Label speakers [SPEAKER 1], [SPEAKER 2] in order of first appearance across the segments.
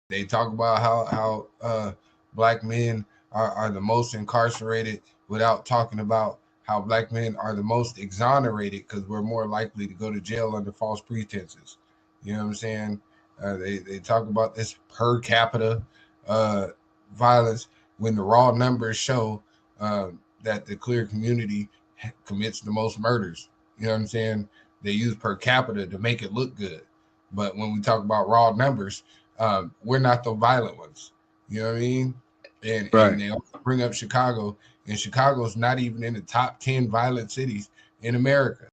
[SPEAKER 1] They talk about how black men are the most incarcerated without talking about how black men are the most exonerated because we're more likely to go to jail under false pretenses. You know what I'm saying? They talk about this per capita uh, violence when the raw numbers show that the clear community commits the most murders. You know what I'm saying? They use per capita to make it look good. But when we talk about raw numbers, we're not the violent ones. You know what I mean? And they also bring up Chicago, and Chicago's not even in the top 10 violent cities in America.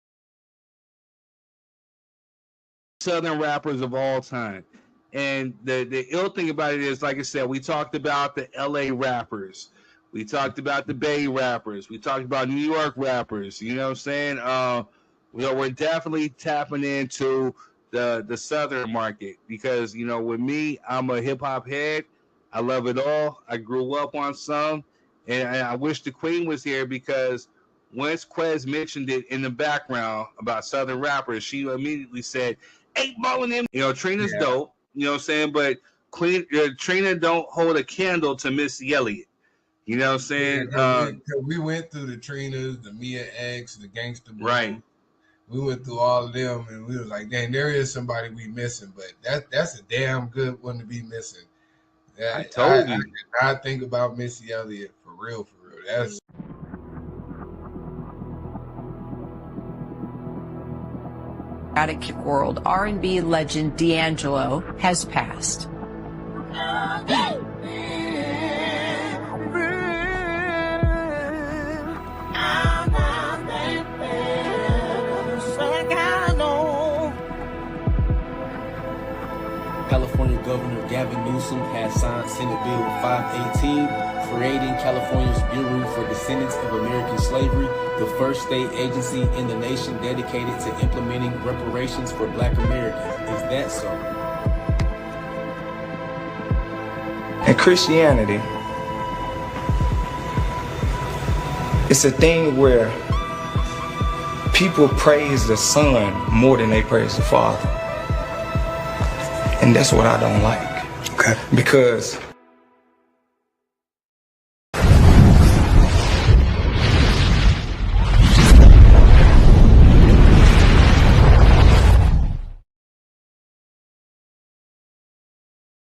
[SPEAKER 2] Southern rappers of all time. And the ill thing about it is, like I said, we talked about the LA rappers. We talked about the Bay rappers. We talked about New York rappers. You know what I'm saying? We're definitely tapping into the Southern market because, with me, I'm a hip hop head. I love it all. I grew up on some. And I wish the Queen was here because once Quez mentioned it in the background about Southern rappers, she immediately said, 8 Ball in them. Trina's dope. You know what I'm saying? But Trina don't hold a candle to Missy Elliott. You know what I'm saying?
[SPEAKER 1] We went through the Trinas, the Mia X, the Gangsta Blues.
[SPEAKER 2] Right.
[SPEAKER 1] We went through all of them, and we was like, dang, there is somebody we missing, but that's a damn good one to be missing.
[SPEAKER 2] I told you.
[SPEAKER 1] I did not think about Missy Elliott for real. That's
[SPEAKER 3] Pancreatic world, R&B legend D'Angelo has passed.
[SPEAKER 4] California Governor Gavin Newsom has signed Senate Bill 518, creating California's Bureau for Descendants of American Slavery, the first state agency in the nation dedicated to implementing reparations for Black Americans. Is that so?
[SPEAKER 5] In Christianity, it's a thing where people praise the Son more than they praise the Father. And that's what I don't like. Okay. Because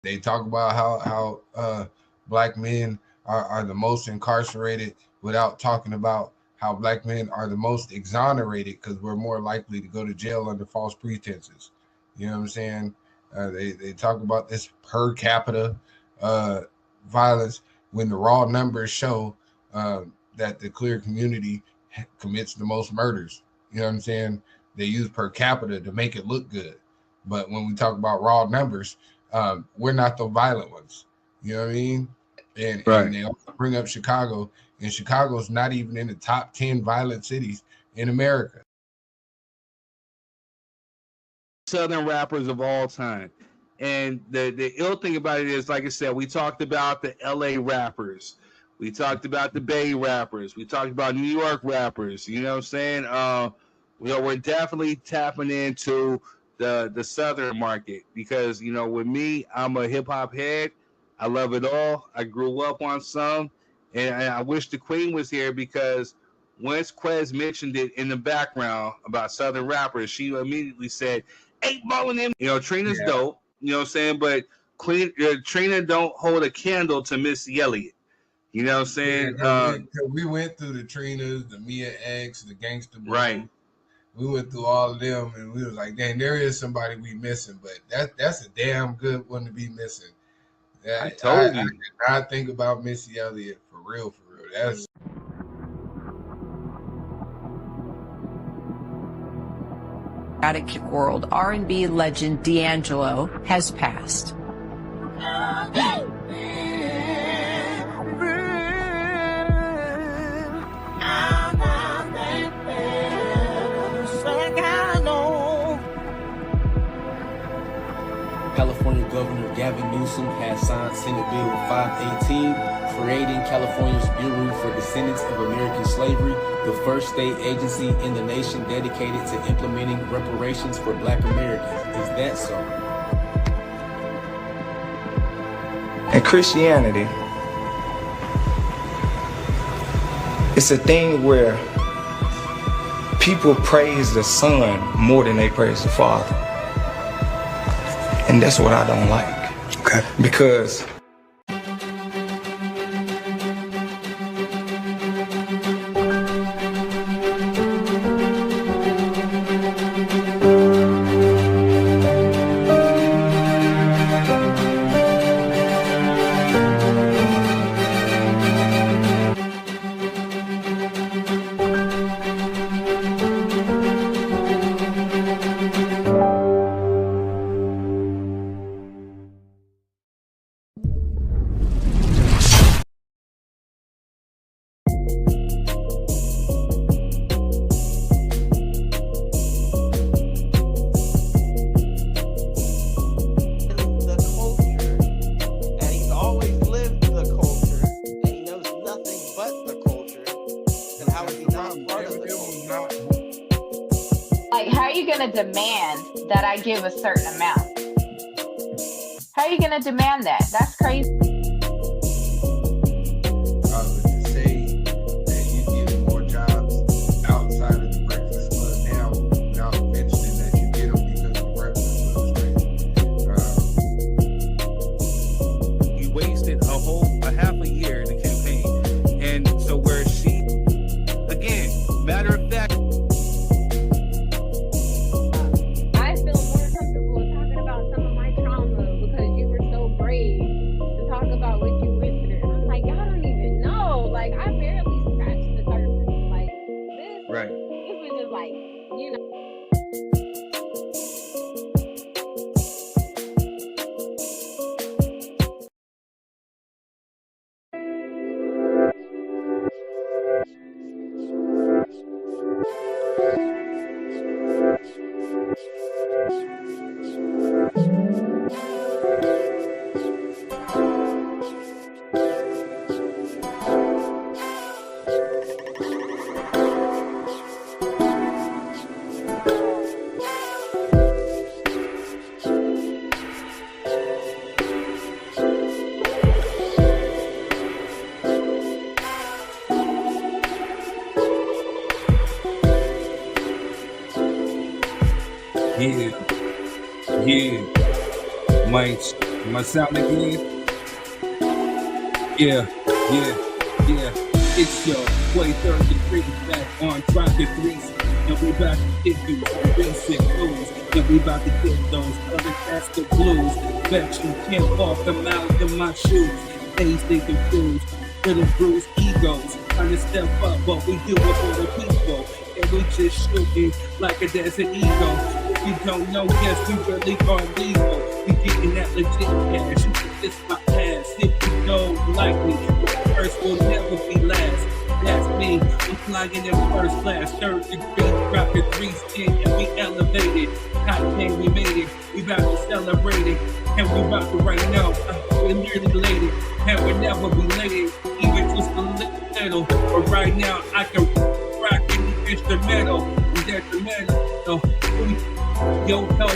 [SPEAKER 1] they talk about how black men are the most incarcerated without talking about how black men are the most exonerated because we're more likely to go to jail under false pretenses. You know what I'm saying? They talk about this per capita violence when the raw numbers show that the clear community commits the most murders. You know what I'm saying? They use per capita to make it look good. But when we talk about raw numbers, we're not the violent ones. You know what I mean? And they also bring up Chicago, and Chicago's not even in the top 10 violent cities in America.
[SPEAKER 2] Southern rappers of all time. And the ill thing about it is, like I said, we talked about the LA rappers. We talked about the Bay rappers. We talked about New York rappers. You know what I'm saying? We're definitely tapping into the Southern market because, with me, I'm a hip hop head. I love it all. I grew up on some. And I wish the Queen was here because once Quez mentioned it in the background about Southern rappers, she immediately said, 8 Ball in them. Trina's dope. You know what I'm saying? But Trina don't hold a candle to Missy Elliott. You know what I'm saying?
[SPEAKER 1] We went through the Trinas, the Mia X, the Gangsta Blues.
[SPEAKER 2] Right.
[SPEAKER 1] We went through all of them, and we was like, dang, there is somebody we missing, but that's a damn good one to be missing.
[SPEAKER 2] I told you.
[SPEAKER 1] I did not think about Missy Elliott for real. That's
[SPEAKER 3] Pancreatic world, R&B legend D'Angelo has passed.
[SPEAKER 4] California Governor Gavin Newsom has signed Senate Bill 518, creating California's Bureau for Descendants of American Slavery, the first state agency in the nation dedicated to implementing reparations for Black Americans. Is that so?
[SPEAKER 5] In Christianity, it's a thing where people praise the Son more than they praise the Father. And that's what I don't like. Okay. Because
[SPEAKER 6] demand that I give a certain amount. How are you going to demand that? That's crazy.
[SPEAKER 1] To say that you get more jobs outside of the Breakfast Club now without mentioning that you get them because the Breakfast Club is crazy.
[SPEAKER 2] You wasted a half a year in the campaign. And so where she, again, matter of fact, my sound again. Yeah. It's your way 33 back on track at 3. And we about to get you some real sick blues. And we about to get those other cats the blues. Bet you can't walk them out in my shoes. They stay confused. Little bruised egos. Trying to step up, but we do it for the people. And we just shooting like a desert eagle. If you don't know, yes, we really are legal. We getting that legit cash. You can kiss my ass if you don't like me. First will never be last. That's me. I'm flying in first class, 3rd degree, dropping 310, and we elevated. Hot thing, we made it. We about to celebrate it, and we about to right now. We're nearly late, and we'll never be late, even just a little. But right now, I can rock any instrumental. And detrimental. Yo, help.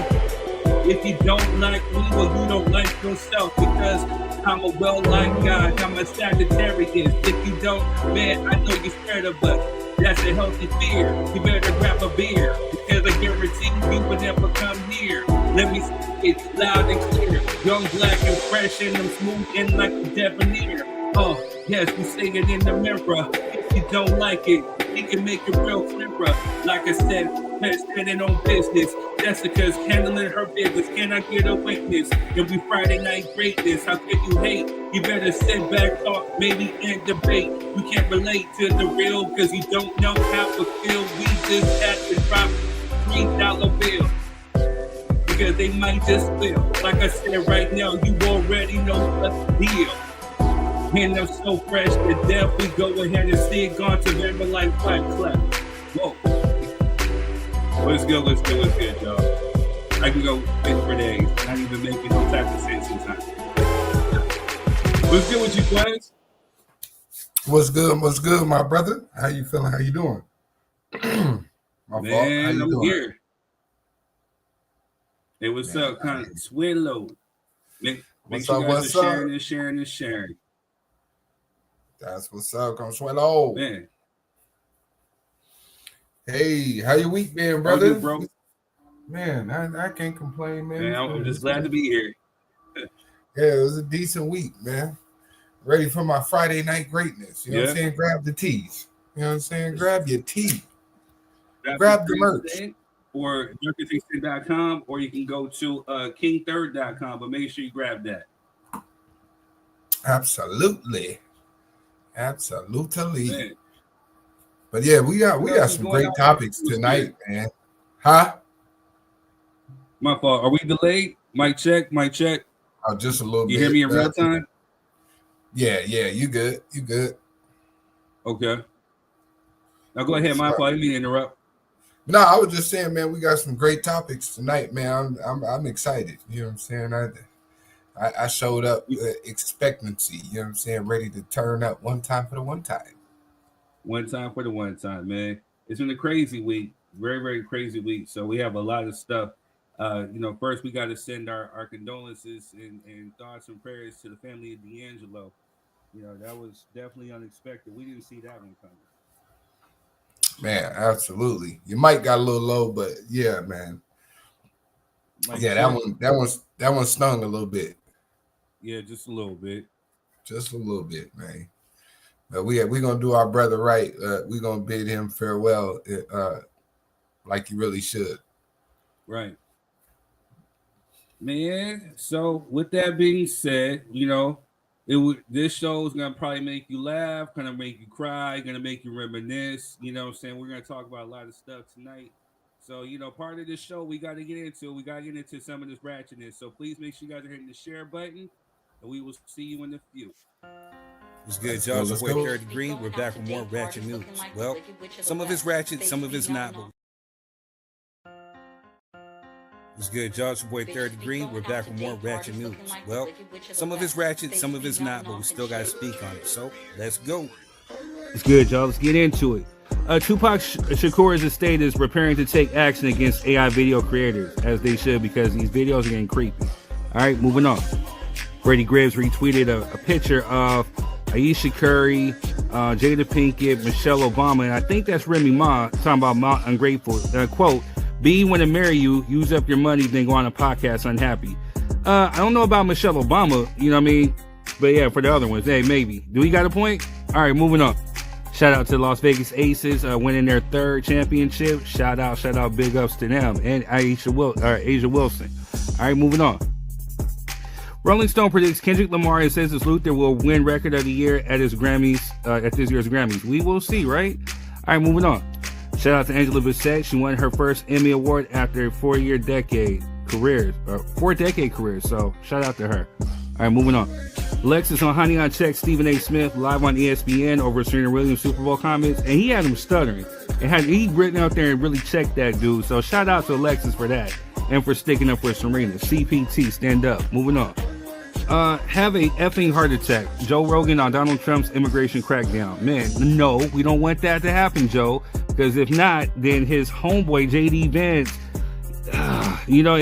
[SPEAKER 2] If you don't like me, well, you don't like yourself, because I'm a well-liked guy. I'm a Sagittarius. If you don't, man, I know you're scared of us. That's a healthy fear. You better grab a beer, because I guarantee you will never come near. Let me say it loud and clear. Young, black, and fresh, and I'm smooth and like a debonair. Oh, yes, we say it in the mirror. If you don't like it, he can make it real clearer. Like I said, let's standing on business. Jessica's handling her business. Can I get a witness? If we Friday night greatness, how can you hate? You better sit back, talk, maybe, and debate. You can't relate to the real, because you don't know how to feel. We just have to drop $3 bill, because they might just will. Like I said right now, you already know the deal. And I'm so fresh to death, we go ahead and see it gone to remember like Fight Club. Whoa. What's good, y'all? I can go for days, not even making no type of sense sometimes. What's good with you, guys?
[SPEAKER 1] What's good, my brother? How you feeling? How you doing? My
[SPEAKER 2] Man,
[SPEAKER 1] fault. How you
[SPEAKER 2] I'm
[SPEAKER 1] doing?
[SPEAKER 2] here. Hey, what's up, kind of Swillow? Make sure you guys are sharing and sharing and sharing.
[SPEAKER 1] That's what's up, Consuelo.
[SPEAKER 2] Man.
[SPEAKER 1] Hey, how your week been, brother?
[SPEAKER 2] Good, bro?
[SPEAKER 1] Man, I can't complain, man.
[SPEAKER 2] I'm just glad to be here.
[SPEAKER 1] Yeah, it was a decent week, man. Ready for my Friday night greatness. You know what I'm saying? Grab the teas. You know what I'm saying? Grab your tea. Grab the merch.
[SPEAKER 2] Or DirkandThingsTin.com, or you can go to KingThird.com, but make sure you grab that.
[SPEAKER 1] Absolutely. Man. But yeah, we got some great topics tonight, man. Huh?
[SPEAKER 2] My fault. Are we delayed? Mic check.
[SPEAKER 1] Oh, just a little bit.
[SPEAKER 2] You hear me in real time?
[SPEAKER 1] Yeah, you good.
[SPEAKER 2] Okay. Now go ahead, my fault. I didn't mean to interrupt.
[SPEAKER 1] No, I was just saying, man, we got some great topics tonight, man. I'm excited. You know what I'm saying? I showed up expectancy, you know what I'm saying, ready to turn up one time for the one time.
[SPEAKER 2] One time for the one time, man. It's been a crazy week. Very, very crazy week. So we have a lot of stuff. First we got to send our condolences and thoughts and prayers to the family of D'Angelo. You know, that was definitely unexpected. We didn't see that one coming.
[SPEAKER 1] Man, absolutely. Your mic got a little low, but yeah, man. Yeah, that one stung a little bit.
[SPEAKER 2] Yeah, just a little bit.
[SPEAKER 1] Just a little bit, man. But we're gonna do our brother right. We're gonna bid him farewell, like you really should.
[SPEAKER 2] Right. Man, so with that being said, this show is gonna probably make you laugh, gonna make you cry, gonna make you reminisce. You know what I'm saying? We're gonna talk about a lot of stuff tonight. So, part of this show we gotta get into some of this ratchetness. So please make sure you guys are hitting the share button, and we will see you in the few.
[SPEAKER 7] What's good, y'all? It's your boy 30 Degree. We're back with more ratchet news. Well, some of it's ratchet, some of it's not. What's good, y'all? It's your boy 30 Degree. We're back with more ratchet news. Well, some of it's ratchet, some of it's not, but we still got to speak on it. So, let's go.
[SPEAKER 2] It's good, y'all. Let's get into it. Tupac Shakur's estate is preparing to take action against AI video creators, as they should, because these videos are getting creepy. All right, moving on. Freddie Gibbs retweeted a picture of Ayesha Curry, Jada Pinkett, Michelle Obama, and I think that's Remy Ma talking about Ma ungrateful. Quote, "Be want to marry you, use up your money, then go on a podcast unhappy." I don't know about Michelle Obama, you know what I mean? But yeah, for the other ones, hey, maybe. Do we got a point? All right, moving on. Shout out to the Las Vegas Aces winning their third championship. Shout out, big ups to them and Asia Wilson. All right, moving on. Rolling Stone predicts Kendrick Lamar and says Luther will win Record of the Year at his Grammys, at this year's Grammys. We will see, right? All right, moving on. Shout out to Angela Bassett. She won her first Emmy Award after a 4-decade career. So shout out to her. All right, moving on. Lexus on Honey on Check Stephen A. Smith live on ESPN over Serena Williams Super Bowl comments, and he had him stuttering. He written out there and really checked that dude. So shout out to Alexis for that and for sticking up for Serena. CPT, stand up. Moving on. Have a effing heart attack. Joe Rogan on Donald Trump's immigration crackdown. Man, no, we don't want that to happen, Joe. Because if not, then his homeboy JD Vance,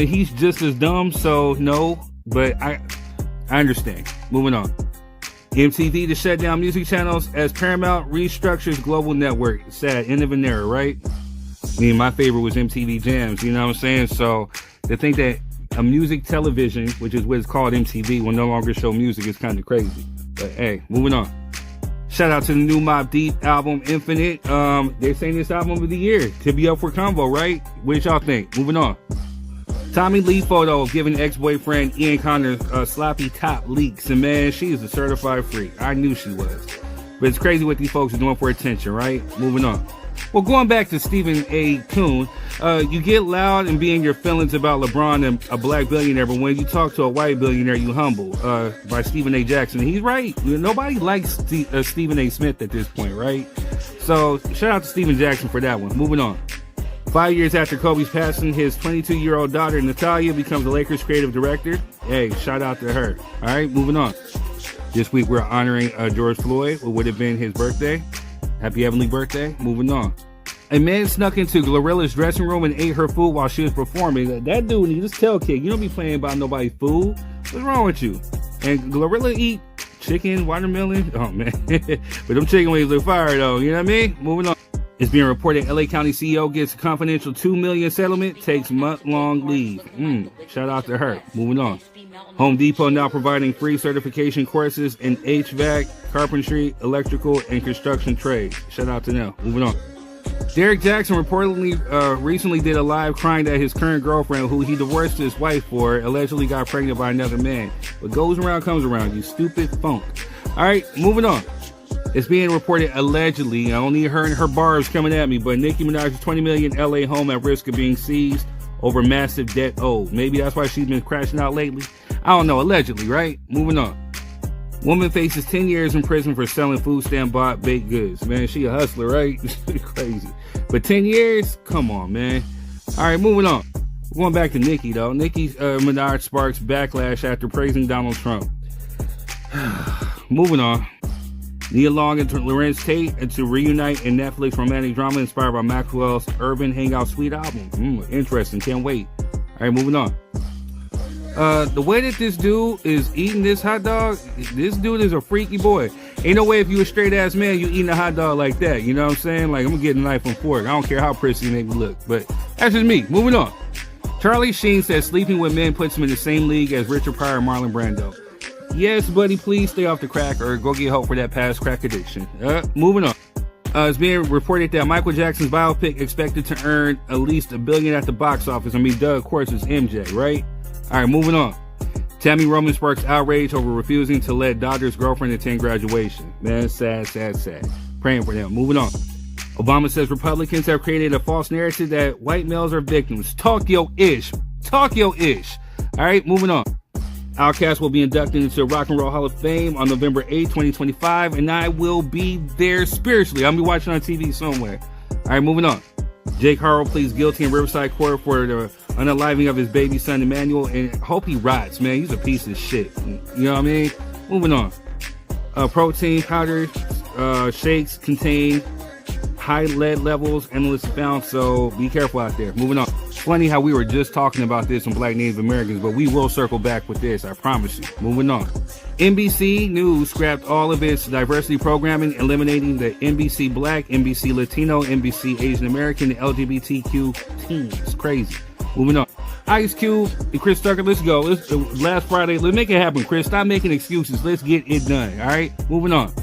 [SPEAKER 2] he's just as dumb. So no, but I understand. Moving on. MTV to shut down music channels as Paramount restructures global network. Sad, end of an era, right? I mean, my favorite was MTV Jams, you know what I'm saying? So to think that a music television, which is what it's called MTV, will no longer show music is kind of crazy. But hey, moving on. Shout out to the new Mobb Deep album, Infinite. They're saying this album of the year to be up for combo, right? What y'all think? Moving on. Tommy Lee photo of giving ex-boyfriend Ian Connor sloppy top leaks. And man, she is a certified freak. I knew she was. But it's crazy what these folks are doing for attention, right? Moving on. Well, going back to Stephen A. Coon, you get loud and be in your feelings about LeBron and a black billionaire, but when you talk to a white billionaire, you humble. By Stephen A. Jackson. He's right. Nobody likes Stephen A. Smith at this point, right? So shout out to Stephen Jackson for that one. Moving on. 5 years after Kobe's passing, his 22-year-old daughter, Natalia, becomes the Lakers creative director. Hey, shout out to her. All right, moving on. This week, we're honoring George Floyd, what would have been his birthday. Happy heavenly birthday. Moving on. A man snuck into Glorilla's dressing room and ate her food while she was performing. That dude, he just tell kid, you don't be playing about nobody's food. What's wrong with you? And gorilla eat chicken, watermelon. Oh man, but them chicken wings look fire though. You know what I mean? Moving on. It's being reported LA County CEO gets a confidential $2 million settlement, takes month-long leave. Shout out to her. Moving on. Home Depot now providing free certification courses in HVAC, carpentry, electrical, and construction trades. Shout out to them. Moving on. Derek Jackson reportedly recently did a live crying that his current girlfriend, who he divorced his wife for, allegedly got pregnant by another man. What goes around comes around, you stupid funk. All right, moving on. It's being reported allegedly, I only heard her barbs coming at me, but Nicki Minaj's $20 million LA home at risk of being seized over massive debt owed. Maybe that's why she's been crashing out lately. I don't know, allegedly, right? Moving on. Woman faces 10 years in prison for selling food stamp bought baked goods. Man, she a hustler, right? Crazy. But 10 years? Come on, man. All right, moving on. We're going back to Nicki, though. Nicki Minaj sparks backlash after praising Donald Trump. Moving on. Nia Long and Lorenz Tate to reunite in Netflix romantic drama inspired by Maxwell's Urban Hangout Suite album. Interesting. Can't wait. All right, moving on. The way that this dude is eating this hot dog, this dude is a freaky boy. Ain't no way if you a straight ass man, you eating a hot dog like that. You know what I'm saying? Like, I'm gonna get a knife and fork. I don't care how pretty you make me look. But that's just me. Moving on. Charlie Sheen says sleeping with men puts him in the same league as Richard Pryor and Marlon Brando. Yes, buddy, please stay off the crack or go get help for that past crack addiction. Moving on. It's being reported that Michael Jackson's biopic expected to earn at least $1 billion at the box office. I mean, Doug, of course, is MJ, right? All right, moving on. Tammy Roman sparks outrage over refusing to let Dodgers girlfriend attend graduation. Man, sad. Praying for them. Moving on. Obama says Republicans have created a false narrative that white males are victims. Talk your ish. All right, moving on. Outkast will be inducted into the Rock and Roll Hall of Fame on November 8, 2025, and I will be there spiritually. I'll be watching on TV somewhere. All right, moving on. Jake Harrell pleads guilty in Riverside Court for the unaliving of his baby son Emmanuel, and hope he rots, man. He's a piece of shit. You know what I mean? Moving on. Protein powder shakes contain high lead levels, endless found, so be careful out there. Moving on. Funny how we were just talking about this on Black Native Americans, but we will circle back with this, I promise you. Moving on. NBC News scrapped all of its diversity programming, eliminating the NBC Black, NBC Latino, NBC Asian American, and LGBTQ teams. Crazy. Moving on. Ice Cube and Chris Tucker, let's go. Last Friday, let's make it happen, Chris. Stop making excuses. Let's get it done, all right? Moving on.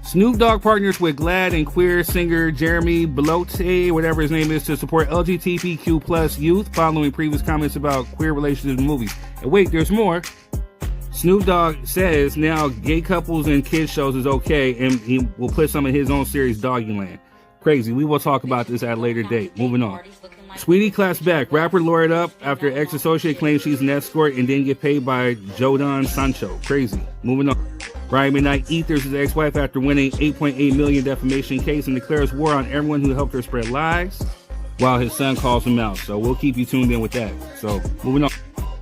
[SPEAKER 2] Snoop Dogg partners with GLAAD and queer singer Jeremy Belote, whatever his name is, to support LGBTQ plus youth following previous comments about queer relationships in movies. And wait, there's more. Snoop Dogg says now gay couples and kids shows is okay, and he will put some in his own series, Doggyland. Crazy. We will talk about this at a later date. Moving on. Sweetie claps back. Rapper lawyered up after ex-associate claims she's an escort and didn't get paid by Jodon Sancho. Crazy. Moving on. Brian McKnight ethers his ex-wife after winning $8.8 million defamation case and declares war on everyone who helped her spread lies, while his son calls him out. So we'll keep you tuned in with that. So moving on.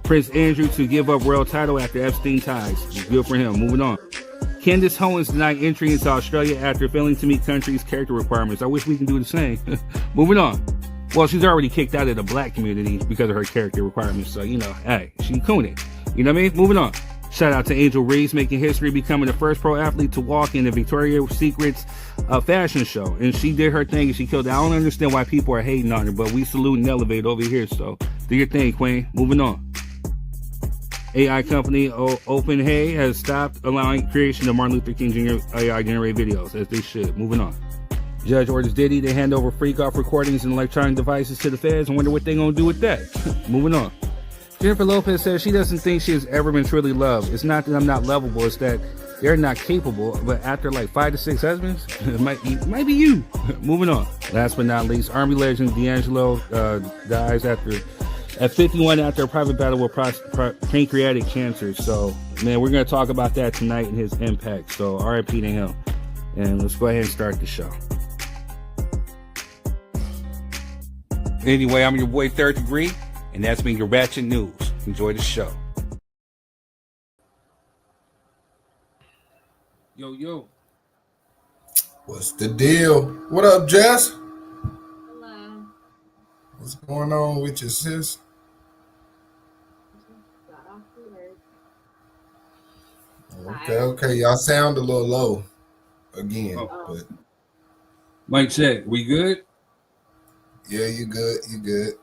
[SPEAKER 2] Prince Andrew to give up royal title after Epstein ties. Good for him. Moving on. Candace Owens denied entry into Australia after failing to meet country's character requirements. I wish we can do the same. Moving on. Well, she's already kicked out of the black community because of her character requirements. So, you know, hey, she cooning. You know what I mean? Moving on. Shout out to Angel Reese, making history, becoming the first pro athlete to walk in the Victoria's Secret's fashion show. And she did her thing and she killed it. I don't understand why people are hating on her, but we salute and elevate over here. So do your thing, Queen. Moving on. AI company OpenAI has stopped allowing creation of Martin Luther King Jr. AI generated videos, as they should. Moving on. Judge orders Diddy to hand over freak-off recordings and electronic devices to the feds. I wonder what they're going to do with that. Moving on. Jennifer Lopez says she doesn't think she has ever been truly loved. It's not that I'm not lovable, it's that they're not capable. But after like 5 to 6 husbands, it might be you. Moving on. Last but not least, Army legend D'Angelo dies at 51 after a private battle with pancreatic cancer. So, man, we're going to talk about that tonight and his impact. So, RIP to him. And let's go ahead and start the show. Anyway, I'm your boy Third Degree, and that's been your Ratchet News. Enjoy the show. Yo.
[SPEAKER 1] What's the deal? What up, Jess?
[SPEAKER 8] Hello.
[SPEAKER 1] What's going on with your sis?
[SPEAKER 8] Got off to work.
[SPEAKER 1] Okay. Y'all sound a little low again, but
[SPEAKER 7] Mic check. We good?
[SPEAKER 1] yeah, you good. You good.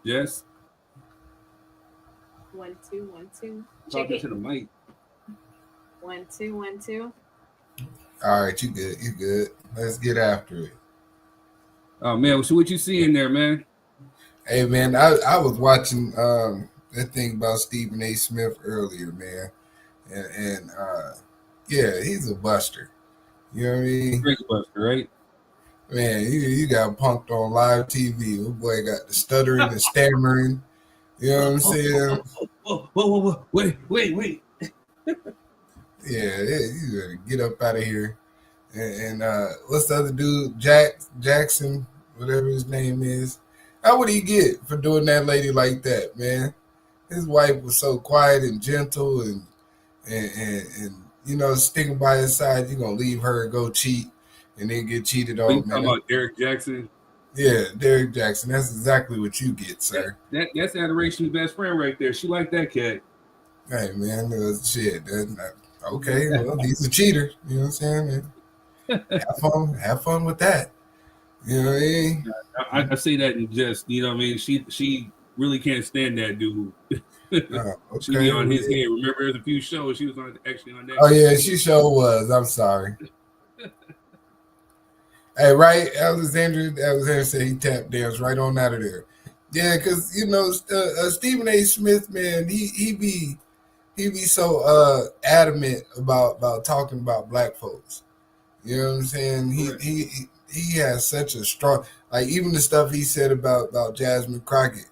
[SPEAKER 7] Yes.
[SPEAKER 8] 1 2 1 2.
[SPEAKER 7] Talking to the mic.
[SPEAKER 8] 1 2 1 2.
[SPEAKER 1] All right, you good. You good. Let's get after it.
[SPEAKER 7] Oh man, so what you see in there, man?
[SPEAKER 1] Hey man, I was watching that thing about Stephen A. Smith earlier, man, and yeah, he's a buster. You know what I mean?
[SPEAKER 7] Great buster, right?
[SPEAKER 1] Man, you got punked on live TV. Oh boy, got the stuttering and stammering. You know what I'm saying?
[SPEAKER 7] Whoa, wait.
[SPEAKER 1] Yeah, you gotta get up out of here. And what's the other dude? Jackson, whatever his name is. How would he get for doing that lady like that, man? His wife was so quiet and gentle and you know, sticking by his side. You're gonna leave her and go cheat and then get cheated on,
[SPEAKER 7] You
[SPEAKER 1] man.
[SPEAKER 7] talking about Derek Jackson?
[SPEAKER 1] Yeah, Derek Jackson. That's exactly what you get, sir.
[SPEAKER 7] That's Adoration's best friend right there. She like that cat.
[SPEAKER 1] Hey, man, shit. Okay, well, he's a cheater. You know what I'm saying, man? Have fun with that. You know what I mean?
[SPEAKER 7] I say that in jest. You know what I mean? She really can't stand that dude.
[SPEAKER 1] Okay,
[SPEAKER 7] She be on his head. Remember, there's a few shows she was actually on that.
[SPEAKER 1] Oh yeah, she sure was. I'm sorry. Hey, right, Alexander said he tap dance right on out of there. Yeah, because you know Stephen A. Smith, man, he be so adamant about talking about black folks. You know what I'm saying? He has such a strong, like, even the stuff he said about Jasmine Crockett.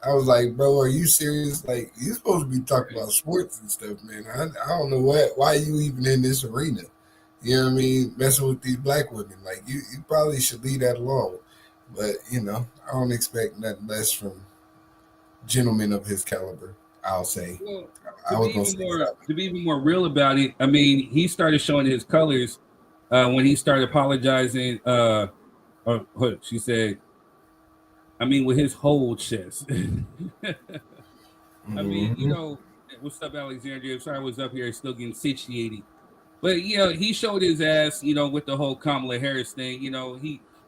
[SPEAKER 1] I was like, bro, are you serious? Like, you're supposed to be talking about sports and stuff, man. I don't know why you even in this arena. You know what I mean? Messing with these black women. Like, you probably should leave that alone. But, you know, I don't expect nothing less from gentlemen of his caliber, I'll say.
[SPEAKER 7] Well,
[SPEAKER 1] to
[SPEAKER 7] be even more real about it, I mean, he started showing his colors when he started apologizing. She said, I mean, with his whole chest. I mean, you know, what's up, Alexandria? I'm sorry I was up here still getting situated. But, yeah, he showed his ass, you know, with the whole Kamala Harris thing. You know,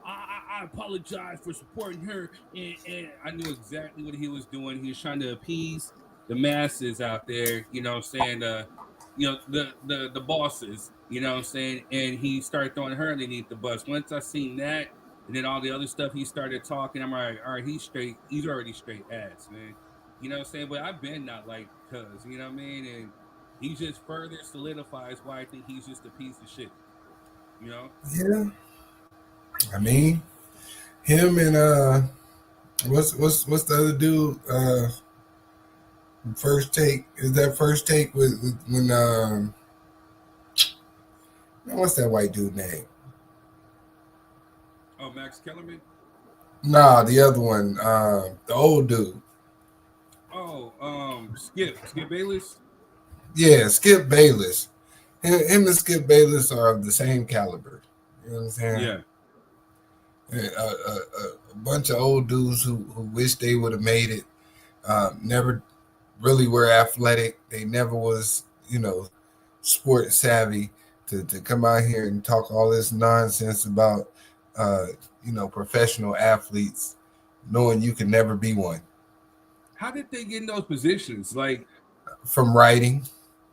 [SPEAKER 7] I apologize for supporting her. And I knew exactly what he was doing. He was trying to appease the masses out there, you know what I'm saying? You know, the bosses, you know what I'm saying? And he started throwing her underneath the bus. Once I seen that, and then all the other stuff he started talking, I'm like, all right, he's already straight ass, man. You know what I'm saying? But I've been not like cuz, you know what I mean? And he just further solidifies why I think he's just a piece of shit. You know?
[SPEAKER 1] Yeah. I mean, him and what's the other dude? First Take, is that First Take with when what's that white dude name?
[SPEAKER 7] Oh, Max Kellerman?
[SPEAKER 1] Nah, the other one, the old dude.
[SPEAKER 7] Oh, Skip Bayless?
[SPEAKER 1] Yeah, Skip Bayless. Him and Skip Bayless are of the same caliber. You know what I'm saying?
[SPEAKER 7] Yeah.
[SPEAKER 1] A bunch of old dudes who wish they would have made it. Never really were athletic. They never was, you know, sport savvy to come out here and talk all this nonsense about, you know, professional athletes, knowing you can never be one.
[SPEAKER 7] How did they get in those positions? Like,
[SPEAKER 1] from writing,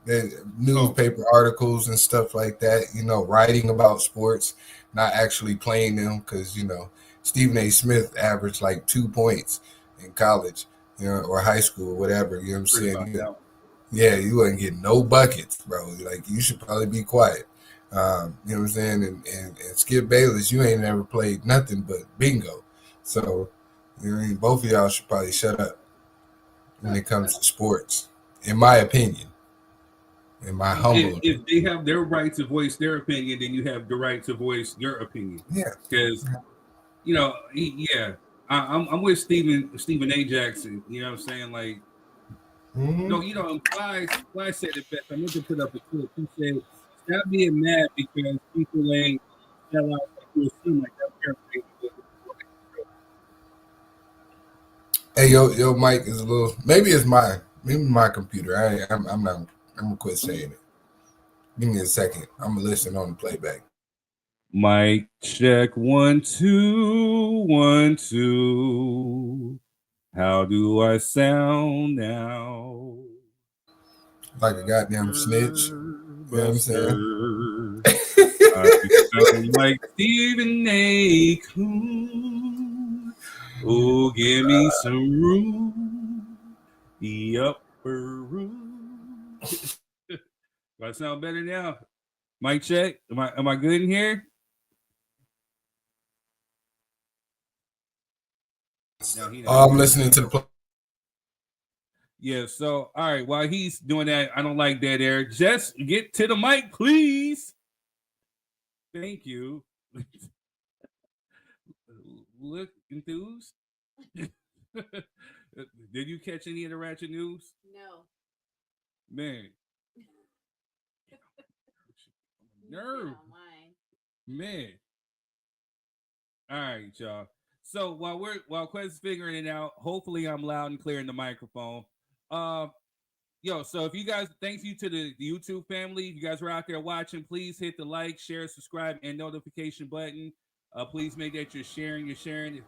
[SPEAKER 1] the newspaper articles and stuff like that, you know, writing about sports, not actually playing them, because, you know, Stephen A. Smith averaged like 2 points in college, you know, or high school or whatever, you know what I'm saying? Yeah, you wasn't getting no buckets, bro. Like, you should probably be quiet. You know what I'm saying? And Skip Bayless, you ain't never played nothing but bingo. So, you know, both of y'all should probably shut up when it comes to sports, in my opinion. In my humble opinion.
[SPEAKER 7] If they have their right to voice their opinion, then you have the right to voice your opinion.
[SPEAKER 1] Yeah.
[SPEAKER 7] Because, you know, I'm with Stephen A. Jackson. You know what I'm saying? Like, no, you know, why said it best. I'm going to put up a clip. He said, stop being mad because people ain't sell out like you assume like that.
[SPEAKER 1] Hey, your mic is a little. Maybe it's mine. Maybe my computer. I'm gonna quit saying it. Give me a second. I'm gonna listen on the playback.
[SPEAKER 7] Mic check 1 2 1 2. How do I sound now?
[SPEAKER 1] Like a goddamn snitch. You know what I'm saying?
[SPEAKER 7] I sound like Stephen A. Coon. Oh, give me some room. The upper room. Do I sound better now? Mic check. Am I good in here?
[SPEAKER 1] I'm listening to the play.
[SPEAKER 7] Yeah, so all right, while he's doing that, I don't like that air. Just get to the mic, please. Thank you. Look enthused. Did you catch any of the ratchet news?
[SPEAKER 8] No.
[SPEAKER 7] Man. Nerve. Man. All right, y'all. So while Quest is figuring it out, hopefully I'm loud and clear in the microphone. So if you guys, thank you to the YouTube family. If you guys are out there watching, please hit the like, share, subscribe, and notification button. Please make that you're sharing.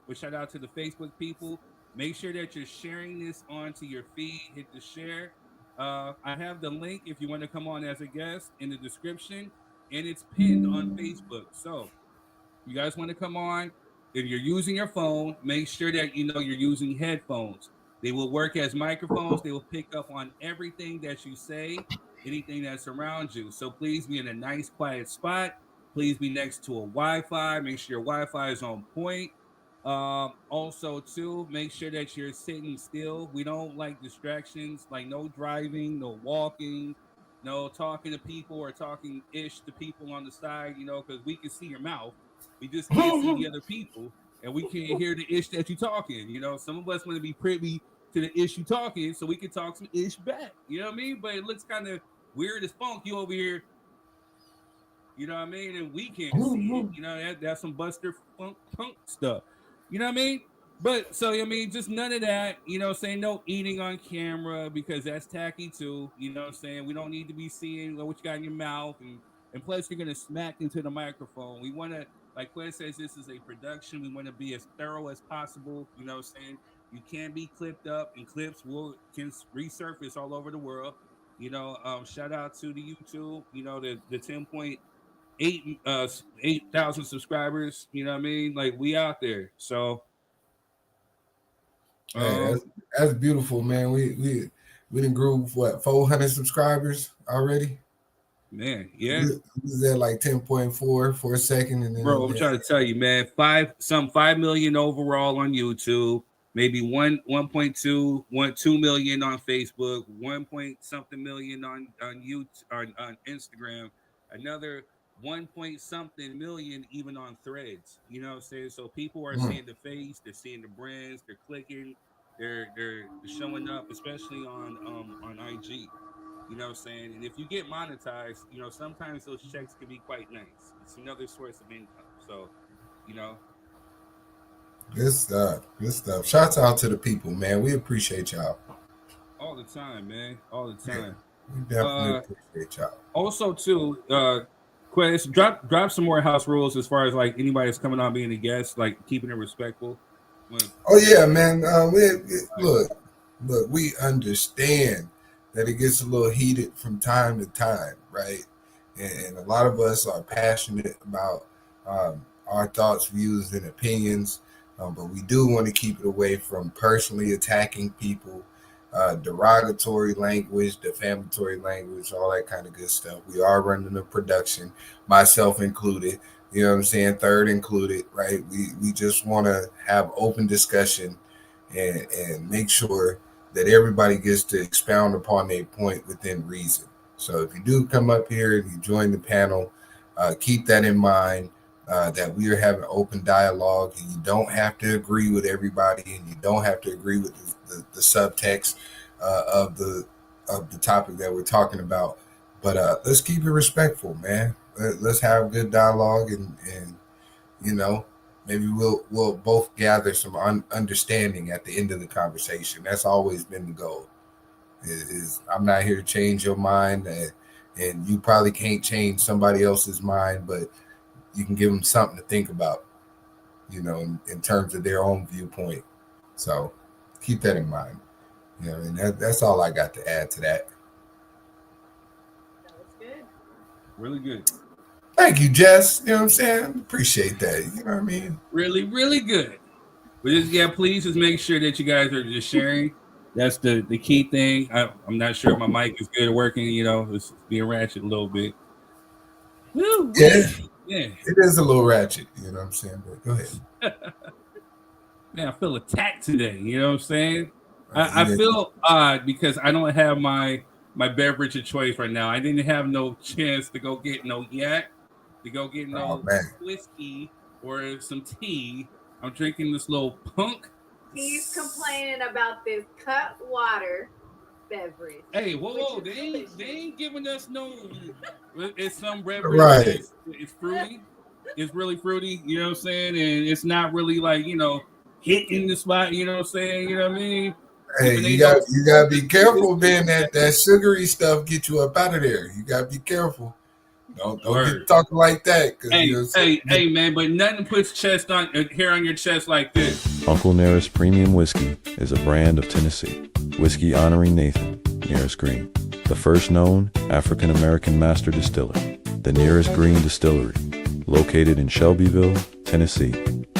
[SPEAKER 7] But shout out to the Facebook people. Make sure that you're sharing this onto your feed. Hit the share. I have the link if you want to come on as a guest in the description, and it's pinned on Facebook. So you guys want to come on. If you're using your phone, make sure that you know you're using headphones. They will work as microphones. They will pick up on everything that you say, anything that's around you. So please be in a nice, quiet spot. Please be next to a Wi-Fi. Make sure your Wi-Fi is on point. Also, too, make sure that you're sitting still. We don't like distractions, like no driving, no walking, no talking to people or talking ish to people on the side, because we can see your mouth. We just can't see the other people, and we can't hear the ish that you're talking. Some of us want to be privy to the ish you talking so we can talk some ish back. You know what I mean? But it looks kind of weird as funky over here. You know what I mean? And we can't see it. That's some Buster Funk punk stuff. You know what I mean? But so just none of that, saying no eating on camera because that's tacky too. You know what I'm saying? We don't need to be seeing what you got in your mouth, and plus you're gonna smack into the microphone. We wanna, like Quinn says, this is a production. We want to be as thorough as possible. You know what I'm saying? You can be clipped up, and clips can resurface all over the world. Shout out to the YouTube, the 8,000 subscribers. You know what I mean? Like, we out there. So
[SPEAKER 1] hey, that's beautiful, man. We didn't grew 400 subscribers already.
[SPEAKER 7] Man, yeah.
[SPEAKER 1] We was at like 10.4 for a second, and then
[SPEAKER 7] bro, I'm trying to tell you, man. 5 million overall on YouTube, maybe 2 million on Facebook, 1 point something million on YouTube, on Instagram, another 1 point something million even on Threads. You know what I'm saying? So people are seeing the face, they're seeing the brands, they're clicking, they're showing up, especially on IG. You know what I'm saying? And if you get monetized, sometimes those checks can be quite nice. It's another source of income. So,
[SPEAKER 1] Good stuff. Shouts out to the people, man. We appreciate y'all.
[SPEAKER 7] All the time, man. All the time.
[SPEAKER 1] Yeah, we definitely appreciate y'all.
[SPEAKER 7] Also, too, Quest, drop some more house rules as far as like anybody that's coming on being a guest, like keeping it respectful.
[SPEAKER 1] Oh yeah, man. Look, we understand that it gets a little heated from time to time, right? And a lot of us are passionate about our thoughts, views, and opinions, but we do want to keep it away from personally attacking people, derogatory language, defamatory language, all that kind of good stuff. We are running a production, myself included. You know what I'm saying? Third included, right? We just want to have open discussion and make sure that everybody gets to expound upon their point within reason. So if you do come up here and you join the panel, keep that in mind, that we are having open dialogue, and you don't have to agree with everybody, and you don't have to agree with the subtext of the topic that we're talking about. But let's keep it respectful, man. Let's have good dialogue, and maybe we'll both gather some understanding at the end of the conversation. That's always been the goal. Is I'm not here to change your mind, and you probably can't change somebody else's mind, but you can give them something to think about, you know, in terms of their own viewpoint. So keep that in mind. You know, and that's all I got to add to that.
[SPEAKER 8] That was good.
[SPEAKER 7] Really good.
[SPEAKER 1] Thank you, Jess. You know what I'm saying? Appreciate that. You know what I mean?
[SPEAKER 7] Really, really good. But just, yeah, please just make sure that you guys are just sharing. That's the key thing. I'm not sure if my mic is good at working, you know, it's being ratchet a little bit. Woo,
[SPEAKER 1] Yeah.
[SPEAKER 7] Yeah.
[SPEAKER 1] It is a little ratchet, you know what I'm saying? But go ahead.
[SPEAKER 7] Man, I feel attacked today, you know what I'm saying? I feel odd because I don't have my beverage of choice right now. I didn't have no chance to go get no yak, to go get no whiskey or some tea. I'm drinking this little punk.
[SPEAKER 8] He's complaining about this cut water beverage.
[SPEAKER 7] Hey, whoa, they ain't giving us no. It's some beverage.
[SPEAKER 1] Right.
[SPEAKER 7] It's fruity. It's really fruity. You know what I'm saying? And it's not really like, you know, hitting the spot. You know what I'm saying? You know what I mean?
[SPEAKER 1] Hey, you gotta be careful, man. That sugary stuff get you up out of there. You gotta be careful. Don't get talking like that.
[SPEAKER 7] Hey,
[SPEAKER 1] you know,
[SPEAKER 7] hey, man! But nothing puts hair on your chest like this.
[SPEAKER 9] Uncle Nearest Premium Whiskey is a brand of Tennessee whiskey honoring Nathan Nearest Green, the first known African American master distiller. The Nearest Green Distillery, located in Shelbyville, Tennessee,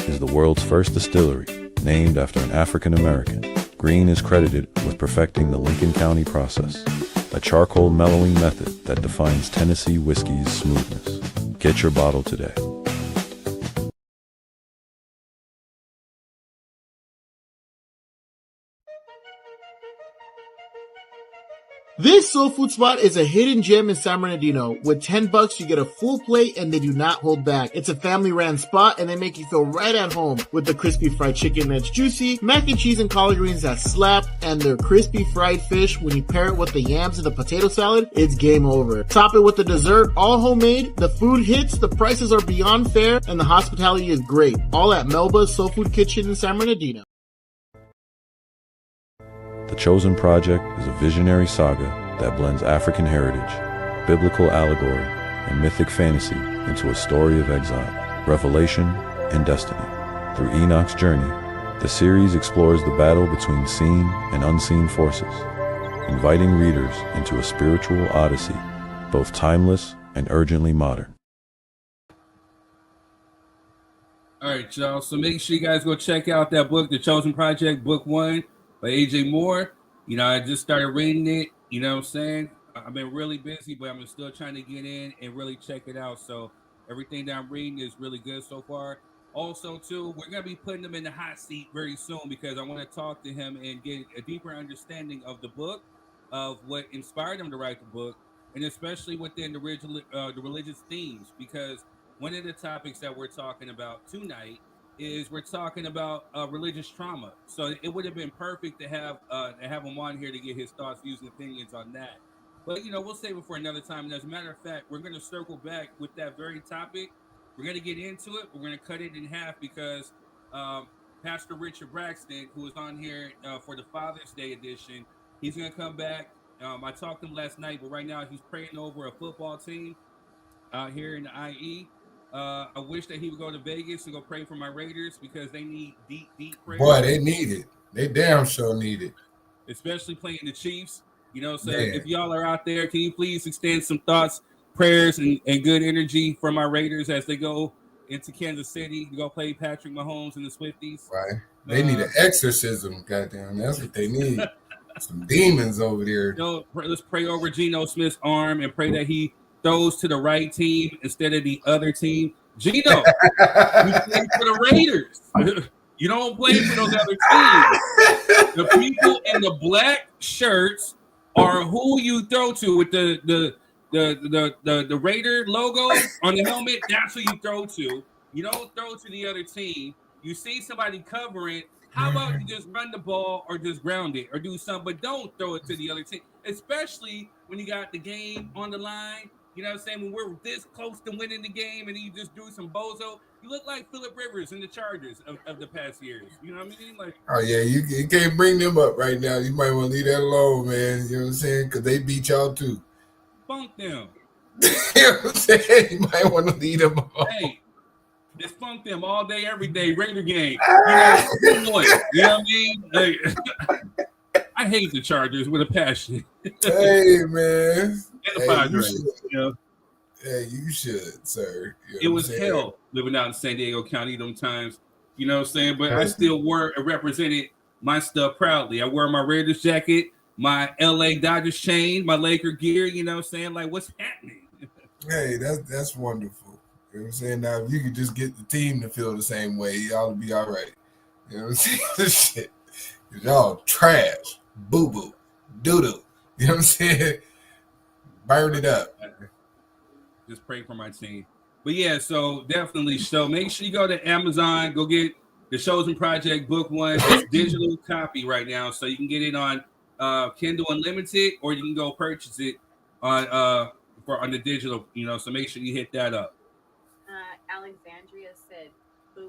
[SPEAKER 9] is the world's first distillery named after an African American. Green is credited with perfecting the Lincoln County process, a charcoal mellowing method that defines Tennessee whiskey's smoothness. Get your bottle today.
[SPEAKER 10] This soul food spot is a hidden gem in San Bernardino. With $10, you get a full plate and they do not hold back. It's a family-ran spot and they make you feel right at home with the crispy fried chicken that's juicy, mac and cheese and collard greens that slap, and their crispy fried fish. When you pair it with the yams and the potato salad, it's game over. Top it with the dessert, all homemade. The food hits, the prices are beyond fair, and the hospitality is great. All at Melba's Soul Food Kitchen in San Bernardino.
[SPEAKER 9] The Chosen Project is a visionary saga that blends African heritage, biblical allegory, and mythic fantasy into a story of exile, revelation, and destiny. Through Enoch's journey, the series explores the battle between seen and unseen forces, inviting readers into a spiritual odyssey, both timeless and urgently modern.
[SPEAKER 7] All right, y'all. So make sure you guys go check out that book, The Chosen Project, Book 1 by AJ Moore. You know, I just started reading it. You know what I'm saying? I've been really busy, but I'm still trying to get in and really check it out. So everything that I'm reading is really good so far. Also, too, we're going to be putting him in the hot seat very soon because I want to talk to him and get a deeper understanding of the book, of what inspired him to write the book, and especially within the religious themes, because one of the topics that we're talking about tonight is we're talking about religious trauma. So it would have been perfect to have him on here to get his thoughts, views, and opinions on that. But, you know, we'll save it for another time. And as a matter of fact, we're going to circle back with that very topic. We're going to get into it. We're going to cut it in half because Pastor Richard Braxton, who was on here for the Father's Day edition, he's going to come back. I talked to him last night, but right now he's praying over a football team out here in the IE. I wish that he would go to Vegas and go pray for my Raiders because they need deep prayer.
[SPEAKER 1] Boy, they need it. They damn sure need it.
[SPEAKER 7] Especially playing the Chiefs. You know, so if y'all are out there, can you please extend some thoughts, prayers, and good energy for my Raiders as they go into Kansas City to go play Patrick Mahomes and the Swifties?
[SPEAKER 1] Right. They need an exorcism, goddamn. That's what they need. Some demons over there.
[SPEAKER 7] You know, let's pray over Geno Smith's arm and pray that he throws to the right team instead of the other team. Geno, you play for the Raiders. You don't play for those other teams. The people in the black shirts are who you throw to with the Raider logo on the helmet. That's who you throw to. You don't throw to the other team. You see somebody covering. How about you just run the ball or just ground it or do something, but don't throw it to the other team, especially when you got the game on the line. You know what I'm saying? When we're this close to winning the game and you just do some bozo, you look like Phillip Rivers in the Chargers of the past years. You know what I mean? Like,
[SPEAKER 1] oh, yeah, you can't bring them up right now. You might want to leave that alone, man. You know what I'm saying? Because they beat y'all too.
[SPEAKER 7] funk them.
[SPEAKER 1] You know what I'm saying? You might want to lead them on.
[SPEAKER 7] Hey, just funk them all day, every day. Raider game. You know what I mean? Like, I hate the Chargers with a passion.
[SPEAKER 1] Hey, man.
[SPEAKER 7] And the Padres.
[SPEAKER 1] Hey, you should, sir. You know
[SPEAKER 7] it was hell living out in San Diego County them times. You know what I'm saying? But I still represented my stuff proudly. I wear my Raiders jacket, my LA Dodgers chain, my Laker gear. You know what I'm saying? Like, what's happening?
[SPEAKER 1] Hey, that's wonderful. You know what I'm saying? Now, if you could just get the team to feel the same way, y'all would be all right. You know what I'm saying? This shit. Y'all trash, boo-boo, doo-doo. You know what I'm saying? Burn it up.
[SPEAKER 7] Just pray for my team. But yeah, so definitely make sure you go to Amazon, go get the Chosen Project Book 1. It's digital copy right now, so you can get it on Kindle Unlimited, or you can go purchase it on the digital, so make sure you hit that up.
[SPEAKER 8] Alexandria said boo.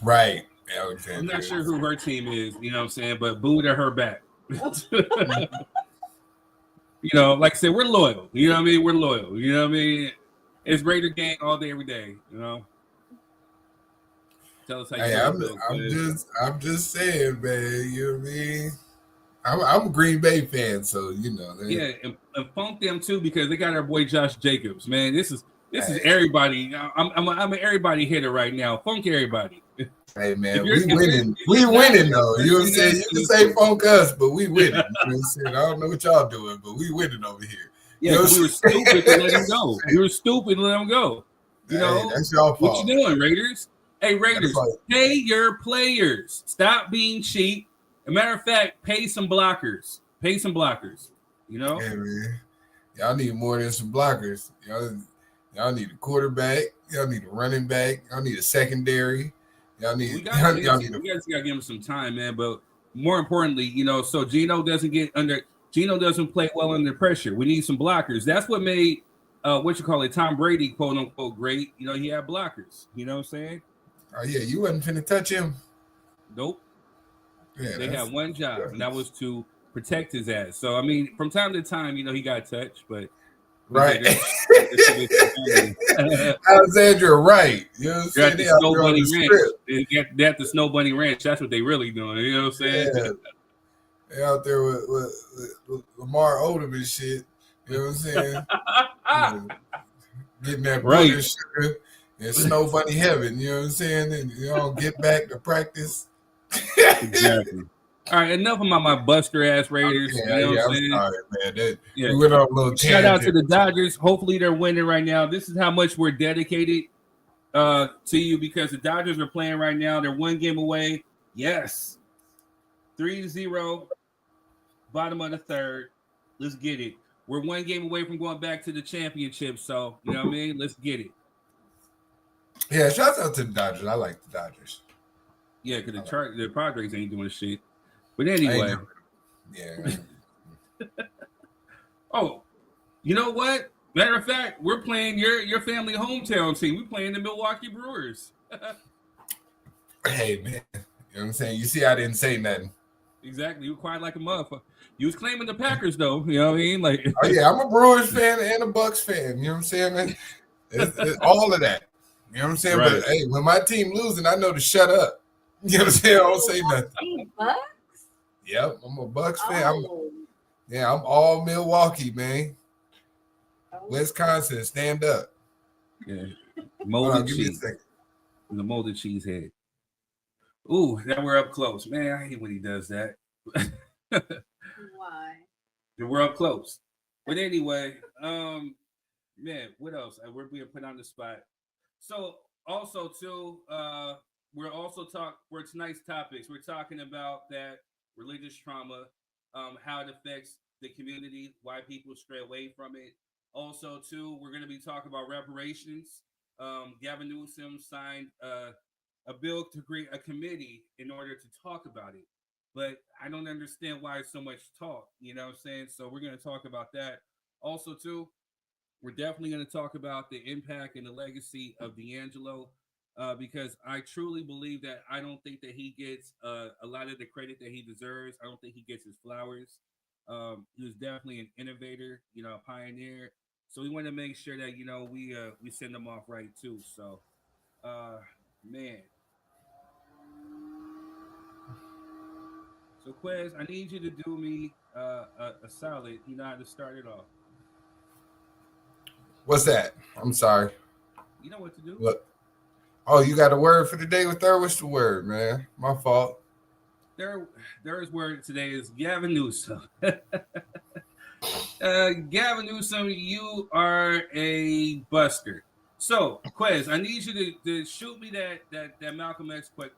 [SPEAKER 1] Right. Alexandria.
[SPEAKER 7] I'm not sure who her team is, you know what I'm saying, but boo to her back. Like I said, we're loyal. You know what I mean? We're loyal. You know what I mean? It's Raider gang all day, every day. Tell us how you
[SPEAKER 1] I'm just saying, man. You know what I mean? I'm a Green Bay fan, so
[SPEAKER 7] Yeah, and funk them too, because they got our boy Josh Jacobs. Man, this is everybody. I'm an everybody hitter right now. Funk everybody.
[SPEAKER 1] Hey man, we winning. We winning though. You know what I'm saying? You can say funk us, but we winning. You know what I'm saying? I don't know what y'all doing, but we winning over here.
[SPEAKER 7] Yeah, we were stupid to let him go. We were stupid to let him go.
[SPEAKER 1] That's y'all fault.
[SPEAKER 7] What you doing, Raiders? Hey, Raiders, pay your players. Stop being cheap. As a matter of fact, pay some blockers. Pay some blockers.
[SPEAKER 1] Hey man, y'all need more than some blockers. Y'all need a quarterback. Y'all need a running back. Y'all need a secondary. Y'all need.
[SPEAKER 7] We gotta give him some time, man. But more importantly, so Geno doesn't play well under pressure. We need some blockers. That's what made Tom Brady, quote unquote, great. He had blockers. You know what I'm saying?
[SPEAKER 1] Oh yeah, you wasn't finna touch him.
[SPEAKER 7] Nope.
[SPEAKER 1] Yeah,
[SPEAKER 7] they had one job, and that was to protect his ass. So I mean, from time to time, he got touched, but
[SPEAKER 1] right. Alexandria, right? You know what I'm saying?
[SPEAKER 7] They at the Snow Bunny Ranch. That's what they really doing. You know what I'm saying?
[SPEAKER 1] Yeah. They out there with Lamar Odom and shit. You know what I'm saying? Getting that right sugar and Snow Bunny heaven. You know what I'm saying? And get back to practice.
[SPEAKER 7] Exactly. All right, enough about my buster ass Raiders.
[SPEAKER 1] I'm sorry, man. We went on a little tangent.
[SPEAKER 7] Shout out to the Dodgers. Hopefully they're winning right now. This is how much we're dedicated to you, because the Dodgers are playing right now. They're one game away. Yes. 3-0, bottom of the third. Let's get it. We're one game away from going back to the championship. So, you know what I mean? Let's get it.
[SPEAKER 1] Yeah, shout out to the Dodgers. I like the Dodgers.
[SPEAKER 7] Yeah, because the Padres ain't doing shit. But anyway.
[SPEAKER 1] Yeah.
[SPEAKER 7] Oh, you know what? Matter of fact, we're playing your family hometown team. We're playing the Milwaukee Brewers.
[SPEAKER 1] Hey, man. You know what I'm saying? You see, I didn't say nothing.
[SPEAKER 7] Exactly. You were quiet like a motherfucker. You was claiming the Packers, though. You know what I mean? Like,
[SPEAKER 1] oh, yeah. I'm a Brewers fan and a Bucks fan. You know what I'm saying, man? It's all of that. You know what I'm saying? Right. But, hey, when my team losing, I know to shut up. You know what I'm saying? I don't say nothing.
[SPEAKER 8] Bucks?
[SPEAKER 1] Yep, I'm a Bucks fan. I'm all Milwaukee, man. Wisconsin, stand up.
[SPEAKER 7] Yeah, molded cheese. The molded cheese head. Ooh, now we're up close, man. I hate when he does that.
[SPEAKER 8] Why?
[SPEAKER 7] We're up close. But anyway, man, what else? We're being put on the spot. So also too, we're also for tonight's topics. We're talking about that religious trauma, how it affects the community, why people stray away from it. Also, too, we're going to be talking about reparations. Gavin Newsom signed a bill to create a committee in order to talk about it. But I don't understand why it's so much talk, you know what I'm saying? So we're going to talk about that. Also, too, we're definitely going to talk about the impact and the legacy of D'Angelo, because I truly believe that I don't think that he gets a lot of the credit that he deserves. I don't think he gets his flowers. He was definitely an innovator, a pioneer. So we want to make sure that we send him off right too. So, man. So Quez, I need you to do me a solid. You know how to start it off.
[SPEAKER 1] What's that? I'm sorry.
[SPEAKER 7] You know what to do.
[SPEAKER 1] Look. Oh, you got a word for the day with her? What's the word, man? My fault.
[SPEAKER 7] There's word today is Gavin Newsom. Gavin Newsom, you are a buster. So, Quez, I need you to shoot me that Malcolm X quote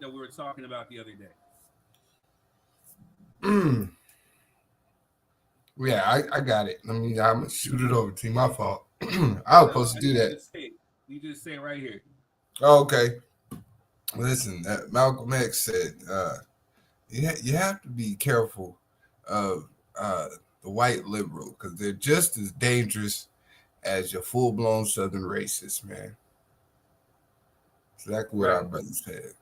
[SPEAKER 7] that we were talking about the other day.
[SPEAKER 1] Yeah, I got it. I'm gonna shoot it over to you. My fault. I was supposed to do that.
[SPEAKER 7] You just say it right here.
[SPEAKER 1] Oh, okay. Listen, Malcolm X said, you have to be careful of the white liberal because they're just as dangerous as your full-blown Southern racists, man. Exactly what our brother said.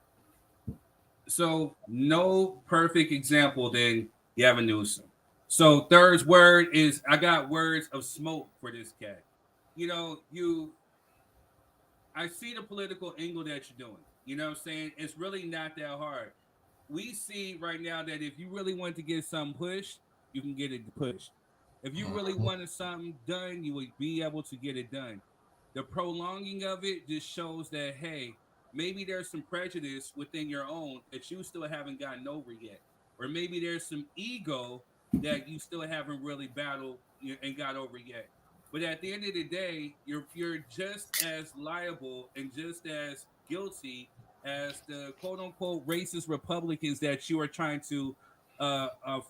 [SPEAKER 7] So no perfect example than Gavin Newsom. So third word is I got words of smoke for this cat. I see the political angle that you're doing. You know what I'm saying? It's really not that hard. We see right now that if you really want to get something pushed, you can get it pushed. If you really wanted something done, you would be able to get it done. The prolonging of it just shows that, hey, maybe there's some prejudice within your own that you still haven't gotten over yet. Or maybe there's some ego that you still haven't really battled and got over yet. But at the end of the day, you're just as liable and just as guilty as the quote-unquote racist Republicans that you are trying to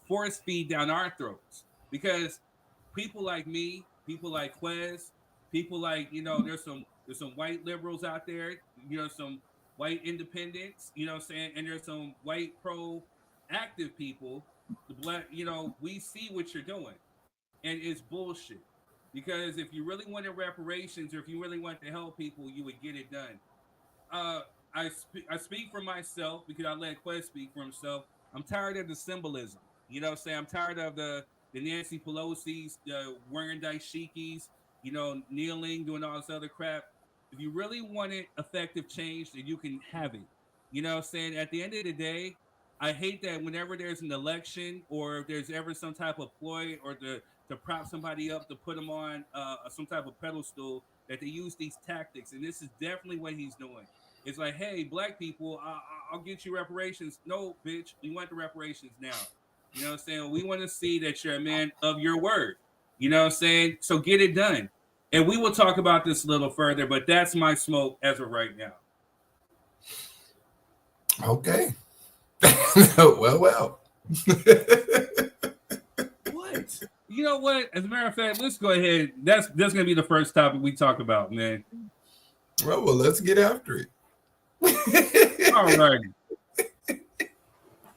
[SPEAKER 7] force feed down our throats. Because people like me, people like Quez, people like, there's some white liberals out there, some white independents, what I'm saying? And there's some white pro-active people, the black, we see what you're doing. And it's bullshit. Because if you really wanted reparations or if you really want to help people, you would get it done. I speak for myself because I let Quest speak for himself. I'm tired of the symbolism. I'm saying? I'm tired of the Nancy Pelosi's wearing dashikis, kneeling, doing all this other crap. If you really wanted effective change, then you can have it. What I'm saying? At the end of the day, I hate that whenever there's an election or if there's ever some type of ploy or to prop somebody up, to put them on some type of pedestal, that they use these tactics. And this is definitely what he's doing. It's like, hey, black people, I'll get you reparations. No, bitch, we want the reparations now. You know what I'm saying? We want to see that you're a man of your word. You know what I'm saying? So get it done. And we will talk about this a little further, but that's my smoke as of right now.
[SPEAKER 1] Okay. well.
[SPEAKER 7] What? You know what? As a matter of fact, let's go ahead. That's going to be the first topic we talk about, man.
[SPEAKER 1] Well, let's get after it.
[SPEAKER 7] All right.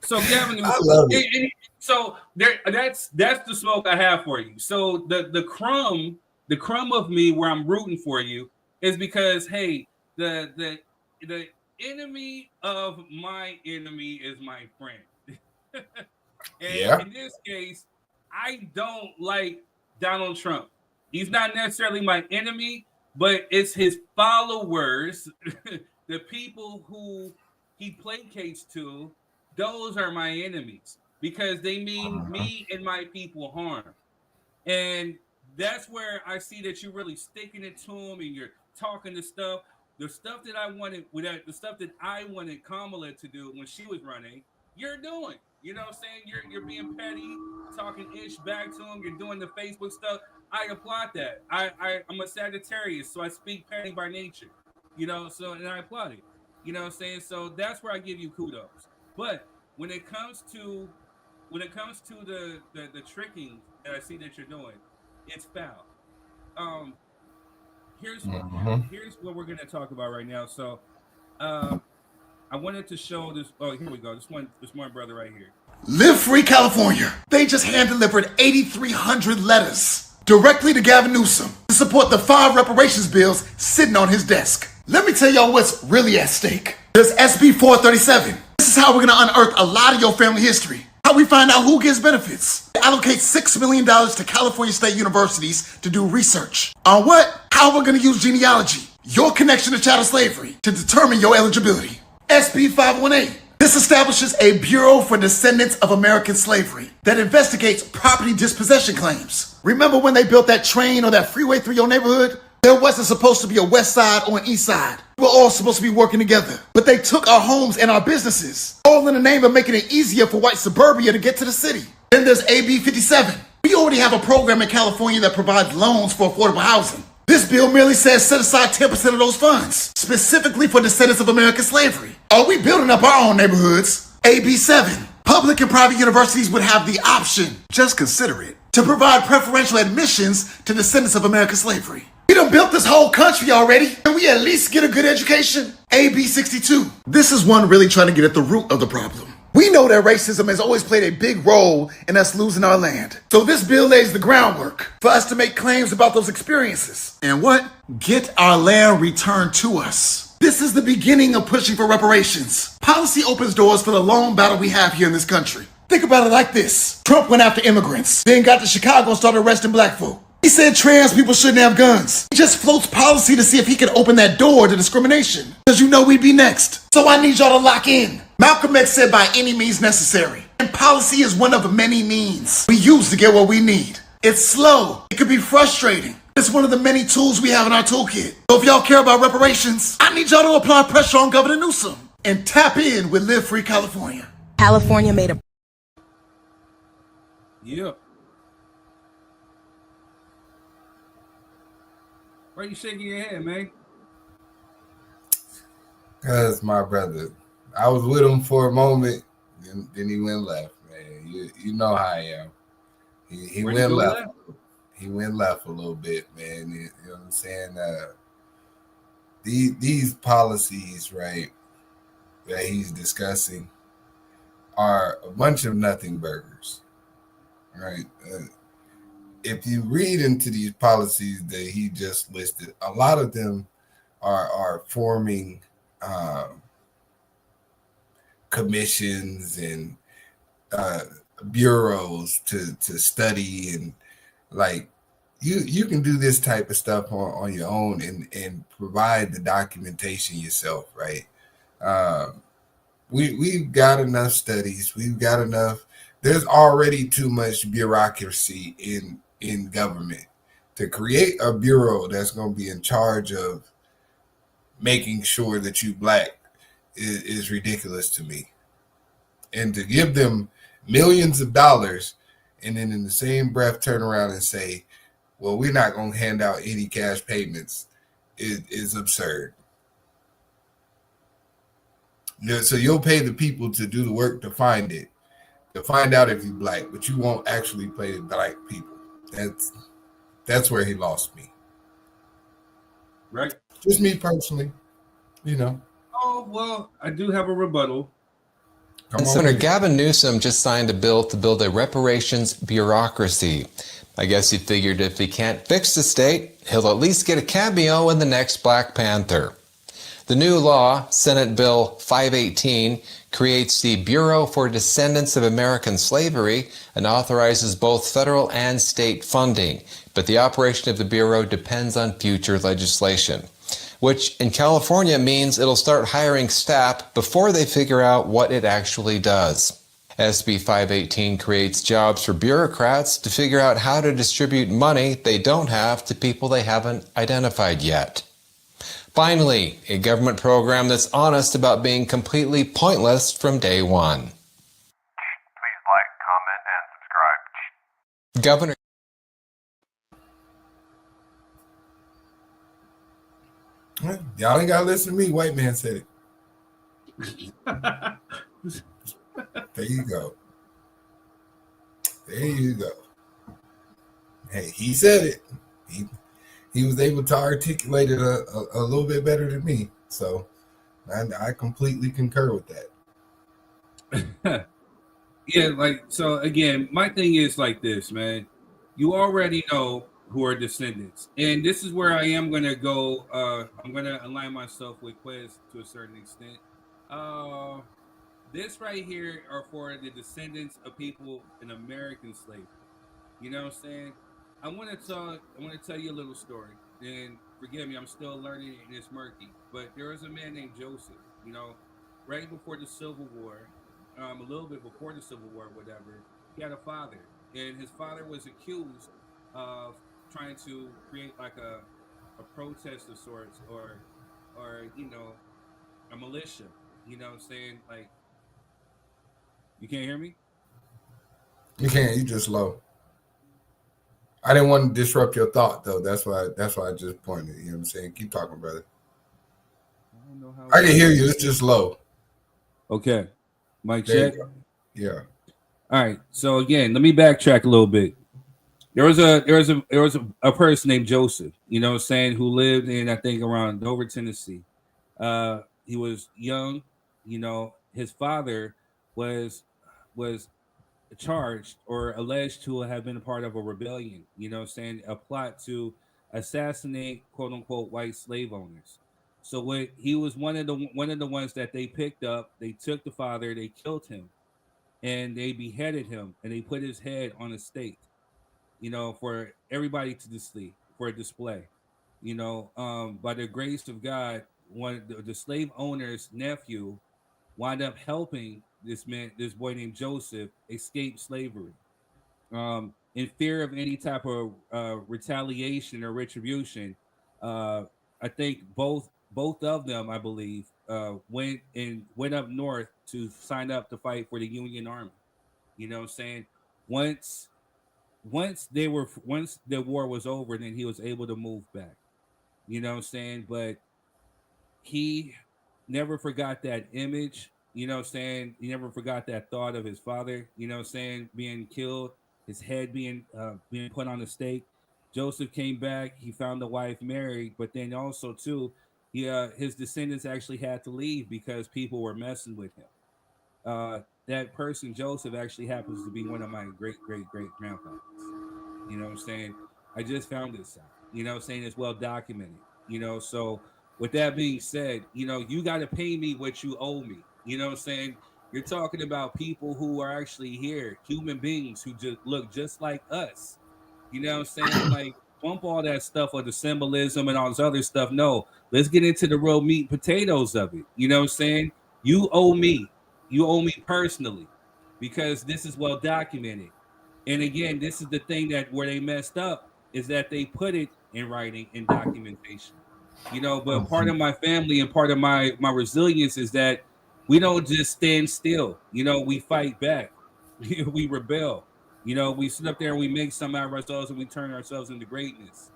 [SPEAKER 7] So, Gavin,
[SPEAKER 1] I love it.
[SPEAKER 7] So that's the smoke I have for you. So the crumb of me where I'm rooting for you is because, hey, the enemy of my enemy is my friend. And in this case, I don't like Donald Trump. He's not necessarily my enemy, but it's his followers, the people who he placates to, those are my enemies because they mean me and my people harm. And that's where I see that you're really sticking it to him and you're talking the stuff that I wanted, the stuff that I wanted Kamala to do when she was running, you're doing. You know what I'm saying? You're being petty, talking ish back to him. You're doing the Facebook stuff. I applaud that. I'm a Sagittarius, so I speak petty by nature. So and I applaud it. You know what I'm saying? So that's where I give you kudos. But when it comes to the tricking that I see that you're doing, it's foul. Here's what we're gonna talk about right now. So I wanted to show this. Oh, here we go. This one brother right here.
[SPEAKER 11] Live Free California. They just hand-delivered 8,300 letters directly to Gavin Newsom to support the 5 reparations bills sitting on his desk. Let me tell y'all what's really at stake. There's SB 437. This is how we're going to unearth a lot of your family history. How how we find out who gets benefits. They allocate $6 million to California state universities to do research. On what? How we're going to use genealogy, your connection to chattel slavery, to determine your eligibility. SB 518. This establishes a Bureau for Descendants of American Slavery that investigates property dispossession claims. Remember when they built that train or that freeway through your neighborhood? There wasn't supposed to be a west side or an east side. We were all supposed to be working together. But they took our homes and our businesses, all in the name of making it easier for white suburbia to get to the city. Then there's AB 57. We already have a program in California that provides loans for affordable housing. This bill merely says set aside 10% of those funds, specifically for descendants of American slavery. Are we building up our own neighborhoods? AB 7. Public and private universities would have the option, just consider it, to provide preferential admissions to descendants of American slavery. We done built this whole country already. Can we at least get a good education? AB 62. This is one really trying to get at the root of the problem. We know that racism has always played a big role in us losing our land. So this bill lays the groundwork for us to make claims about those experiences. And what? Get our land returned to us. This is the beginning of pushing for reparations. Policy opens doors for the long battle we have here in this country. Think about it like this. Trump went after immigrants, then got to Chicago and started arresting black folk. He said trans people shouldn't have guns. He just floats policy to see if he can open that door to discrimination. Because you know we'd be next. So I need y'all to lock in. Malcolm X said by any means necessary. And policy is one of many means we use to get what we need. It's slow. It can be frustrating. It's one of the many tools we have in our toolkit. So if y'all care about reparations, I need y'all to apply pressure on Governor Newsom and tap in with Live Free California.
[SPEAKER 12] California made a...
[SPEAKER 7] Yeah. Why are you shaking your head, man?
[SPEAKER 1] Because my brother, I was with him for a moment, then he went left, man. You know how I am. He went left. He went left a little bit, man. You know what I'm saying? These policies, right, that he's discussing are a bunch of nothing burgers, right? If you read into these policies that he just listed, a lot of them are forming commissions and bureaus to study, and like you can do this type of stuff on your own and provide the documentation yourself, right? We've got enough studies. We've got enough. There's already too much bureaucracy in government. To create a bureau that's going to be in charge of making sure that you black is ridiculous to me. And to give them millions of dollars and then in the same breath turn around and say, well, we're not going to hand out any cash payments is absurd. So you'll pay the people to do the work to find it, to find out if you're black, but you won't actually pay the black people. That's where he lost me.
[SPEAKER 7] Right.
[SPEAKER 1] Just me personally, you know.
[SPEAKER 7] Oh, well, I do have a rebuttal.
[SPEAKER 13] Senator Gavin Newsom just signed a bill to build a reparations bureaucracy. I guess he figured if he can't fix the state, he'll at least get a cameo in the next Black Panther. The new law, Senate Bill 518, creates the Bureau for Descendants of American Slavery and authorizes both federal and state funding. But the operation of the Bureau depends on future legislation, which in California means it'll start hiring staff before they figure out what it actually does. SB 518 creates jobs for bureaucrats to figure out how to distribute money they don't have to people they haven't identified yet. Finally, a government program that's honest about being completely pointless from day one.
[SPEAKER 14] Please like, comment, and subscribe.
[SPEAKER 13] Governor
[SPEAKER 1] Y'all ain't gotta listen to me. White man said it. There you go. There you go. Hey, he said it. He was able to articulate it a little bit better than me. So I completely concur with
[SPEAKER 7] that. Yeah, like, so again, my thing is like this, man. You already know who are descendants. And this is where I am going to go. I'm going to align myself with Quez to a certain extent. This right here are for the descendants of people in American slavery. You know what I'm saying? I want to tell you a little story. And forgive me, I'm still learning and it's murky. But there was a man named Joseph. You know, right before the Civil War, a little bit before the Civil War, whatever. He had a father, and his father was accused of trying to create like a protest of sorts, or you know, a militia. You know what I'm saying? Like, you can't hear me?
[SPEAKER 1] You can't. You just low. I didn't want to disrupt your thought though. That's why I just pointed. You know what I'm saying? Keep talking, brother.
[SPEAKER 7] I don't know how.
[SPEAKER 1] I can hear you. It's just low.
[SPEAKER 7] Okay. Mic
[SPEAKER 1] There you
[SPEAKER 7] check.
[SPEAKER 1] go. Yeah.
[SPEAKER 7] All right. So again, let me backtrack a little bit. There was a person named Joseph, you know what I'm saying, who lived in, I think, around Dover, Tennessee. He was young, you know. His father was charged or alleged to have been a part of a rebellion, you know what I'm saying, a plot to assassinate quote unquote white slave owners. So what he was one of the ones that they picked up, they took the father, they killed him, and they beheaded him, and they put his head on a stake, you know, for everybody to see, for a display. You know, by the grace of God, the slave owner's nephew wound up helping this boy named Joseph, escape slavery. In fear of any type of retaliation or retribution, I think both of them, I believe, went up north to sign up to fight for the Union Army. You know what I'm saying? Once once the war was over, then he was able to move back. You know what I'm saying? But he never forgot that image. You know what I'm saying? He never forgot that thought of his father, you know what I'm saying, being killed, his head being put on the stake. Joseph came back, he found the wife married, but then also too, his descendants actually had to leave because people were messing with him. That person, Joseph, actually happens to be one of my great grandfathers. You know what I'm saying? I just found this out. You know what I'm saying? It's well documented. You know, so with that being said, you know, you got to pay me what you owe me. You know what I'm saying? You're talking about people who are actually here, human beings who just look just like us. You know what I'm saying? Like, bump all that stuff or the symbolism and all this other stuff. No, let's get into the real meat and potatoes of it. You know what I'm saying? You owe me. You owe me personally because this is well documented. And again, this is the thing that where they messed up is that they put it in writing in documentation. You know, but part of my family and part of my resilience is that we don't just stand still. You know, we fight back. We rebel. You know, we sit up there and we make some out of ourselves and we turn ourselves into greatness.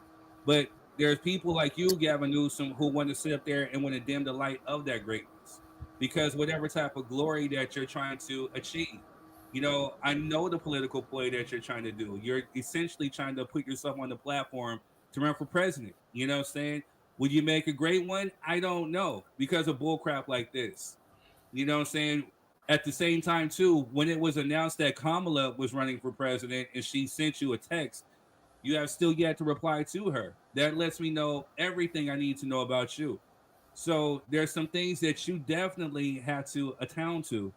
[SPEAKER 7] But there's people like you, Gavin Newsom, who want to sit up there and want to dim the light of that greatness. Because whatever type of glory that you're trying to achieve, you know, I know the political play that you're trying to do. You're essentially trying to put yourself on the platform to run for president. You know what I'm saying? Would you make a great one? I don't know because of bullcrap like this. You know what I'm saying? At the same time, too, when it was announced that Kamala was running for president and she sent you a text, you have still yet to reply to her. That lets me know everything I need to know about you. So there's some things that you definitely had to attend to.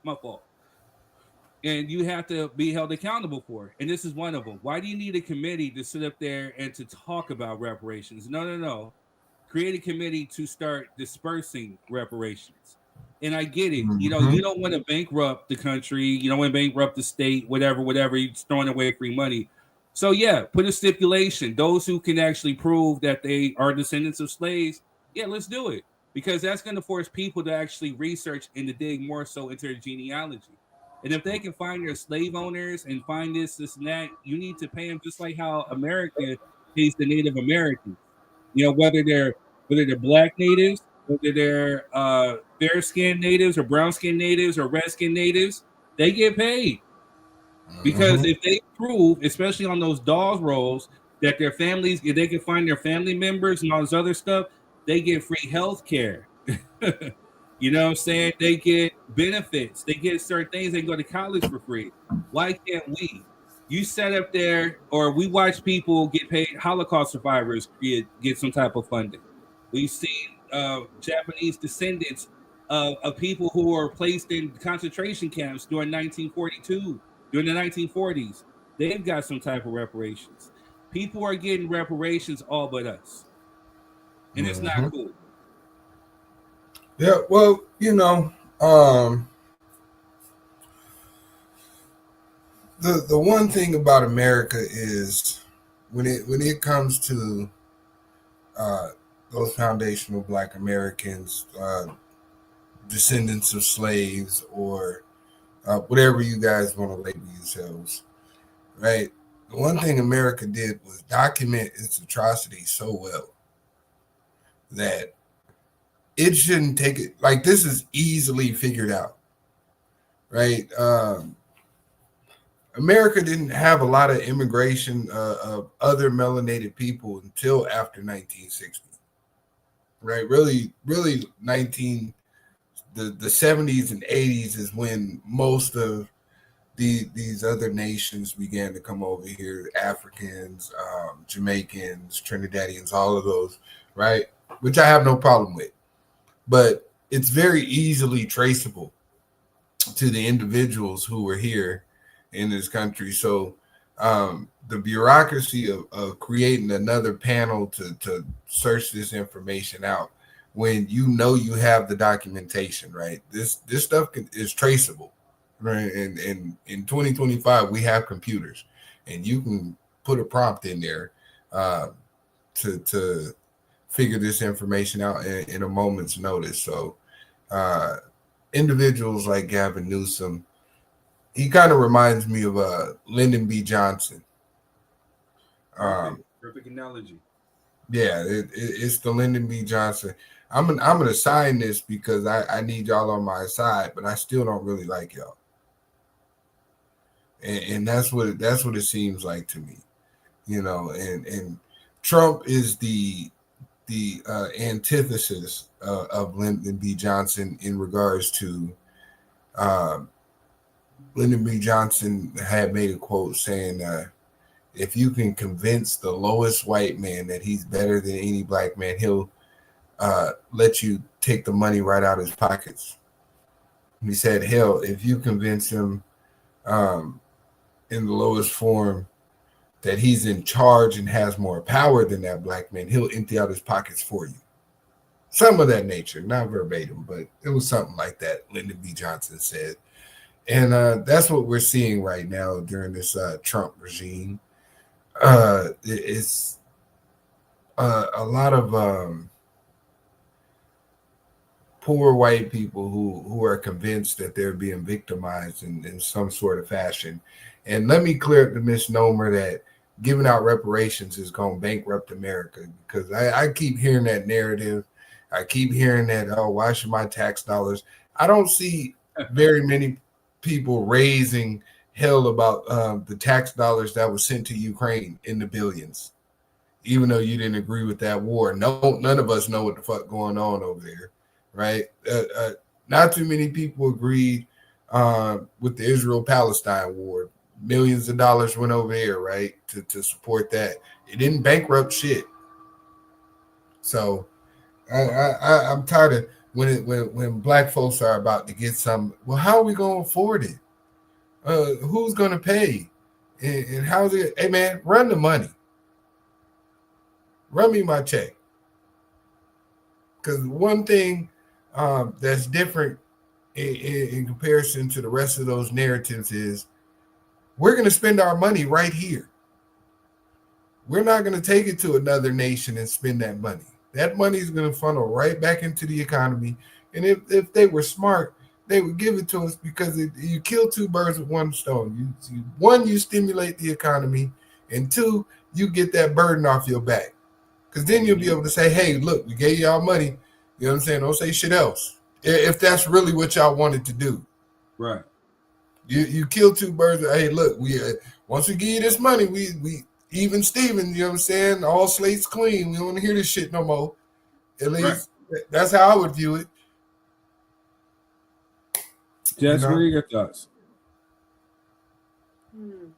[SPEAKER 7] My fault. And you have to be held accountable for it. And this is one of them. Why do you need a committee to sit up there and to talk about reparations? No. Create a committee to start dispersing reparations. And I get it. You know, you don't want to bankrupt the country. You don't want to bankrupt the state, whatever. You're throwing away free money. So, yeah, put a stipulation. Those who can actually prove that they are descendants of slaves, yeah, let's do it. Because that's going to force people to actually research and to dig more so into their genealogy. And if they can find their slave owners and find this, and that, you need to pay them just like how America pays the Native Americans. You know, whether they're black natives, whether they're fair skinned natives or brown skinned natives or red skinned natives, they get paid. Because if they prove, especially on those dog rolls, that their families, if they can find their family members and all this other stuff, they get free health care. You know what I'm saying? They get benefits. They get certain things. They can go to college for free. Why can't we? You set up there, or we watch people get paid. Holocaust survivors get some type of funding. We've seen Japanese descendants of people who were placed in concentration camps during 1942, during the 1940s. They've got some type of reparations. People are getting reparations all but us. And it's not cool.
[SPEAKER 1] Yeah, well, the one thing about America is when it comes to those foundational Black Americans, descendants of slaves, or whatever you guys want to label yourselves, right? The one thing America did was document its atrocities so well that it shouldn't take it. Like, this is easily figured out, right? America didn't have a lot of immigration of other melanated people until after 1960, right? Really, the 70s and 80s is when most of these other nations began to come over here. Africans, Jamaicans, Trinidadians, all of those, right? Which I have no problem with. But it's very easily traceable to the individuals who were here in this country. So the bureaucracy of creating another panel to search this information out, when you have the documentation, right? This stuff is traceable, right? And in 2025, we have computers, and you can put a prompt in there to figure this information out in a moment's notice. So individuals like Gavin Newsom, he kind of reminds me of Lyndon B. Johnson.
[SPEAKER 7] Perfect analogy.
[SPEAKER 1] Yeah, it's the Lyndon B. Johnson. I'm gonna sign this because I need y'all on my side, but I still don't really like y'all. And that's what it seems like to me, And Trump is the antithesis of Lyndon B. Johnson in regards to Lyndon B. Johnson had made a quote saying, if you can convince the lowest white man that he's better than any black man, he'll let you take the money right out of his pockets. He said, hell, if you convince him in the lowest form that he's in charge and has more power than that black man, he'll empty out his pockets for you. Some of that nature, not verbatim, but it was something like that, Lyndon B. Johnson said. And that's what we're seeing right now during this Trump regime. It's a lot of poor white people who are convinced that they're being victimized in some sort of fashion. And let me clear up the misnomer that giving out reparations is going to bankrupt America, because I keep hearing that narrative. I keep hearing that, oh, why should my tax dollars? I don't see very many people raising hell about the tax dollars that was sent to Ukraine in the billions, even though you didn't agree with that war. None of us know what the fuck going on over there, right? Not too many people agreed with the Israel-Palestine war. Millions of dollars went over there, right, to support that. It didn't bankrupt shit. So I'm tired of when black folks are about to get some. Well, how are we going to afford it? Who's going to pay? And how's it? Hey, man, run the money. Run me my check. Because one thing that's different in comparison to the rest of those narratives is we're going to spend our money right here. We're not going to take it to another nation and spend that money. That money is going to funnel right back into the economy. And if they were smart, they would give it to us, because you kill two birds with one stone. One, you stimulate the economy, and two, you get that burden off your back. Because then you'll be able to say, hey, look, we gave y'all money. You know what I'm saying? Don't say shit else. If that's really what y'all wanted to do.
[SPEAKER 7] Right.
[SPEAKER 1] You kill two birds. Hey, look, we once we give you this money, we even Steven, you know what I'm saying? All slates clean. We don't want to hear this shit no more. At least that's how I would view it.
[SPEAKER 7] Jess, what are your thoughts?
[SPEAKER 8] I'm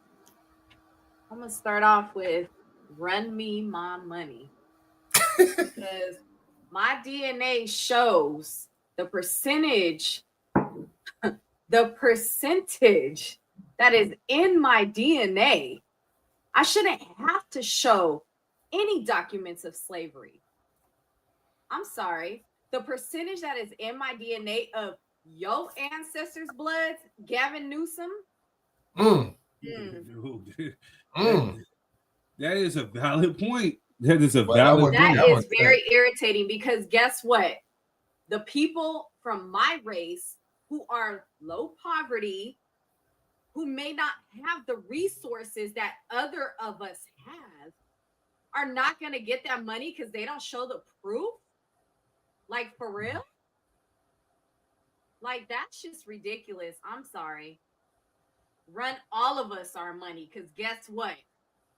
[SPEAKER 8] going to start off with run me my money. Because my DNA shows the percentage that is in my DNA, I shouldn't have to show any documents of slavery. I'm sorry. The percentage that is in my DNA of your ancestors' bloods, Gavin Newsom.
[SPEAKER 7] That is a valid point. That is a valid point.
[SPEAKER 8] That is very irritating because guess what? The people from my race who are low poverty, who may not have the resources that other of us have, are not going to get that money because they don't show the proof. Like, for real? Like, that's just ridiculous. I'm sorry. Run all of us our money because guess what?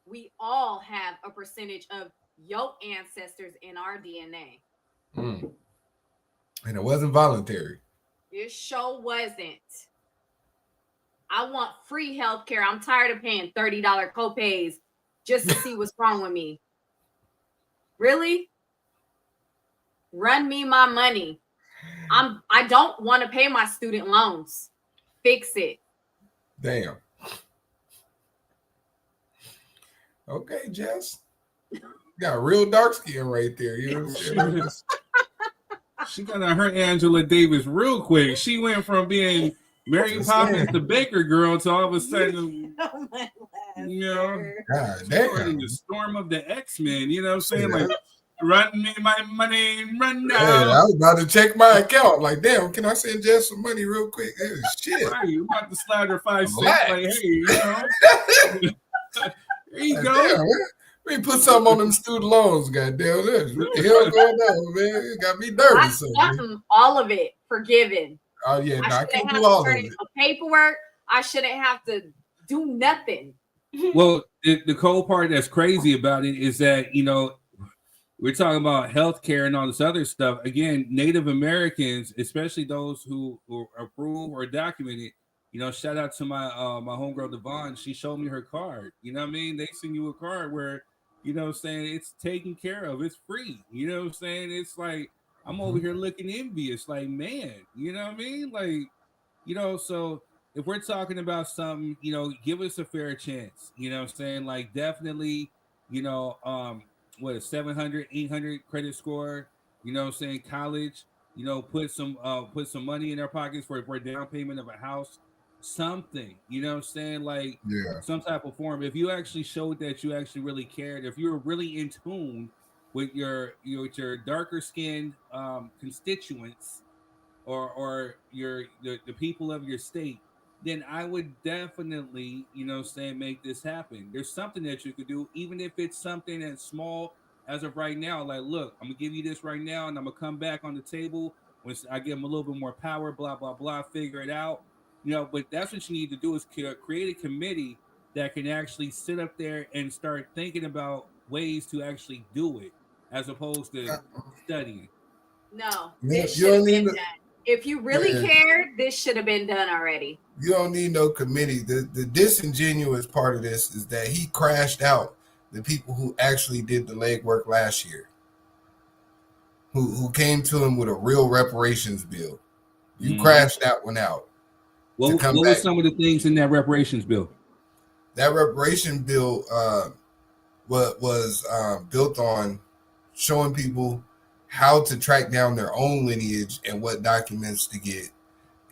[SPEAKER 8] We all have a percentage of your ancestors in our DNA.
[SPEAKER 1] And it wasn't voluntary.
[SPEAKER 8] It sure wasn't. I want free health care. I'm tired of paying $30 copays just to see what's wrong with me. Really? Run me my money. I don't want to pay my student loans. Fix it.
[SPEAKER 1] Damn. Okay, Jess. You got real dark skin right there. You know what I'm saying?
[SPEAKER 7] She got on her Angela Davis real quick. She went from being Mary Poppins to Baker Girl to all of a sudden, you know,
[SPEAKER 1] God damn.
[SPEAKER 7] the storm of the X-Men. You know what I'm saying? Like, run me my money, run down.
[SPEAKER 1] Yeah, I was about to check my account. Like, damn, can I send Jess some money real quick? Shit.
[SPEAKER 7] Right, you about to slide her 5 cents. Like, hey, you know. There you go.
[SPEAKER 1] Damn, we put something on them student loans, goddamn. What the hell going on, man? It got me nervous.
[SPEAKER 8] All of it forgiven.
[SPEAKER 1] Oh, yeah,
[SPEAKER 8] I
[SPEAKER 1] can't
[SPEAKER 8] have
[SPEAKER 1] do all
[SPEAKER 8] to
[SPEAKER 1] of
[SPEAKER 8] turn
[SPEAKER 1] it.
[SPEAKER 8] in paperwork. I shouldn't have to do nothing.
[SPEAKER 7] Well, the cold part that's crazy about it is that, you know, we're talking about healthcare and all this other stuff. Again, Native Americans, especially those who approve or documented, you know, shout out to my my homegirl Devon. She showed me her card. You know what I mean? They send you a card where, you know what I'm saying, it's taken care of. It's free. You know what I'm saying? It's like, I'm over here looking envious. Like, man, you know what I mean? Like, you know, so if we're talking about something, you know, give us a fair chance. You know what I'm saying? Like, definitely, you know, what a 700, 800 credit score, you know what I'm saying? College, you know, put some money in their pockets for a down payment of a house. Something, you know what I'm saying, like some type of form. If you actually showed that you actually really cared, if you were really in tune with your darker skinned constituents or the people of your state, then I would definitely, you know what I'm saying, make this happen. There's something that you could do, even if it's something as small as of right now. Like, look, I'm gonna give you this right now, and I'm gonna come back on the table when I give them a little bit more power, blah blah blah, figure it out. You know, but that's what you need to do is create a committee that can actually sit up there and start thinking about ways to actually do it, as opposed to studying.
[SPEAKER 8] No, this should have been done. If you really cared, this should have been done already.
[SPEAKER 1] You don't need no committee. The disingenuous part of this is that he crashed out the people who actually did the legwork last year, who came to him with a real reparations bill. You crashed that one out.
[SPEAKER 7] What were some of the things in that reparations bill?
[SPEAKER 1] That reparation bill was built on showing people how to track down their own lineage and what documents to get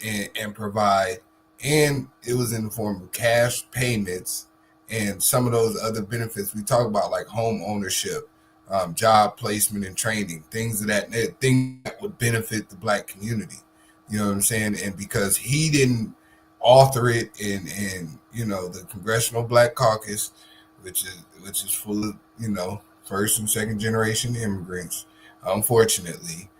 [SPEAKER 1] and provide. And it was in the form of cash payments and some of those other benefits we talk about, like home ownership, job placement and training, things that would benefit the Black community. You know what I'm saying? And because he didn't author it in you know, the Congressional Black Caucus, which is full of, you know, first and second generation immigrants, unfortunately,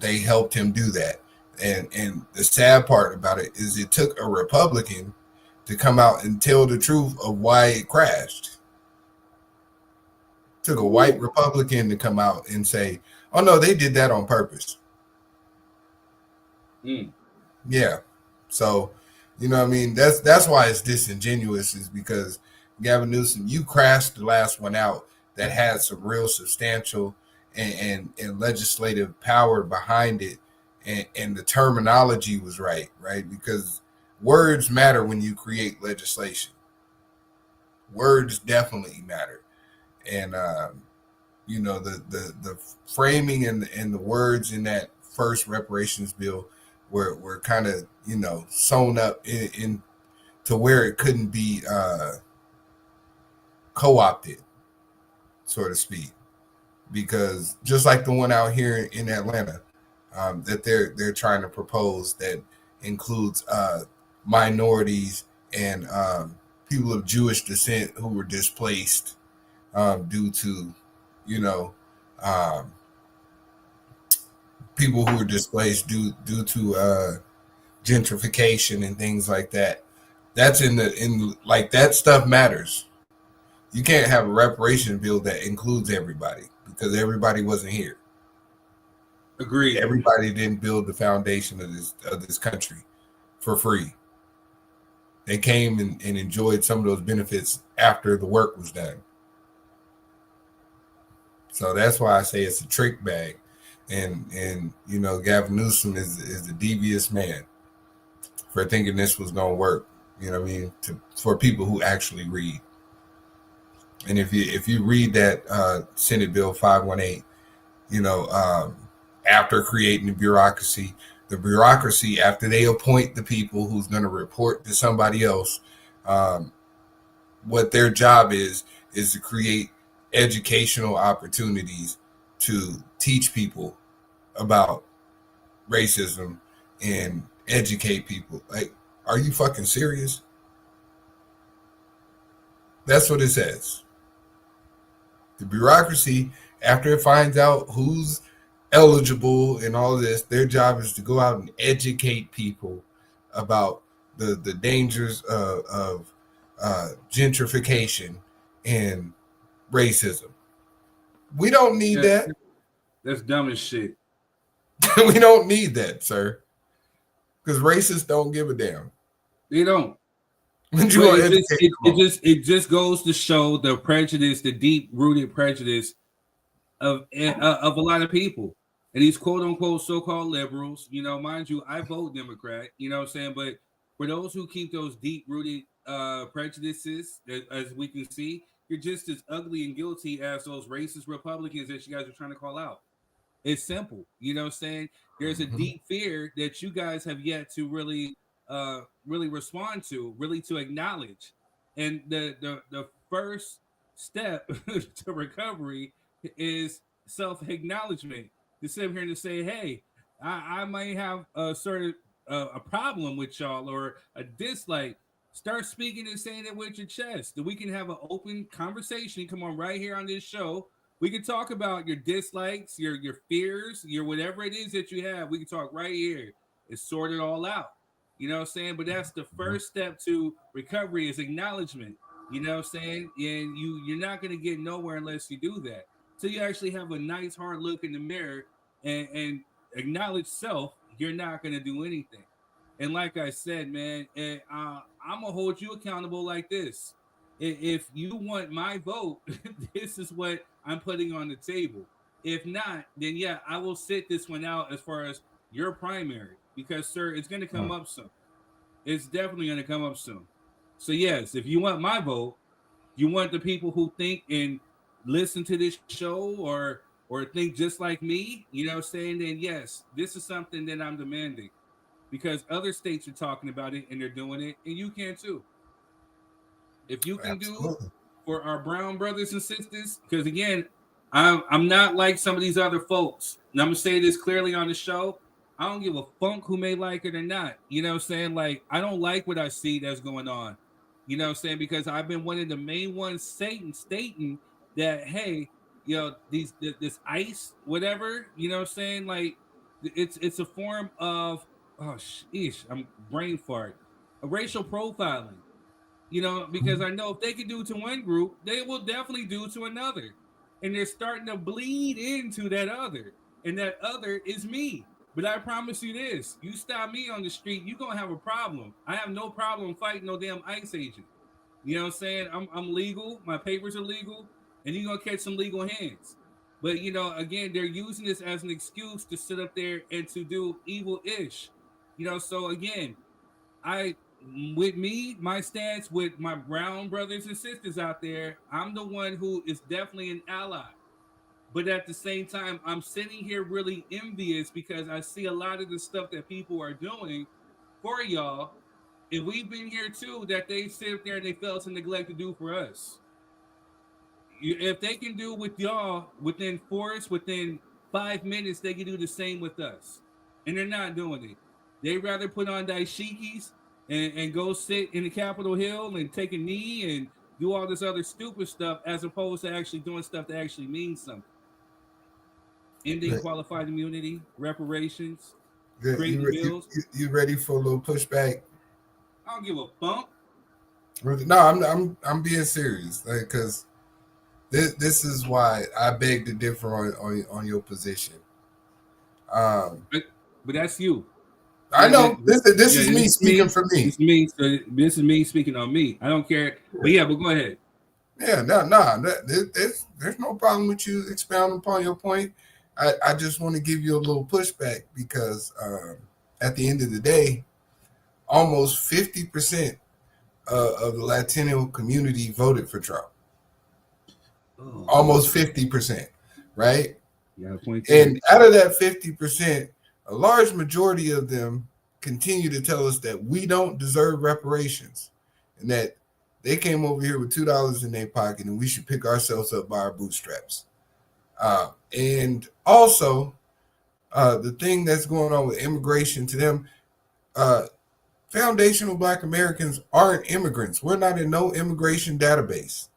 [SPEAKER 1] they helped him do that. And the sad part about it is it took a Republican to come out and tell the truth of why it crashed. It took a white Republican to come out and say, oh no, they did that on purpose. Yeah. So, you know what I mean? That's why it's disingenuous, is because Gavin Newsom, you crashed the last one out that had some real substantial and legislative power behind it. and the terminology was right, because words matter when you create legislation. Words definitely matter, and you know, the framing and the words in that first reparations bill were kind of, you know, sewn up in to where it couldn't be co-opted, so to speak, because just like the one out here in Atlanta that they're trying to propose that includes minorities and people of Jewish descent who were displaced due to, you know, people who were displaced due to gentrification and things like that. That's in like that stuff matters. You can't have a reparations bill that includes everybody because everybody wasn't here.
[SPEAKER 2] Agreed.
[SPEAKER 1] Everybody didn't build the foundation of this country for free. They came and enjoyed some of those benefits after the work was done. So that's why I say it's a trick bag. And you know, Gavin Newsom is a devious man for thinking this was going to work. You know what I mean? For people who actually read. And if you read that Senate Bill 518, you know, after creating the bureaucracy after they appoint the people who's going to report to somebody else, what their job is to create educational opportunities to teach people about racism and educate people. Like, are you fucking serious? That's what it says. The bureaucracy, after it finds out who's eligible and all of this, their job is to go out and educate people about the dangers of gentrification and racism. We don't need that.
[SPEAKER 2] That's dumb as shit.
[SPEAKER 1] We don't need that, sir. Because racists don't give a damn.
[SPEAKER 2] They don't. It just goes to show the prejudice, the deep-rooted prejudice of a lot of people. And these quote-unquote so-called liberals, you know, mind you, I vote Democrat, you know what I'm saying? But for those who keep those deep-rooted prejudices, as we can see, you're just as ugly and guilty as those racist Republicans that you guys are trying to call out. It's simple. You know what I'm saying? There's a deep fear that you guys have yet to really respond to, really to acknowledge. And the first step to recovery is self-acknowledgement. To sit here and to say, hey, I might have a certain a problem with y'all or a dislike. Start speaking and saying it with your chest. That we can have an open conversation. Come on, right here on this show. We can talk about your dislikes, your fears, your whatever it is that you have. We can talk right here and sort it all out. You know what I'm saying? But that's the first step to recovery is acknowledgement. You know what I'm saying? And you're not going to get nowhere unless you do that. So you actually have a nice hard look in the mirror and acknowledge self. You're not going to do anything. And like I said, man, I'm going to hold you accountable like this. If you want my vote, this is what I'm putting on the table. If not, then yeah, I will sit this one out as far as your primary. Because, sir, it's going to come up soon. It's definitely going to come up soon. So, yes, if you want my vote, you want the people who think and listen to this show or think just like me, you know what I'm saying, then yes, this is something that I'm demanding. Because other states are talking about it and they're doing it, and you can too. If you can do for our brown brothers and sisters, because again, I'm not like some of these other folks. And I'm going to say this clearly on the show. I don't give a funk who may like it or not. You know what I'm saying? Like, I don't like what I see that's going on. You know what I'm saying? Because I've been one of the main ones stating that, hey, you know, this ICE, whatever, you know what I'm saying? Like, it's a form of, oh, sheesh, I'm brain fart. A racial profiling. You know, because I know if they can do it to one group, they will definitely do it to another. And they're starting to bleed into that other. And that other is me. But I promise you this, you stop me on the street, you're going to have a problem. I have no problem fighting no damn ICE agent. You know what I'm saying? I'm legal. My papers are legal. And you're going to catch some legal hands.
[SPEAKER 7] But you know, again, they're using this as an excuse to sit up there and to do evil-ish. You know, so again, with me, my stance with my brown brothers and sisters out there, I'm the one who is definitely an ally. But at the same time, I'm sitting here really envious because I see a lot of the stuff that people are doing for y'all. And we've been here too, that they sit up there and they fail to neglect to do for us. If they can do with y'all within Farce, within 5 minutes, they can do the same with us. And they're not doing it. They rather put on dashikis and go sit in the Capitol Hill and take a knee and do all this other stupid stuff as opposed to actually doing stuff that actually means something. Ending qualified immunity, reparations, creating bills.
[SPEAKER 1] You ready for a little pushback?
[SPEAKER 7] I don't give a bump.
[SPEAKER 1] No, I'm being serious, because this is why I beg to differ on your position.
[SPEAKER 7] But that's you.
[SPEAKER 1] I know this is me speaking for me.
[SPEAKER 7] This is me speaking on me. I don't care. But yeah, but go ahead.
[SPEAKER 1] Yeah, there's no problem with you expounding upon your point. I just want to give you a little pushback because at the end of the day, almost 50% of the Latino community voted for Trump. Almost 50%, right?
[SPEAKER 7] Yeah,
[SPEAKER 1] and out of that 50%, a large majority of them continue to tell us that we don't deserve reparations and that they came over here with $2 in their pocket and we should pick ourselves up by our bootstraps. And also, the thing that's going on with immigration to them, foundational Black Americans aren't immigrants. We're not in no immigration database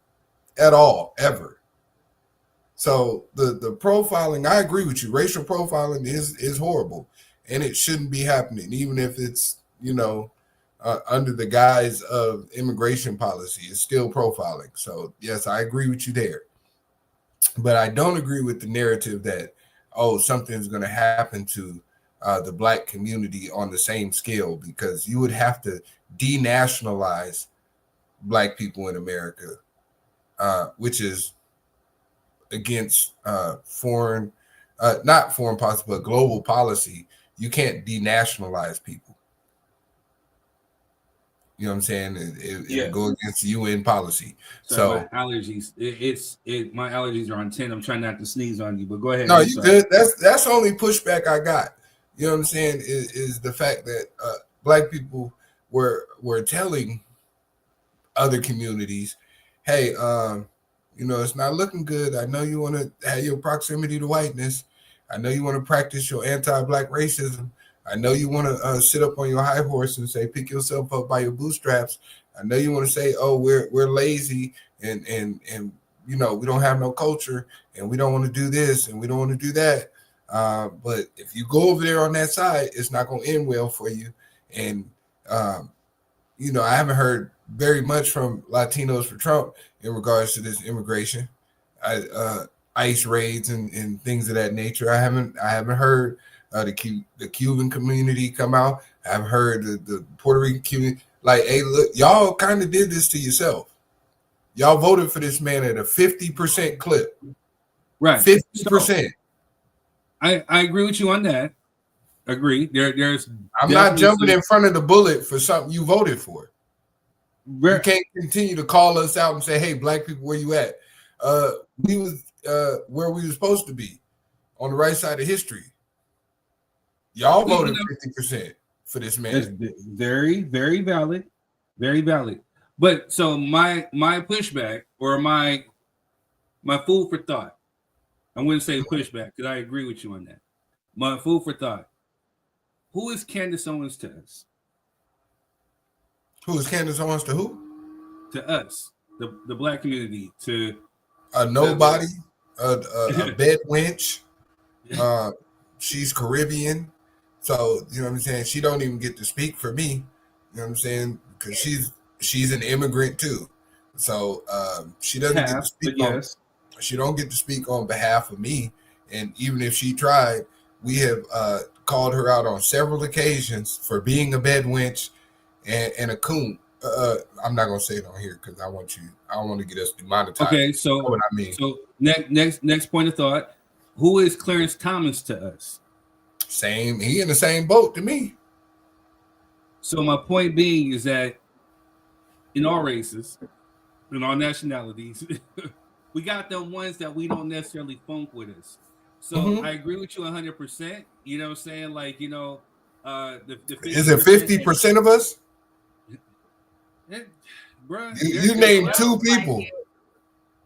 [SPEAKER 1] at all, ever. So the profiling, I agree with you. Racial profiling is horrible, and it shouldn't be happening, even if it's, under the guise of immigration policy. It's still profiling. So yes, I agree with you there. But I don't agree with the narrative that, something's going to happen to the Black community on the same scale, because you would have to denationalize Black people in America, which is against not foreign policy, but global policy. You can't denationalize people. You know what I'm saying? It go against UN policy. So
[SPEAKER 7] my allergies, my allergies are on 10. I'm trying not to sneeze on you, but go ahead.
[SPEAKER 1] No, you good. That's the only pushback I got. You know what I'm saying? Is the fact that Black people were telling other communities, hey, it's not looking good. I know you want to have your proximity to whiteness. I know you want to practice your anti-Black racism. I know you want to sit up on your high horse and say, pick yourself up by your bootstraps. I know you want to say, we're lazy and we don't have no culture and we don't want to do this and we don't want to do that. But if you go over there on that side, it's not going to end well for you. And, I haven't heard very much from Latinos for Trump in regards to this immigration, ICE raids and things of that nature. I haven't heard the Cuban community come out. I've heard the Puerto Rican community. Like, hey, look, y'all kind of did this to yourself. Y'all voted for this man at a 50% clip.
[SPEAKER 7] Right.
[SPEAKER 1] 50%.
[SPEAKER 7] So, I agree with you on that. Agree. There's
[SPEAKER 1] I'm not jumping in front of the bullet for something you voted for. You can't continue to call us out and say, hey, Black people, where you at? We was where we were supposed to be, on the right side of history. Y'all voted 50% for this man.
[SPEAKER 7] That's very, very valid. Very valid. But so my pushback or my food for thought, I wouldn't say pushback because I agree with you on that. My food for thought. Who is Candace Owens to us?
[SPEAKER 1] Who is Candace Owens to who?
[SPEAKER 7] To us, the Black community. To
[SPEAKER 1] a nobody, a bed wench. She's Caribbean. So, you know what I'm saying? She don't even get to speak for me. You know what I'm saying? Because she's an immigrant too. So she doesn't get to speak she don't get to speak on behalf of me. And even if she tried, we have called her out on several occasions for being a bed wench and a coon. I'm not gonna say it on here because I don't want to get us demonetized.
[SPEAKER 7] Okay, so
[SPEAKER 1] you know what I mean.
[SPEAKER 7] So next point of thought. Who is Clarence Thomas to us?
[SPEAKER 1] Same. He in the same boat to me.
[SPEAKER 7] So my point being is that in all races, in all nationalities, we got the ones that we don't necessarily funk with us. So I agree with you 100%. You know what I'm saying? Like, you know,
[SPEAKER 1] is it 50% of us?
[SPEAKER 7] Bro,
[SPEAKER 1] you named two people.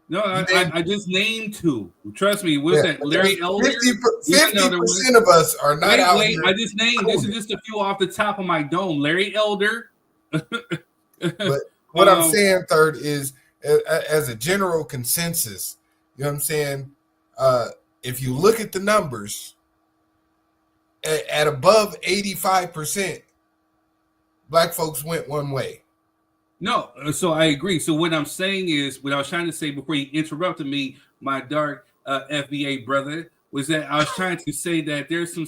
[SPEAKER 7] No, I just named two. Trust me. What's that? Larry Elder.
[SPEAKER 1] 50% of us are not out here.
[SPEAKER 7] I just named. This is just a few off the top of my dome. Larry Elder.
[SPEAKER 1] But what I'm saying, Third, is as a general consensus, you know what I'm saying? If you look at the numbers, at above 85%, black folks went one way.
[SPEAKER 7] No, so I agree. So what I'm saying is, what I was trying to say before you interrupted me, my dark FBA brother, was that I was trying to say that there's some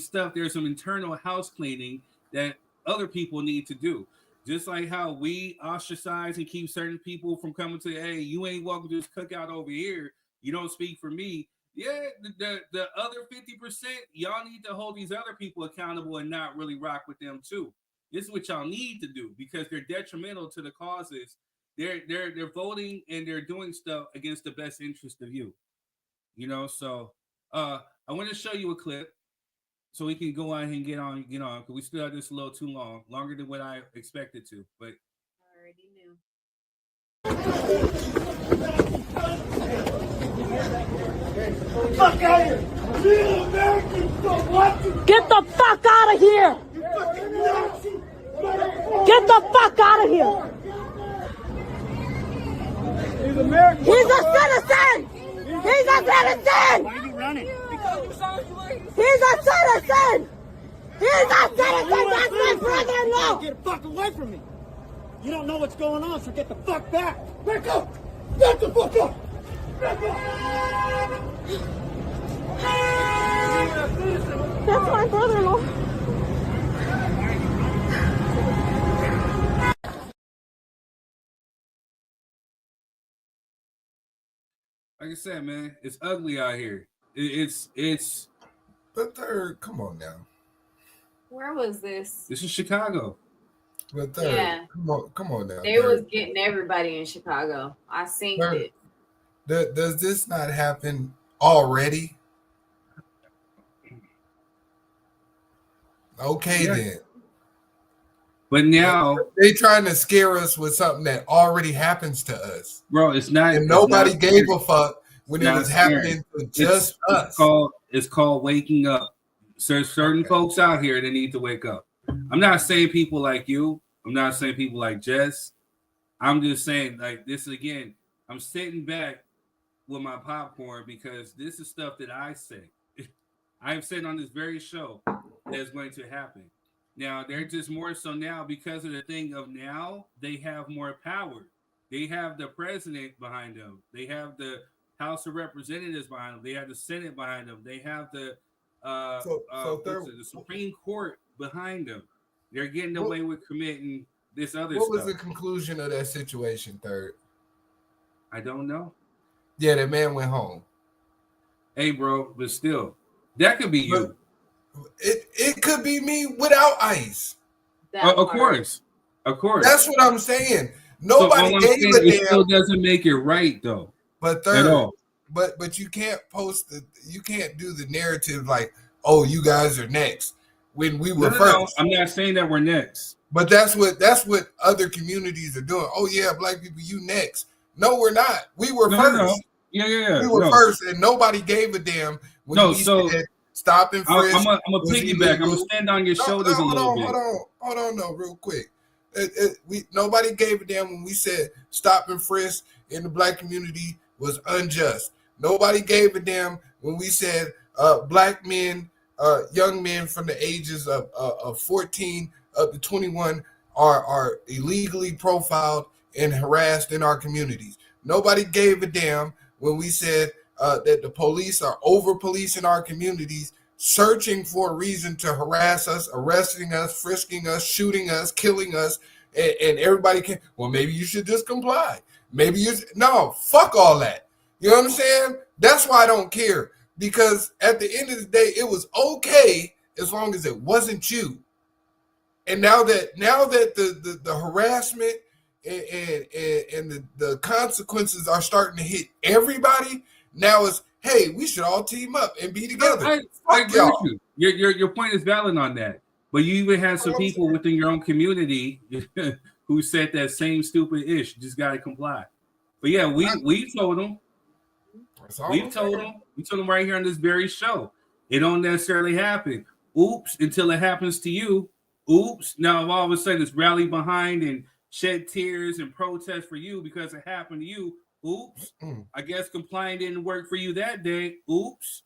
[SPEAKER 7] internal house cleaning that other people need to do. Just like how we ostracize and keep certain people from coming to, hey, you ain't welcome to this cookout over here. You don't speak for me. Yeah, the other 50%, y'all need to hold these other people accountable and not really rock with them too. This is what y'all need to do because they're detrimental to the causes. They're voting and they're doing stuff against the best interest of you. You know, so I want to show you a clip so we can go on and get on, because we still have this a little too long, longer than what I expected to, but
[SPEAKER 8] I already knew.
[SPEAKER 12] Fuck out of here! Real Americans don't want to. Get the fuck out of here! You fucking Nazi! Get the fuck out of here! He's American. He's a citizen! He's a citizen! Why are you running? He's a citizen! He's a citizen! That's my brother-in-law! Get the fuck away from me! You don't know what's going on, so get the fuck back! Back up! Back the fuck up! Back up! That's my brother-in-law.
[SPEAKER 7] like I said, man, it's ugly out here. It's.
[SPEAKER 1] But Third, come on now.
[SPEAKER 8] Where was this?
[SPEAKER 7] This is Chicago.
[SPEAKER 1] But Third,
[SPEAKER 8] Yeah.
[SPEAKER 1] come on now.
[SPEAKER 8] They was getting everybody in Chicago. I seen it.
[SPEAKER 1] Does this not happen already? Okay, then.
[SPEAKER 7] But now
[SPEAKER 1] they trying to scare us with something that already happens to us,
[SPEAKER 7] bro. It's not.
[SPEAKER 1] And nobody gave a fuck when it was happening to just us.
[SPEAKER 7] It's called waking up. So certain folks out here that need to wake up. I'm not saying people like you. I'm not saying people like Jess. I'm just saying, like, this again. I'm sitting back with my popcorn because this is stuff that I say. I'm saying on this very show that's going to happen. Now, they're just more so now because of the thing of now, they have more power. They have the president behind them. They have the House of Representatives behind them. They have the Senate behind them. They have the Supreme Court behind them. They're getting away with committing this other stuff.
[SPEAKER 1] What was the conclusion of that situation, Third?
[SPEAKER 7] I don't know.
[SPEAKER 1] Yeah, that man went home.
[SPEAKER 7] Hey, bro, but still, that could be you.
[SPEAKER 1] It could be me without ICE.
[SPEAKER 7] Of course.
[SPEAKER 1] That's what I'm saying. Nobody gave a damn.
[SPEAKER 7] It still doesn't make it right, though.
[SPEAKER 1] But Third, but you can't you can't do the narrative like, oh, you guys are next when we were first.
[SPEAKER 7] No, I'm not saying that we're next.
[SPEAKER 1] But that's what other communities are doing. Oh yeah, black people, you next. No, we're not. We were first.
[SPEAKER 7] No. Yeah.
[SPEAKER 1] We were first, and nobody gave a damn when we said stop and frisk.
[SPEAKER 7] I'm gonna piggyback. I'm gonna stand on your shoulders a little bit.
[SPEAKER 1] Hold on, no, real quick. Nobody gave a damn when we said stop and frisk in the black community was unjust. Nobody gave a damn when we said black men, young men from the ages of 14 up to 21 are illegally profiled and harassed in our communities. Nobody gave a damn when we said that the police are over-policing our communities, searching for a reason to harass us, arresting us, frisking us, shooting us, killing us, and everybody can, well, maybe you should just comply. No, fuck all that. You know what I'm saying? That's why I don't care. because at the end of the day, it was okay as long as it wasn't you. And now that the harassment and the consequences are starting to hit everybody, now it's, hey, we should all team up and be together.
[SPEAKER 7] I agree with you. Your point is valid on that. But you even have some people within your own community who said that same stupid ish. Just gotta comply. But yeah, we told them. We told them right here on this very show. It don't necessarily happen. Oops, until it happens to you. Oops. Now all of a sudden it's rally behind and shed tears and protest for you because it happened to you. Oops. I guess complying didn't work for you that day. Oops.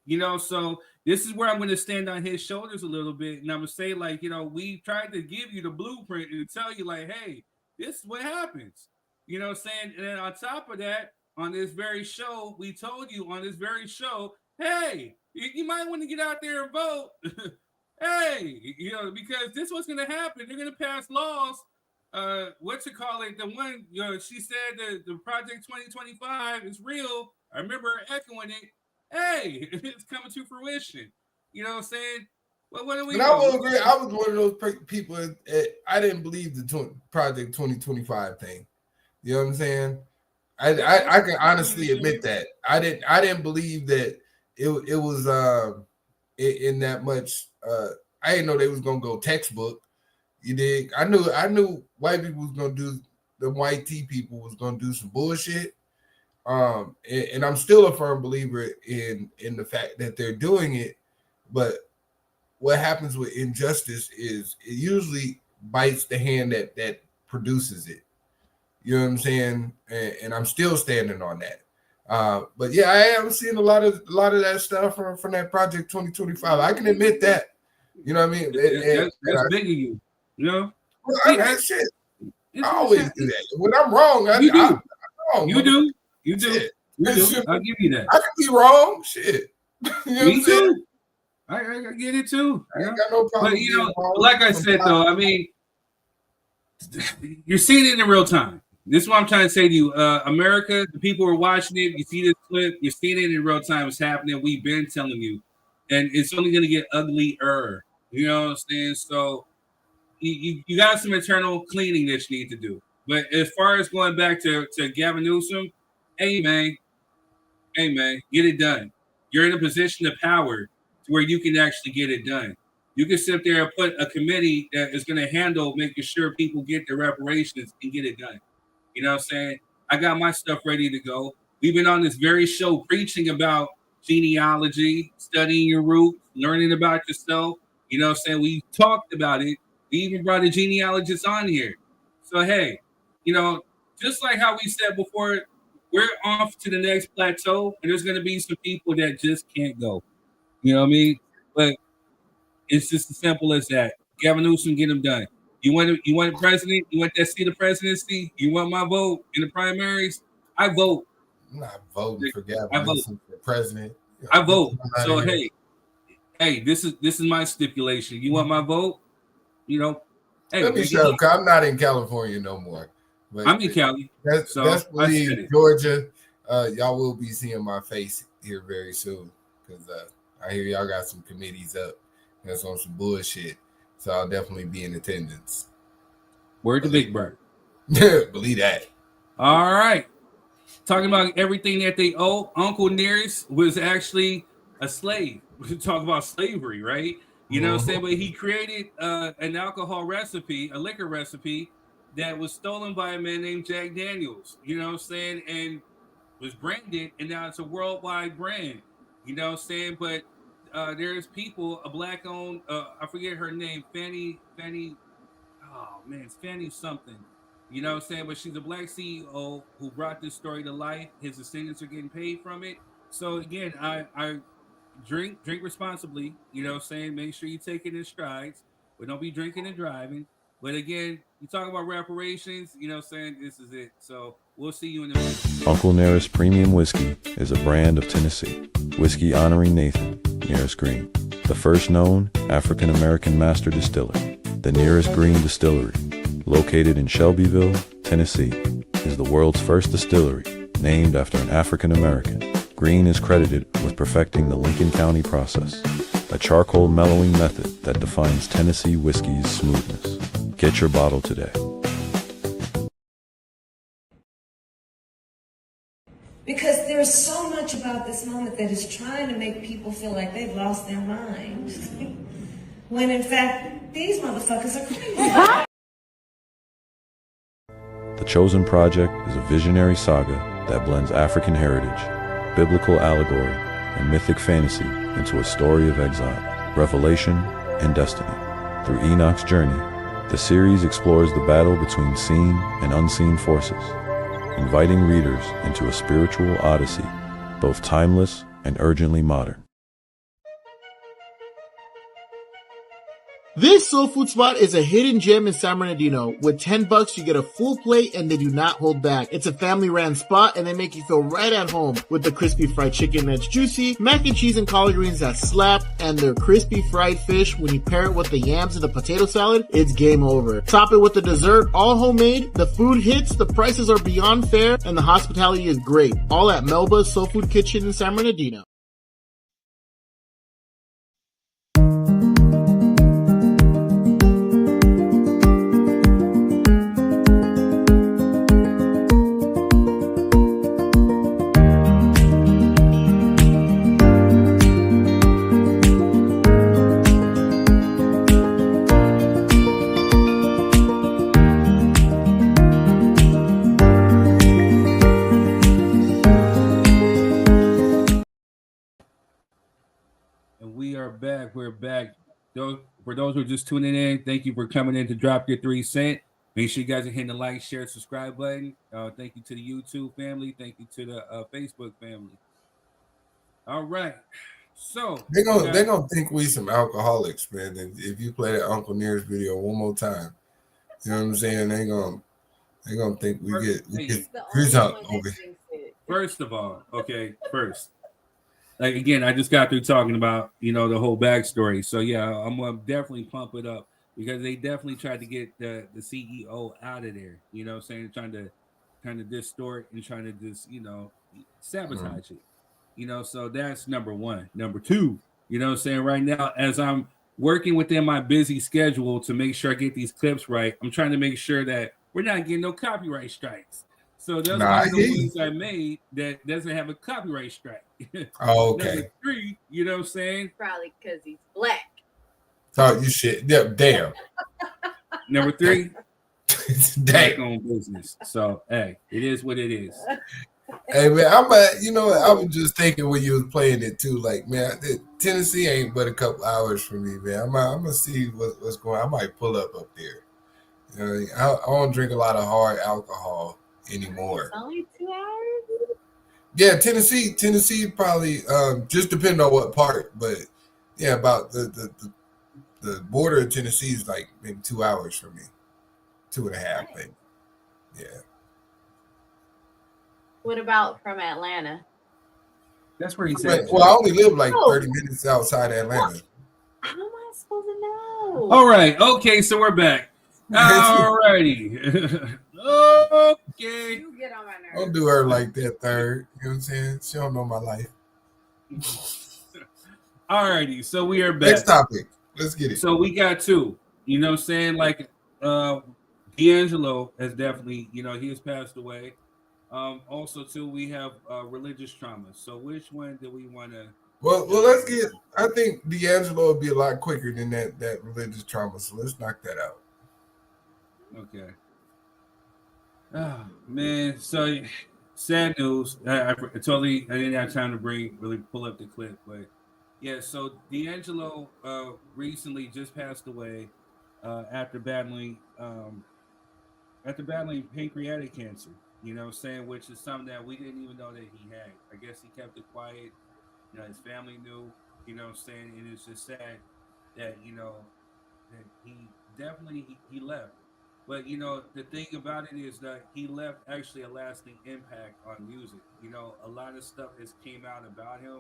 [SPEAKER 7] You know, so this is where I'm going to stand on his shoulders a little bit. And I'm going to say, like, you know, we tried to give you the blueprint and tell you, like, hey, this is what happens. You know what I'm saying? And then on top of that, on this very show, we told you on this very show, hey, you might want to get out there and vote. Hey, you know, because this was going to happen. They're going to pass laws. The one, you know, she said that the Project 2025 is real. I remember her echoing it. Hey, it's coming to fruition. You know what I'm saying? Well, what do we do?
[SPEAKER 1] But I will agree. I was one of those people. I didn't believe the Project 2025 thing. You know what I'm saying? I can honestly admit that I didn't believe that it was in that much. I didn't know they was gonna go textbook. You dig? I knew white people was gonna do, the white tea people was gonna do some bullshit. And I'm still a firm believer in the fact that they're doing it, but what happens with injustice is it usually bites the hand that produces it. You know what I'm saying? And I'm still standing on that. But yeah, I am seeing a lot of that stuff from that Project 2025. I can admit that. You know what I mean?
[SPEAKER 7] That's big of you. You know?
[SPEAKER 1] Well, I always do that. When I'm wrong, I'm wrong.
[SPEAKER 7] You do. I'll give you that.
[SPEAKER 1] I can be wrong. Shit. You know
[SPEAKER 7] Me too. I get it too.
[SPEAKER 1] I ain't got no problem.
[SPEAKER 7] But you know, like I said though, I mean, you're seeing it in real time. This is what I'm trying to say to you. America, the people are watching it. You see this clip, you're seeing it in real time. It's happening. We've been telling you. And it's only going to get uglier. You know what I'm saying? So you got some internal cleaning that you need to do. But as far as going back to Gavin Newsom, hey man, get it done. You're in a position of power to where you can actually get it done. You can sit there and put a committee that is going to handle making sure people get their reparations and get it done. You know what I'm saying? I got my stuff ready to go. We've been on this very show preaching about genealogy, studying your roots, learning about yourself. You know what I'm saying? We talked about it. We even brought a genealogist on here. So, hey, you know, just like how we said before, we're off to the next plateau, and there's going to be some people that just can't go. You know what I mean? But it's just as simple as that. Gavin Newsom, get him done. You want president? You want that seat of presidency? You want my vote in the primaries? I vote.
[SPEAKER 1] I'm not voting for Gavin Newsom for president.
[SPEAKER 7] I vote. So hey, this is my stipulation. You want my vote? You know, hey,
[SPEAKER 1] let me show you. I'm not in California no more. But
[SPEAKER 7] I'm in Cali.
[SPEAKER 1] That's believe Georgia. Y'all will be seeing my face here very soon because I hear y'all got some committees up that's on some bullshit. So I'll definitely be in attendance.
[SPEAKER 7] Word to Big Bird.
[SPEAKER 1] Believe that.
[SPEAKER 7] All right. Talking about everything that they owe. Uncle Nearest was actually a slave. We talk about slavery, right? You know what I'm saying? But he created an alcohol recipe, a liquor recipe that was stolen by a man named Jack Daniels. You know what I'm saying? And was branded, and now it's a worldwide brand. You know what I'm saying? But there's people, a black-owned, I forget her name, Fanny, oh man, it's Fanny something. You know what I'm saying? But she's a black CEO who brought this story to life. His descendants are getting paid from it. So again, I drink responsibly. You know what I'm saying? Make sure you take it in strides, but don't be drinking and driving. But again, you talk about reparations, you know what I'm saying? This is it. So we'll see you in the minute.
[SPEAKER 9] Uncle Nearest Premium Whiskey is a brand of Tennessee. Whiskey honoring Nathan, Nearest Green, the first known African-American master distiller. The Nearest Green Distillery, located in Shelbyville, Tennessee, is the world's first distillery named after an African-American. Green is credited with perfecting the Lincoln County process, a charcoal mellowing method that defines Tennessee whiskey's smoothness. Get your bottle today.
[SPEAKER 15] Because there's so much about this moment that is trying to make people feel like they've lost their minds. When in fact, these motherfuckers are crazy.
[SPEAKER 9] The Chosen Project is a visionary saga that blends African heritage, biblical allegory, and mythic fantasy into a story of exile, revelation, and destiny. Through Enoch's journey, the series explores the battle between seen and unseen forces, inviting readers into a spiritual odyssey, both timeless and urgently modern.
[SPEAKER 10] This soul food spot is a hidden gem in San Bernardino. With $10, you get a full plate and they do not hold back. It's a family-ran spot and they make you feel right at home with the crispy fried chicken that's juicy, mac and cheese and collard greens that slap, and their crispy fried fish. When you pair it with the yams and the potato salad, it's game over. Top it with the dessert, all homemade. The food hits, the prices are beyond fair, and the hospitality is great. All at Melba's Soul Food Kitchen in San Bernardino.
[SPEAKER 7] We're back. For those who are just tuning in, thank you for coming in to drop your 3 cents. Make sure you guys are hitting the like, share, subscribe button. Thank you to the YouTube family. Thank you to the Facebook family. All right. So
[SPEAKER 1] they're gonna think we some alcoholics, man. If you play that Uncle Nearest video one more time, you know what I'm saying? They're gonna think we get Chris out over here.
[SPEAKER 7] First of all, like again, I just got through talking about the whole backstory. So yeah, I'm gonna definitely pump it up because they definitely tried to get the CEO out of there. You know what I'm saying? Trying to kind of distort and trying to just sabotage it. So that's number one. Number two, you know what I'm saying? Right now, as I'm working within my busy schedule to make sure I get these clips right, I'm trying to make sure that we're not getting no copyright strikes. So that's one of the ones I made that doesn't have a copyright strike.
[SPEAKER 1] Oh, okay.
[SPEAKER 7] Number three, you know what I'm saying?
[SPEAKER 8] Probably because he's black.
[SPEAKER 1] Talk you shit. Yeah, damn.
[SPEAKER 7] Number three, black owned business. So hey, it is what it is.
[SPEAKER 1] Hey man, I was just thinking when you was playing it too. Like man, Tennessee ain't but a couple hours from me, man. I'm gonna see what's going on. I might pull up there. I don't drink a lot of hard alcohol anymore.
[SPEAKER 8] It's only 2 hours.
[SPEAKER 1] Yeah, Tennessee probably just depending on what part, but yeah, about the border of Tennessee is like maybe 2 hours from me, 2.5 maybe. Yeah.
[SPEAKER 8] What about from Atlanta?
[SPEAKER 7] That's where he said.
[SPEAKER 1] Well, I only live like 30 minutes outside Atlanta.
[SPEAKER 8] How am I supposed to know?
[SPEAKER 7] All right. Okay, so we're back. All righty. Okay.
[SPEAKER 8] You get on my nerves.
[SPEAKER 1] Don't do her like that, third. You know what I'm saying? She don't know my life.
[SPEAKER 7] All righty. So we are back.
[SPEAKER 1] Next topic. Let's get it.
[SPEAKER 7] So we got two. You know what I'm saying? Like D'Angelo has definitely, he has passed away. Also, too, we have religious trauma. So which one do we want to?
[SPEAKER 1] Well, let's get. I think D'Angelo will be a lot quicker than that religious trauma. So let's knock that out.
[SPEAKER 7] Okay. Oh man, so sad news. I didn't have time to really pull up the clip, but yeah. So D'Angelo recently just passed away after battling pancreatic cancer. You know what I'm saying? Which is something that we didn't even know that he had. I guess he kept it quiet. His family knew. You know what I'm saying? And it's just sad that that he definitely he left. But the thing about it is that he left actually a lasting impact on music. A lot of stuff has came out about him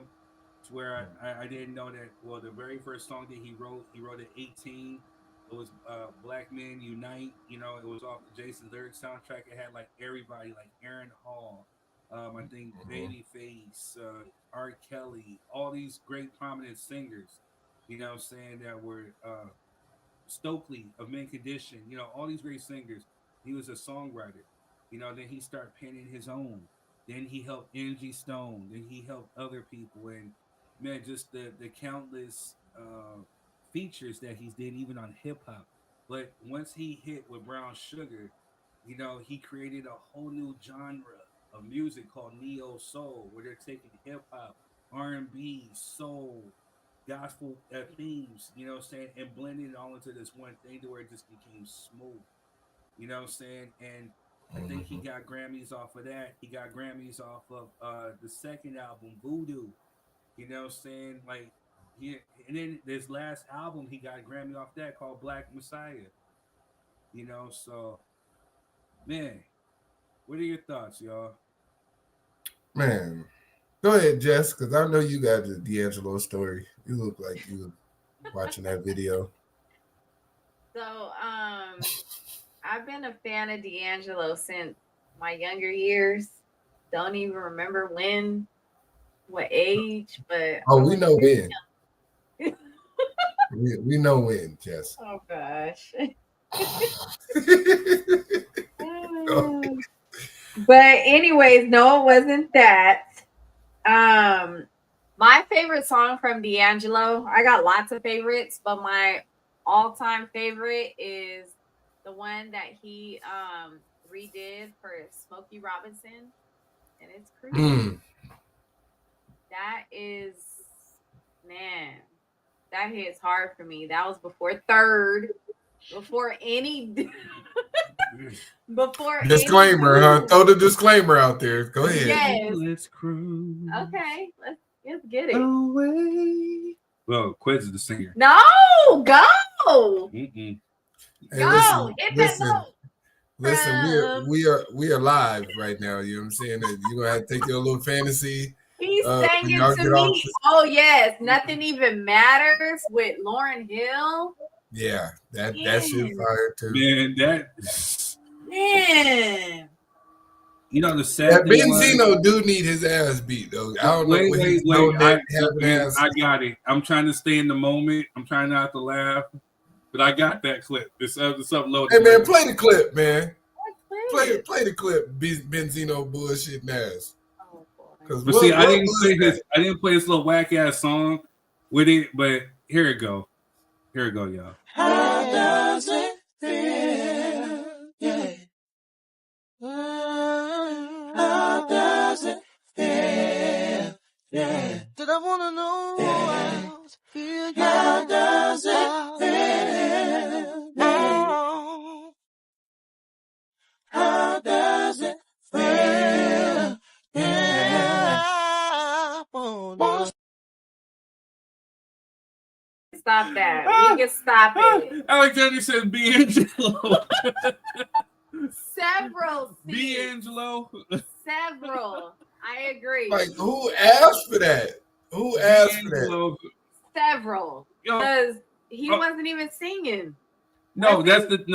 [SPEAKER 7] to where I didn't know that. Well, the very first song that he wrote at 18. It was Black Men Unite. It was off the Jason Lyric soundtrack. It had like everybody, like Aaron Hall, I think Babyface, R. Kelly, all these great prominent singers, you know what I'm saying, that were Stokely of Men Condition, you know, all these great singers. He was a songwriter. You know, then he started penning his own. Then he helped Angie Stone. Then he helped other people. And man, just the countless features that he's did even on hip hop. But once he hit with Brown Sugar, you know, he created a whole new genre of music called neo soul, where they're taking hip hop, R&B, soul, gospel themes, you know what I'm saying, and blending it all into this one thing to where it just became smooth. You know what I'm saying? And I think he got Grammys off of that. He got Grammys off of the second album, Voodoo. You know what I'm saying? Like, and then this last album, he got a Grammy off that called Black Messiah. You know, so man, what are your thoughts, y'all?
[SPEAKER 1] Man, go ahead, Jess, because I know you got the D'Angelo story. You look like you were watching that video.
[SPEAKER 6] So, I've been a fan of D'Angelo since my younger years. Don't even remember what age, but
[SPEAKER 1] we know when. we know when, Jess.
[SPEAKER 6] Oh gosh. But anyways, no, it wasn't that. My favorite song from D'Angelo, I got lots of favorites, but my all-time favorite is the one that he redid for Smokey Robinson, and it's Cruise. That is, man, that hits hard for me. That was before Third, before any
[SPEAKER 1] disclaimer, huh? Throw the disclaimer out there. Go ahead.
[SPEAKER 6] Yes.
[SPEAKER 7] Let's cruise.
[SPEAKER 6] Okay, let's get it.
[SPEAKER 7] Away. Well, Quiz is the singer.
[SPEAKER 6] No, go.
[SPEAKER 1] Hey,
[SPEAKER 6] Go.
[SPEAKER 1] Listen, we are live right now. You know what I'm saying? You're gonna have to take your little fantasy.
[SPEAKER 6] He's singing to me. Oh yes, Nothing Even Matters with Lauryn Hill.
[SPEAKER 1] Yeah, that shit fire too.
[SPEAKER 6] Man.
[SPEAKER 7] You know the sad
[SPEAKER 1] that Benzino do need his ass beat though. I don't know.
[SPEAKER 7] Wait. I got it. I'm trying to stay in the moment. I'm trying not to laugh, but I got that clip. It's uploaded.
[SPEAKER 1] Hey man, play the clip, man. Play the clip. Benzino bullshit ass.
[SPEAKER 7] But see, I didn't play this little whack ass song with it, but here it go. Here it go, y'all.
[SPEAKER 12] How does it feel? Yeah. How does it feel? Yeah. Did I wanna know how it feel? How does it feel? Yeah. How does it feel? Yeah.
[SPEAKER 6] Stop that. We can stop it.
[SPEAKER 7] Alexander says D'Angelo.
[SPEAKER 6] Several.
[SPEAKER 7] D'Angelo.
[SPEAKER 6] Several. I agree.
[SPEAKER 1] Like, who asked for that? Who asked for that?
[SPEAKER 6] Several. Because he wasn't even singing.
[SPEAKER 7] No,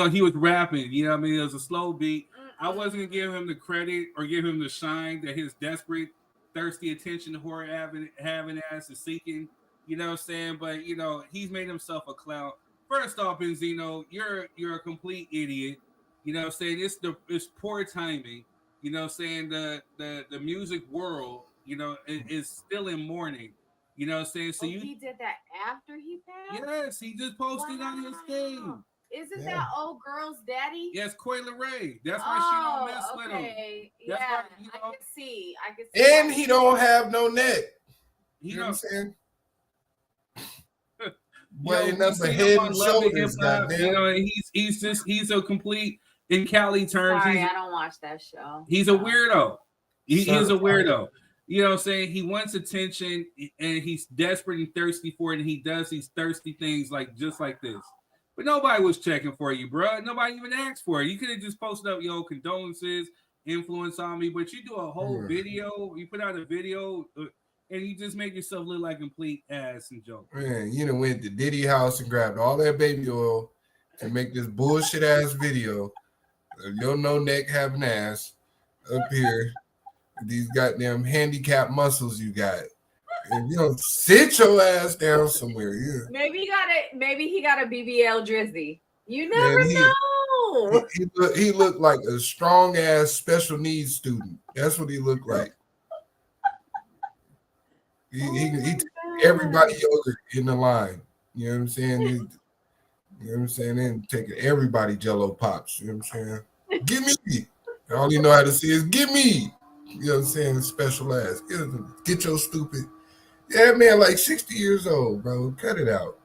[SPEAKER 7] he was rapping. You know what I mean? It was a slow beat. I wasn't gonna give him the credit or give him the shine that his desperate, thirsty attention whore having ass is seeking. You know what I'm saying? But you know, he's made himself a clown. First off, Benzino, you're a complete idiot. You know what I'm saying? It's poor timing. You know what I'm saying? The music world, you know, is still in mourning. You know what I'm saying? So
[SPEAKER 6] he did that after he passed?
[SPEAKER 7] Yes, he just posted on his thing.
[SPEAKER 6] Isn't that old girl's daddy?
[SPEAKER 7] Yes, Coyle Ray. That's why she don't mess with him.
[SPEAKER 6] That's
[SPEAKER 7] why,
[SPEAKER 6] I can see.
[SPEAKER 1] And he don't have no neck. You know what I'm saying? But enough of head and shoulders, goddamn.
[SPEAKER 7] You know, he's a complete, in Cali terms.
[SPEAKER 6] Sorry, I don't watch that show.
[SPEAKER 7] He's a weirdo. He is a weirdo. You know what I'm saying? He wants attention and he's desperate and thirsty for it, and he does these thirsty things just like this. But nobody was checking for you, bro. Nobody even asked for it. You could have just posted up, condolences, influence on me, but you do a whole video. You put out a video, and you just make yourself look like a complete ass and joke.
[SPEAKER 1] Man, you done went to Diddy house and grabbed all that baby oil to make this bullshit ass video. Your no neck having ass up here. these goddamn handicap muscles you got. And, sit your ass down somewhere. Yeah.
[SPEAKER 8] Maybe he got a BBL drizzy. You never know.
[SPEAKER 1] He looked like a strong ass special needs student. That's what he looked like. He took everybody yogurt in the line. You know what I'm saying? You know what I'm saying? Then taking everybody Jello pops. You know what I'm saying? Give me. All you know how to say is give me. You know what I'm saying? Special ass. Get your stupid. Yeah, man, like 60 years old, bro. Cut it out.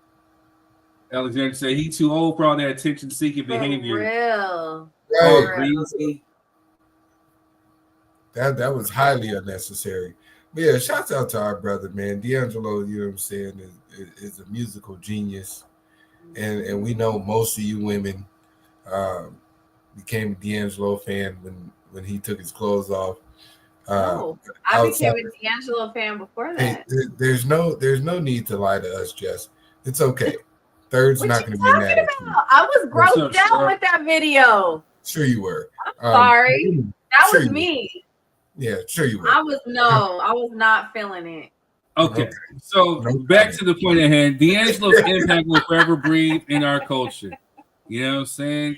[SPEAKER 7] Alexander said he too old for all that attention-seeking behavior.
[SPEAKER 8] Real.
[SPEAKER 1] Right. That was highly unnecessary. But yeah, shouts out to our brother, man. D'Angelo, you know what I'm saying, is a musical genius. And we know most of you women became a D'Angelo fan when he took his clothes off.
[SPEAKER 8] I became a D'Angelo fan before that.
[SPEAKER 1] Hey, there's no need to lie to us, Jess. It's okay. Third's not going to be mad at you.
[SPEAKER 8] I was grossed out with that video.
[SPEAKER 1] Sure you were.
[SPEAKER 8] I'm sorry. That was me.
[SPEAKER 1] Yeah, sure you were.
[SPEAKER 8] I was not feeling it.
[SPEAKER 7] Okay, so back to the point at hand. D'Angelo's impact will forever breathe in our culture. You know what I'm saying?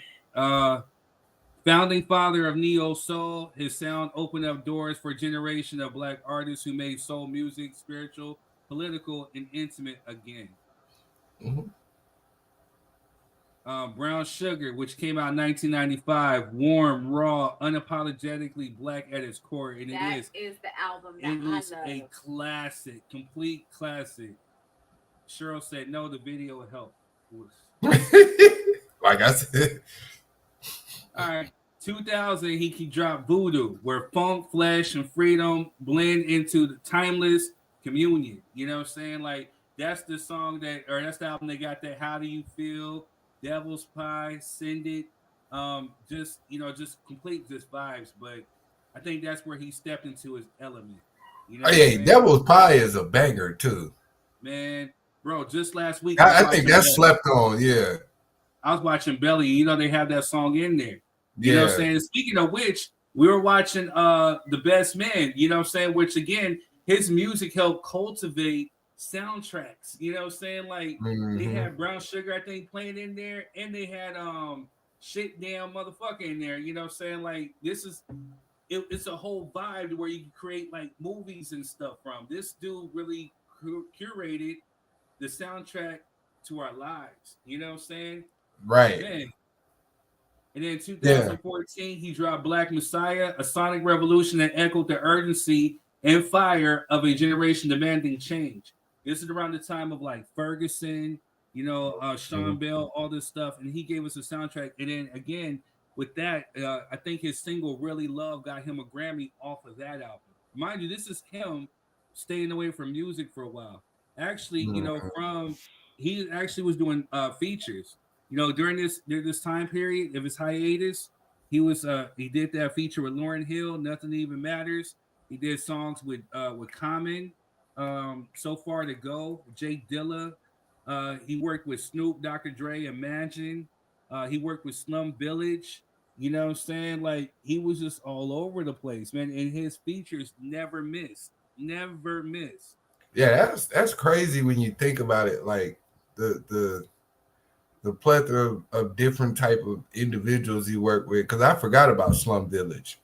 [SPEAKER 7] Founding father of neo soul, his sound opened up doors for a generation of Black artists who made soul music spiritual, political, and intimate again.
[SPEAKER 1] Mm-hmm.
[SPEAKER 7] Brown Sugar, which came out in 1995, warm, raw, unapologetically Black at its core, and
[SPEAKER 8] that is the album that
[SPEAKER 7] it is
[SPEAKER 8] I love.
[SPEAKER 7] a classic, complete classic. Cheryl said, "No, the video helped."
[SPEAKER 1] Like I said.
[SPEAKER 7] All right, 2000, he dropped Voodoo, where funk, flesh, and freedom blend into the timeless communion. You know what I'm saying? Like that's the song that's the album that got that. How do you feel? Devil's Pie, Send It, just complete vibes. But I think that's where he stepped into his element. You know
[SPEAKER 1] Devil's Pie is a banger too.
[SPEAKER 7] Man, bro, just last week
[SPEAKER 1] I think that's slept on. Yeah,
[SPEAKER 7] I was watching Belly. You know they have that song in there. You know what I'm saying? Speaking of which, we were watching The Best Man. You know what I'm saying? Which again, his music helped cultivate soundtracks, you know what I'm saying? Like they had Brown Sugar, I think, playing in there, and they had Shit Damn Motherfucker in there, you know what I'm saying? Like it's a whole vibe where you can create like movies and stuff from. This dude really curated the soundtrack to our lives, you know what I'm saying?
[SPEAKER 1] Right.
[SPEAKER 7] Man. And then in 2014, he dropped Black Messiah, a sonic revolution that echoed the urgency and fire of a generation demanding change. This is around the time of like Ferguson, Sean Bell, all this stuff. And he gave us a soundtrack. And then again, with that, I think his single Really Love got him a Grammy off of that album. Mind you, this is him staying away from music for a while. Actually, he actually was doing features. During this time period of his hiatus, he did that feature with Lauryn Hill, Nothing Even Matters. He did songs with Common, So Far to Go, Jay Dilla. He worked with Snoop, Dr. Dre, Imagine. He worked with Slum Village. You know what I'm saying? Like he was just all over the place, man. And his features never missed. Never miss.
[SPEAKER 1] Yeah, that's crazy when you think about it. Like the plethora of different type of individuals he worked with. Because I forgot about Slum Village,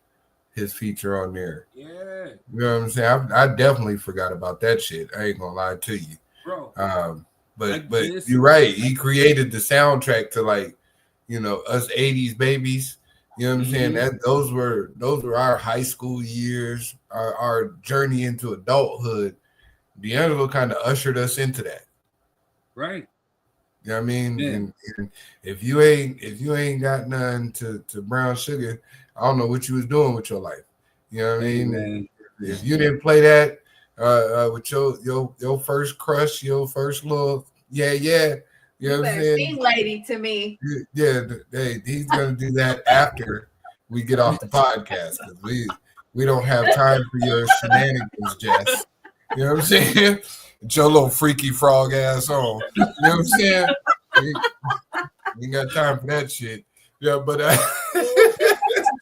[SPEAKER 1] his feature on there.
[SPEAKER 7] Yeah,
[SPEAKER 1] you know what I'm saying. I definitely forgot about that shit. I ain't gonna lie to you,
[SPEAKER 7] bro.
[SPEAKER 1] But you're right. He created the soundtrack to like, us 80s babies. You know what I'm saying? That those were our high school years, our journey into adulthood. D'Angelo kind of ushered us into that.
[SPEAKER 7] Right.
[SPEAKER 1] You know what I mean? Yeah. And if you ain't got none to Brown Sugar, I don't know what you was doing with your life. You know what I mean?
[SPEAKER 7] Man.
[SPEAKER 1] If you didn't play that with your first crush, your first little yeah. You know what I'm saying?
[SPEAKER 8] Sing lady to me.
[SPEAKER 1] Yeah, he's gonna do that after we get off the podcast because we don't have time for your shenanigans, Jess. You know what I'm saying? It's your little freaky frog ass on. You know what I'm saying? We ain't got time for that shit. Yeah, but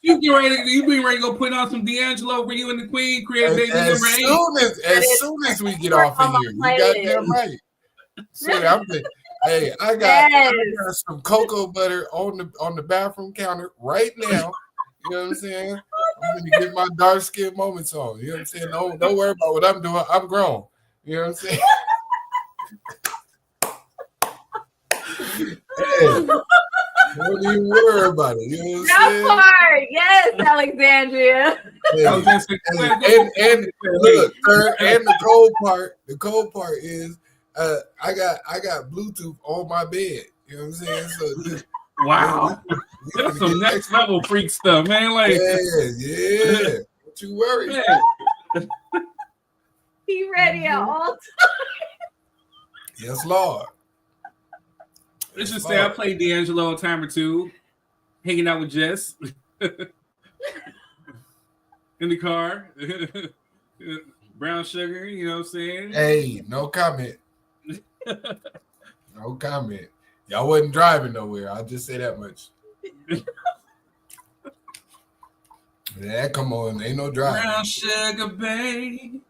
[SPEAKER 7] you You be ready to go put on some D'Angelo for you and the Queen, create baby
[SPEAKER 1] As soon as we get off of here, you got that right. See, I got some cocoa butter on the bathroom counter right now. You know what I'm saying? I'm gonna get my dark skin moments on. You know what I'm saying? Don't worry about what I'm doing. I'm grown. You know what I'm saying? Hey, don't even worry about it. You know what I'm saying?
[SPEAKER 8] That part, yes, Alexandria.
[SPEAKER 1] And look, and the cold part is I got Bluetooth on my bed. You know what I'm saying? So
[SPEAKER 7] wow, that's some next level freak stuff, man. Like,
[SPEAKER 1] yeah. Don't you worry.
[SPEAKER 8] He ready at all times.
[SPEAKER 1] Yes, Lord.
[SPEAKER 7] Let's just say I played D'Angelo a time or two, hanging out with Jess in the car. Brown sugar, you know what I'm saying?
[SPEAKER 1] Hey, no comment. No comment. Y'all wasn't driving nowhere. I'll just say that much. Yeah, come on. Ain't no driving.
[SPEAKER 7] Brown sugar, babe.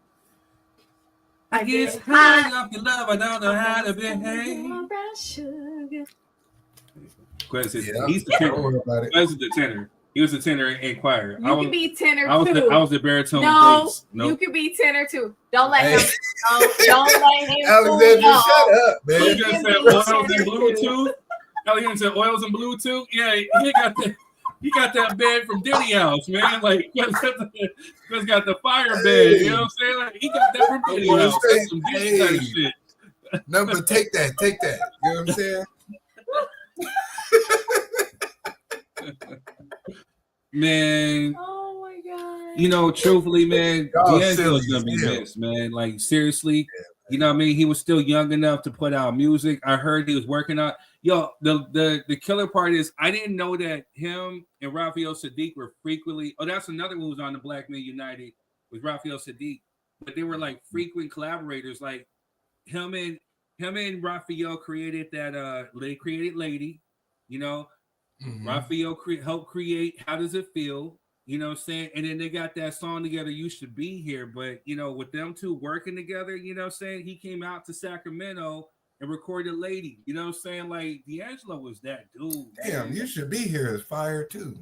[SPEAKER 7] I get high off your love. I don't know how to behave.
[SPEAKER 8] Brown sugar.
[SPEAKER 7] He's the tenor. He's the tenor. He was the tenor in choir.
[SPEAKER 8] You can be tenor too.
[SPEAKER 7] I was the baritone.
[SPEAKER 8] No,
[SPEAKER 7] nope.
[SPEAKER 8] You can be tenor too. Don't let him. Don't let him.
[SPEAKER 1] Alexandria, shut up, man.
[SPEAKER 7] Oils and Bluetooth. Alexandria said oils and Bluetooth. Yeah, he got that bed from Diddy House, man. Like, he's got the fire bed. You know what I'm saying? Like, he got that from Diddy House. That's some Diddy type shit.
[SPEAKER 1] No, but take that. You know what I'm saying?
[SPEAKER 7] Man,
[SPEAKER 8] oh my god!
[SPEAKER 7] You know, truthfully, man, D'Angelo's gonna be missed, man. Like, seriously, you know what I mean? He was still young enough to put out music. I heard he was working on. Yo, the killer part is I didn't know that him and Raphael Sadiq were frequently. Oh, that's another one who was on the Black Men United with Raphael Sadiq, but they were like frequent collaborators. Like him and Raphael created that. They created Lady, you know. Mm-hmm. Raphael helped create How Does It Feel? You know what I'm saying? And then they got that song together, You Should Be Here. But, you know, with them two working together, you know what I'm saying? He came out to Sacramento and recorded Lady. You know what I'm saying? Like, D'Angelo was that dude.
[SPEAKER 1] Damn, man. You Should Be Here is fire, too.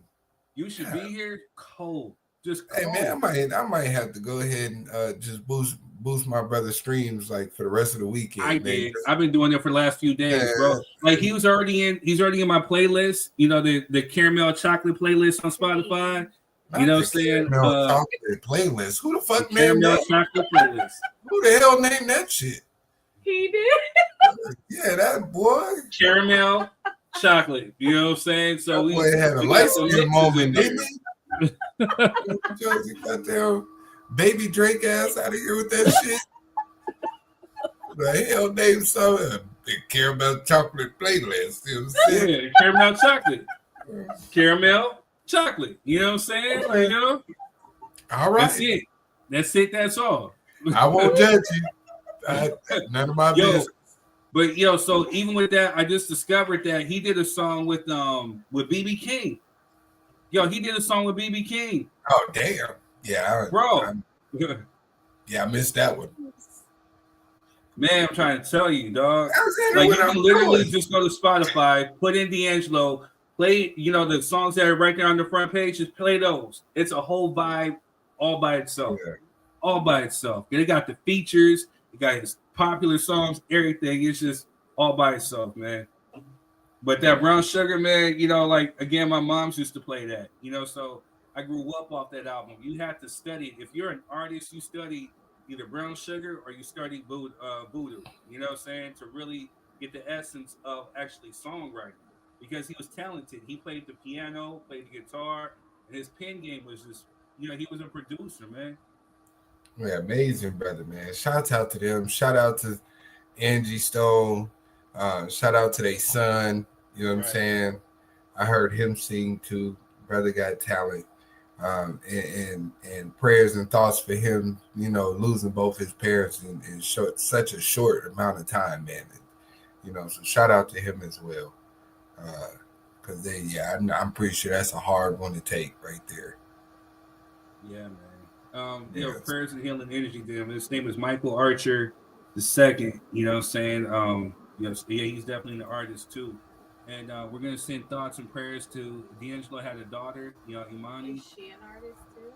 [SPEAKER 7] You Should Be Here, cold. Just cold.
[SPEAKER 1] Hey, man, I might have to go ahead and just boost my brother's streams like for the rest of the weekend.
[SPEAKER 7] I did. I've been doing it for the last few days, bro. Like he's already in my playlist. You know, the caramel chocolate playlist on Spotify. You know what I'm saying?
[SPEAKER 1] Chocolate playlist. Who the fuck named that?
[SPEAKER 7] Chocolate playlist.
[SPEAKER 1] Who the hell named that shit?
[SPEAKER 8] He did.
[SPEAKER 1] Yeah, that boy.
[SPEAKER 7] Caramel chocolate. You know what I'm saying? So
[SPEAKER 1] that boy had a light skin moment, didn't he? Got their baby Drake ass out of here with that shit. The hell name something? The caramel chocolate playlist. You know what I'm saying?
[SPEAKER 7] Yeah, caramel chocolate. Caramel chocolate. You know what I'm saying? Like, you know?
[SPEAKER 1] All right.
[SPEAKER 7] That's it. That's all.
[SPEAKER 1] I won't judge you. None of my business.
[SPEAKER 7] But so even with that, I just discovered that he did a song with BB King. He did a song with BB King.
[SPEAKER 1] Oh damn! Yeah,
[SPEAKER 7] bro.
[SPEAKER 1] I missed that one.
[SPEAKER 7] Man, I'm trying to tell you, dog. Like you can literally just go to Spotify, put in D'Angelo, play. The songs that are right there on the front page. Just play those. It's a whole vibe, all by itself. Yeah. All by itself. They got the features. They got his popular songs. Everything. It's just all by itself, man. But that Brown Sugar, man, like, again, my mom's used to play that, so I grew up off that album. You have to study. If you're an artist, you study either Brown Sugar or you study voodoo, you know what I'm saying, to really get the essence of actually songwriting, because he was talented. He played the piano, played the guitar, and his pen game was just, he was a producer, man.
[SPEAKER 1] Yeah, amazing, brother, man. Shout out to them. Shout out to Angie Stone. Shout out to their son. You know what I'm saying? I heard him sing too. Brother got talent. And prayers and thoughts for him, losing both his parents in such a short amount of time, man. And, so shout out to him as well. Because I'm pretty sure that's a hard one to take right there.
[SPEAKER 7] Yeah, man. Prayers and healing energy to him. His name is Michael Archer II. You know what I'm saying? He's definitely an artist too. And we're gonna send thoughts and prayers to D'Angelo. Had a daughter, Imani.
[SPEAKER 6] Is she an artist too?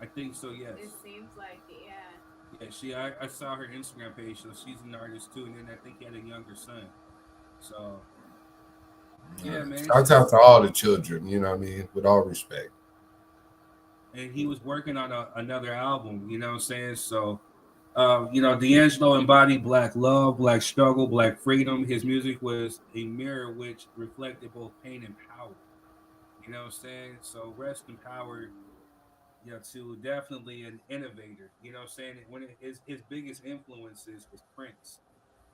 [SPEAKER 7] I think so. Yes.
[SPEAKER 6] It seems like
[SPEAKER 7] Yeah, I saw her Instagram page, so she's an artist too. And then I think he had a younger son. So yeah, man.
[SPEAKER 1] Shout out to all the children. You know what I mean? With all respect.
[SPEAKER 7] And he was working on another album. You know what I'm saying? So. D'Angelo embodied Black love, Black struggle, Black freedom. His music was a mirror which reflected both pain and power. You know what I'm saying? So rest in power, to definitely an innovator. You know what I'm saying? When his biggest influences was Prince.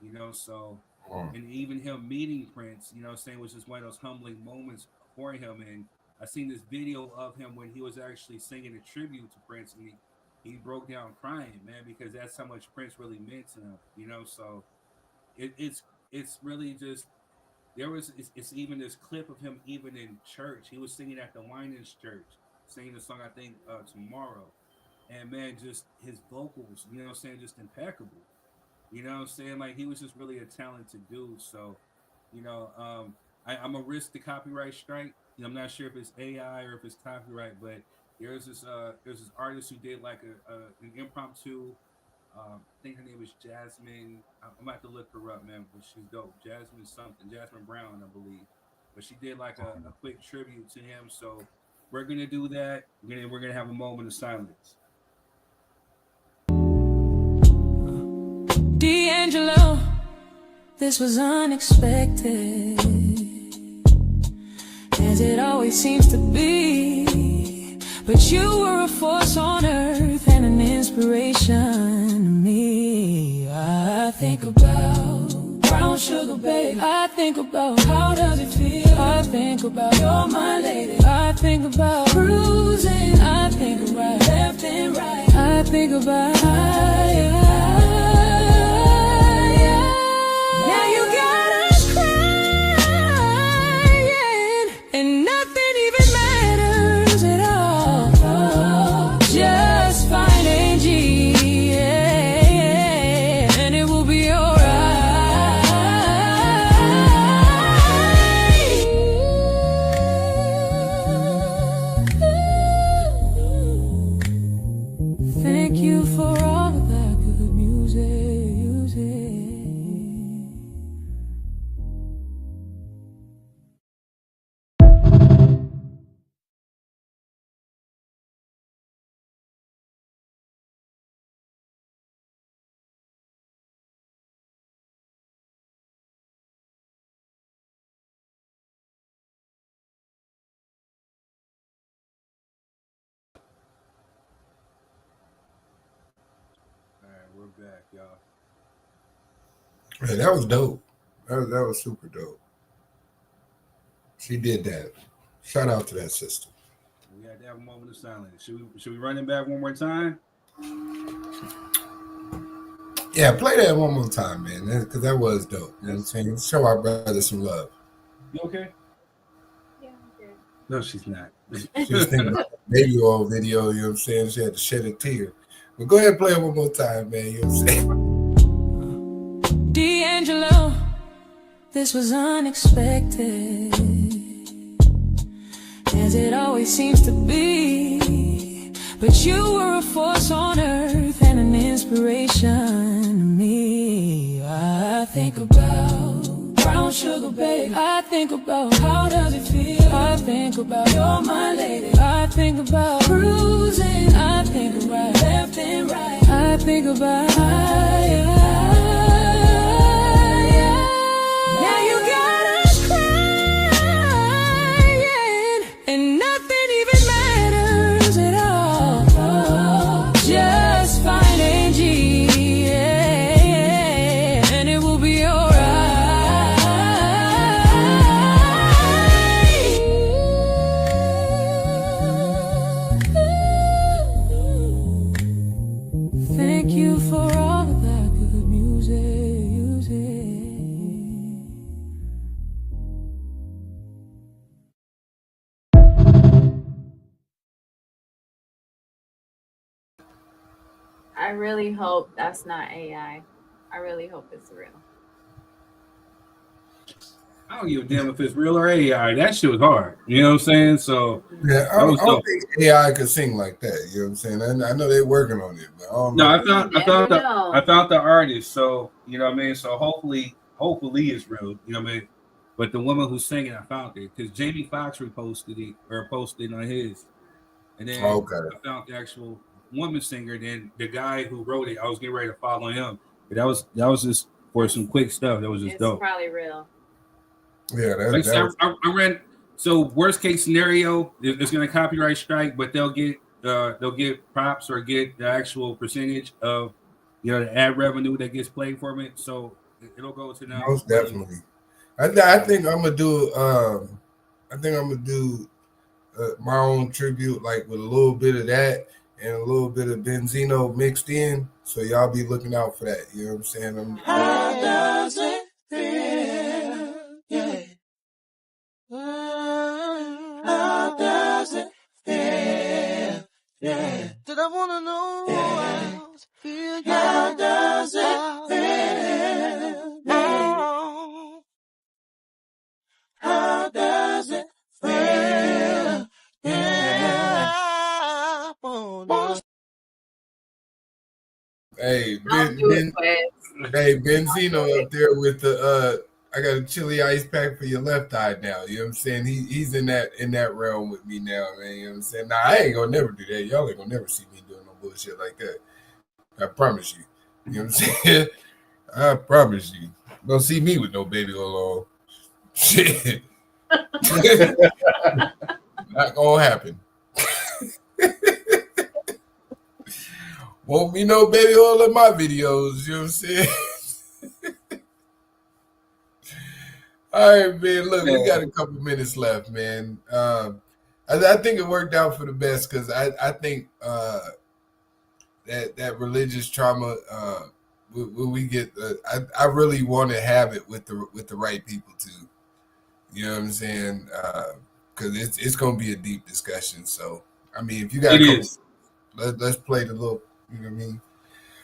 [SPEAKER 7] And even him meeting Prince, you know what I'm saying, was just one of those humbling moments for him. And I seen this video of him when he was actually singing a tribute to Prince, and he broke down crying, man, because that's how much Prince really meant to him, So it's really just it's even this clip of him even in church. He was singing at the Winans Church, singing the song I think Tomorrow, and man, just his vocals, you know what I'm saying, just impeccable. You know what I'm saying? Like he was just really a talented dude. So, I'm gonna risk the copyright strike. I'm not sure if it's AI or if it's copyright, but there's this artist who did like an impromptu. I think her name is Jasmine. I'm about to look her up, man, but she's dope. Jasmine Brown, I believe. But she did like a quick tribute to him. So we're gonna do that. We're gonna have a moment of silence.
[SPEAKER 16] D'Angelo, this was unexpected, as it always seems to be. But you were a force on earth and an inspiration to me. I think about brown sugar, babe. I think about how does it feel. I think about you're my lady. I think about cruising. I think about left and right. I think about now you got us crying, and nothing even matters at all. Just find Angie, and it will be alright. Thank you for all of that good music.
[SPEAKER 7] We're back, y'all.
[SPEAKER 1] Man, that was dope. That was super dope. She did that. Shout out to that sister.
[SPEAKER 7] We had to have a moment of silence. Should we run it back one more time?
[SPEAKER 1] Yeah, play that one more time, man, because that was dope. You know what I'm saying? Show our brother some love.
[SPEAKER 7] You okay?
[SPEAKER 6] Yeah, I'm good.
[SPEAKER 7] No, she's not.
[SPEAKER 1] She was thinking about the baby oil video, you know what I'm saying? She had to shed a tear. But go ahead and play it one more time, man. You know what I'm saying?
[SPEAKER 16] D'Angelo, this was unexpected, as it always seems to be. But you were a force on earth and an inspiration to me. I think about brown sugar, babe. I think about how does it feel. I think about you're my lady. I think about cruising. I think about left and right. I think about now you got us crying, and nothing even matters at all. Just find Angie, and it will be alright. Thank you for all of that good music.
[SPEAKER 6] I really hope that's not AI. I really hope it's real.
[SPEAKER 7] I don't give a damn if it's real or AI. That shit was hard. You know what I'm saying? So
[SPEAKER 1] yeah, I don't think AI could sing like that. You know what I'm saying? I know they're working on it, but I don't know.
[SPEAKER 7] I found the artist. So you know what I mean. So hopefully it's real. You know what I mean. But the woman who's singing, I found it because Jamie Foxx reposted it or posted on his, and then I found the actual woman singer. Then the guy who wrote it, I was getting ready to follow him. But that was just for some quick stuff. That was just dope.
[SPEAKER 6] It's probably real.
[SPEAKER 1] Yeah,
[SPEAKER 7] I ran. So worst case scenario, it's going to copyright strike, but they'll get props or get the actual percentage of the ad revenue that gets played from it. So it'll go to them.
[SPEAKER 1] Most definitely. I think I'm gonna do. I think I'm gonna do my own tribute, like with a little bit of that and a little bit of Benzino mixed in. So y'all be looking out for that. You know what I'm saying?
[SPEAKER 12] How does it feel? Yeah. How does it feel? Yeah. Did I wanna know how it feel? How does it feel? No. How does it feel? Yeah.
[SPEAKER 1] Hey, Benzino up there with the I got a chili ice pack for your left eye now. You know what I'm saying? He's in that realm with me now, man. You know what I'm saying? Nah, I ain't gonna never do that. Y'all ain't gonna never see me doing no bullshit like that. I promise you. You know what I'm saying? I promise you. Don't see me with no baby oil on. Shit. Not gonna happen. Won't be no baby oil in my videos, you know what I'm saying? All right, man. Look, we got a couple minutes left, man. I think it worked out for the best because I think that religious trauma, when we get, I really want to have it with the right people too. You know what I'm saying? Because it's going to be a deep discussion. So, I mean, if you got let's play the little, you know what I mean?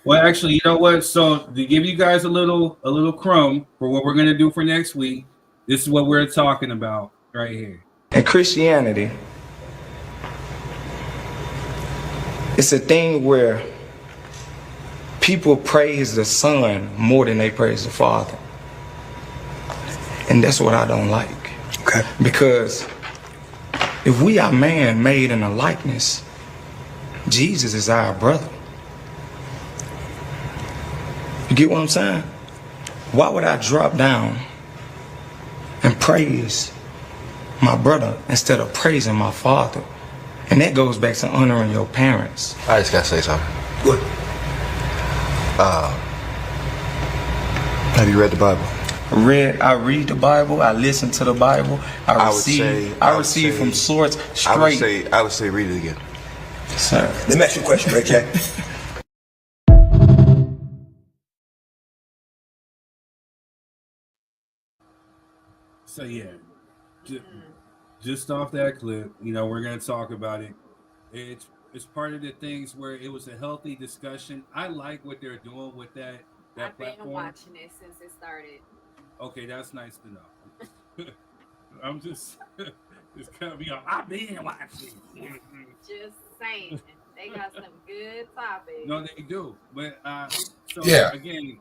[SPEAKER 7] Well, actually, you know what? So to give you guys a little crumb for what we're going to do for next week, this is what we're talking about right here.
[SPEAKER 5] In Christianity, it's a thing where people praise the Son more than they praise the Father. And that's what I don't like. Okay. Because if we are man made in a likeness, Jesus is our brother. You get what I'm saying? Why would I drop down and praise my brother instead of praising my father? And that goes back to honoring your parents.
[SPEAKER 17] I just gotta say something.
[SPEAKER 5] What?
[SPEAKER 17] Have you read the Bible?
[SPEAKER 5] I read the Bible. I listen to the Bible. I receive from source straight.
[SPEAKER 17] I would say read it again.
[SPEAKER 5] Sir.
[SPEAKER 17] Let me ask you a question, Ray J.
[SPEAKER 7] So yeah, just off that clip, we're gonna talk about it. It's part of the things where it was a healthy discussion. I like what they're doing with that
[SPEAKER 6] I've
[SPEAKER 7] platform.
[SPEAKER 6] been watching it since it started.
[SPEAKER 7] Okay, that's nice to know. I'm just cut me off. I've been watching.
[SPEAKER 6] Just saying, they got some good topics.
[SPEAKER 7] No, they do. But again,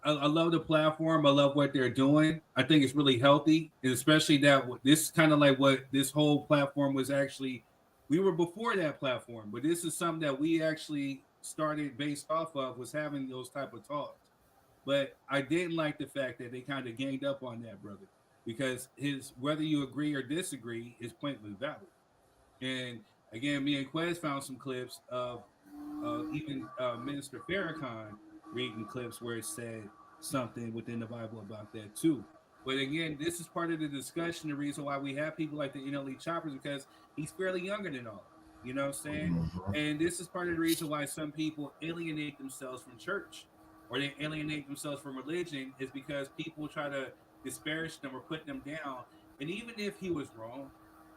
[SPEAKER 7] I love the platform. I love what they're doing. I think it's really healthy, and especially that this is kind of like what this whole platform was actually. We were before that platform, but this is something that we actually started based off of, was having those type of talks. But I didn't like the fact that they kind of ganged up on that brother, because whether you agree or disagree, his point was valid. And again, me and Quez found some clips of even Minister Farrakhan reading clips where it said something within the Bible about that too. But again, this is part of the discussion. The reason why we have people like the NLE Choppa is because he's fairly younger than all. You know what I'm saying? And this is part of the reason why some people alienate themselves from church, or they alienate themselves from religion, is because people try to disparage them or put them down. And even if he was wrong,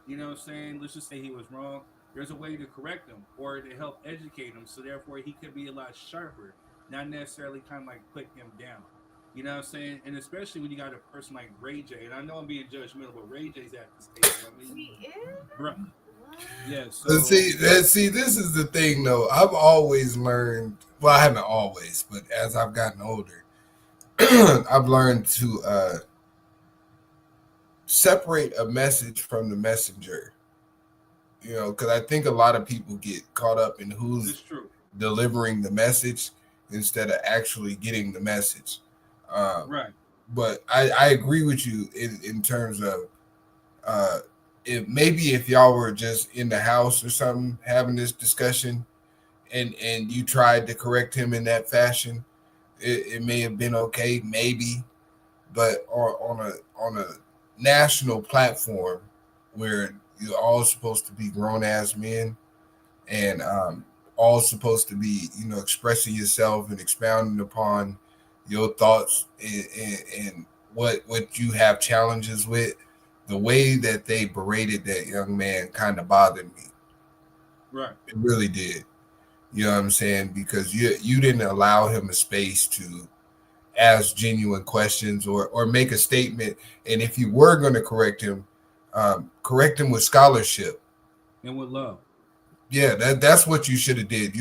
[SPEAKER 7] you know what I'm saying? Let's just say he was wrong. there's a way to correct him or to help educate him, so therefore he could be a lot sharper, not necessarily kind of like put him down. You know what I'm saying? And especially when you got a person like Ray J, and I know I'm being judgmental, but Ray J's at this table. I mean,
[SPEAKER 6] He is?
[SPEAKER 7] bro. Yeah. So
[SPEAKER 1] See, this is the thing, though. I've always learned. Well, I haven't always, but as I've gotten older, I've learned to separate a message from the messenger. You know, because I think a lot of people get caught up in who's delivering the message instead of actually getting the message.
[SPEAKER 7] Right.
[SPEAKER 1] But I agree with you in terms of if y'all were just in the house or something having this discussion and you tried to correct him in that fashion, it may have been okay, maybe. But on a national platform where you're all supposed to be grown-ass men and all supposed to be, you know, expressing yourself and expounding upon your thoughts and what you have challenges with, the way that they berated that young man kind of bothered me.
[SPEAKER 7] Right.
[SPEAKER 1] It really did. You know what I'm saying? Because you didn't allow him a space to ask genuine questions or make a statement. And if you were going to correct him with scholarship
[SPEAKER 7] and with love.
[SPEAKER 1] Yeah, that's what you should have did.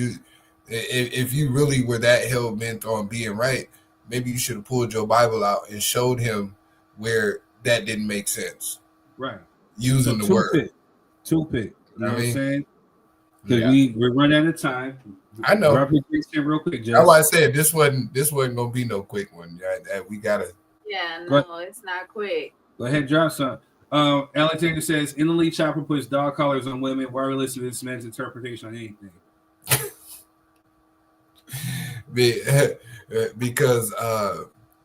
[SPEAKER 1] If you really were that hell bent on being right, maybe you should have pulled your Bible out and showed him where that didn't make sense.
[SPEAKER 7] Right.
[SPEAKER 1] Using the word.
[SPEAKER 7] Toothpick. You know what I'm saying? Because
[SPEAKER 1] Yeah.
[SPEAKER 7] we're running out of time.
[SPEAKER 1] I know.
[SPEAKER 7] Drop your things in real quick, Jess.
[SPEAKER 1] That's why I said this wasn't gonna be no quick one. We gotta.
[SPEAKER 6] Yeah, no, it's not quick.
[SPEAKER 7] Go ahead, drop some. Alexander says NLE Choppa puts dog collars on women. Why are we listening to this man's interpretation on anything?
[SPEAKER 1] Because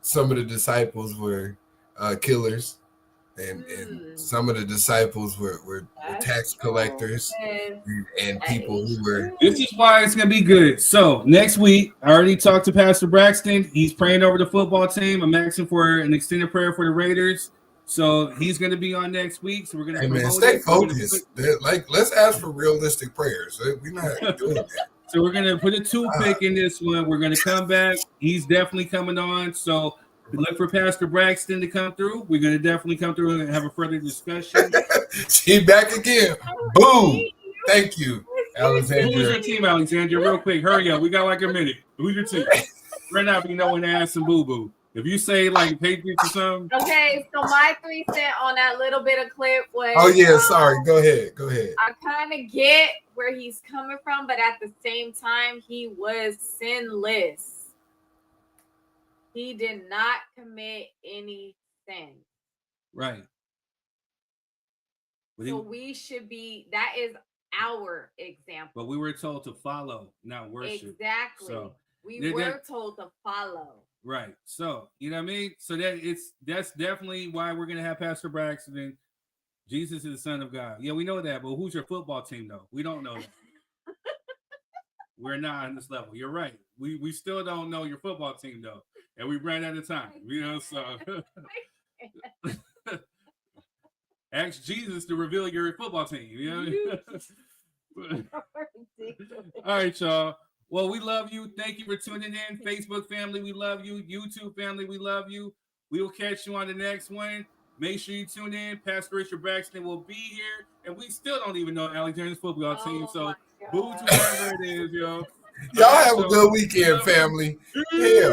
[SPEAKER 1] some of the disciples were killers, and some of the disciples were tax collectors and people who were.
[SPEAKER 7] This is why it's gonna be good. So next week, I already talked to Pastor Braxton. He's praying over the football team. I'm asking for an extended prayer for the Raiders. So he's gonna be on next week. So we're gonna
[SPEAKER 1] stay focused. Let's ask for realistic prayers. We're not doing that.
[SPEAKER 7] So we're gonna put a toothpick in this one. We're gonna come back. He's definitely coming on. So look for Pastor Braxton to come through. We're gonna definitely come through and have a further discussion.
[SPEAKER 1] She back again. Boom. Thank you, Alexandria.
[SPEAKER 7] Who's your team, Alexandria? Real quick, hurry up. We got like a minute. Who's your team? Right now, we know when to ask some boo-boo. If you say like Patriots or something.
[SPEAKER 6] Okay, so my 3 cents on that little bit of clip was.
[SPEAKER 1] Oh yeah, sorry. Go ahead.
[SPEAKER 6] I kind of get where he's coming from, but at the same time, he was sinless. He did not commit any sin.
[SPEAKER 7] Right.
[SPEAKER 6] So we should be. That is our example.
[SPEAKER 7] But we were told to follow, not worship.
[SPEAKER 6] Exactly.
[SPEAKER 7] So
[SPEAKER 6] we were told to follow.
[SPEAKER 7] Right. So, you know what I mean? So that's definitely why we're going to have Pastor Braxton. Jesus is the Son of God. Yeah, we know that. But who's your football team, though? We don't know that. We're not on this level. You're right. We still don't know your football team, though. And we ran out of time. You know, so ask Jesus to reveal your football team. You know what I mean? All right, y'all. Well, we love you. Thank you for tuning in. Facebook family, we love you. YouTube family, we love you. We will catch you on the next one. Make sure you tune in. Pastor Richard Braxton will be here. And we still don't even know Alexander's football team. So, boo to whoever it is, yo.
[SPEAKER 1] Y'all have a good weekend, family. Yeah.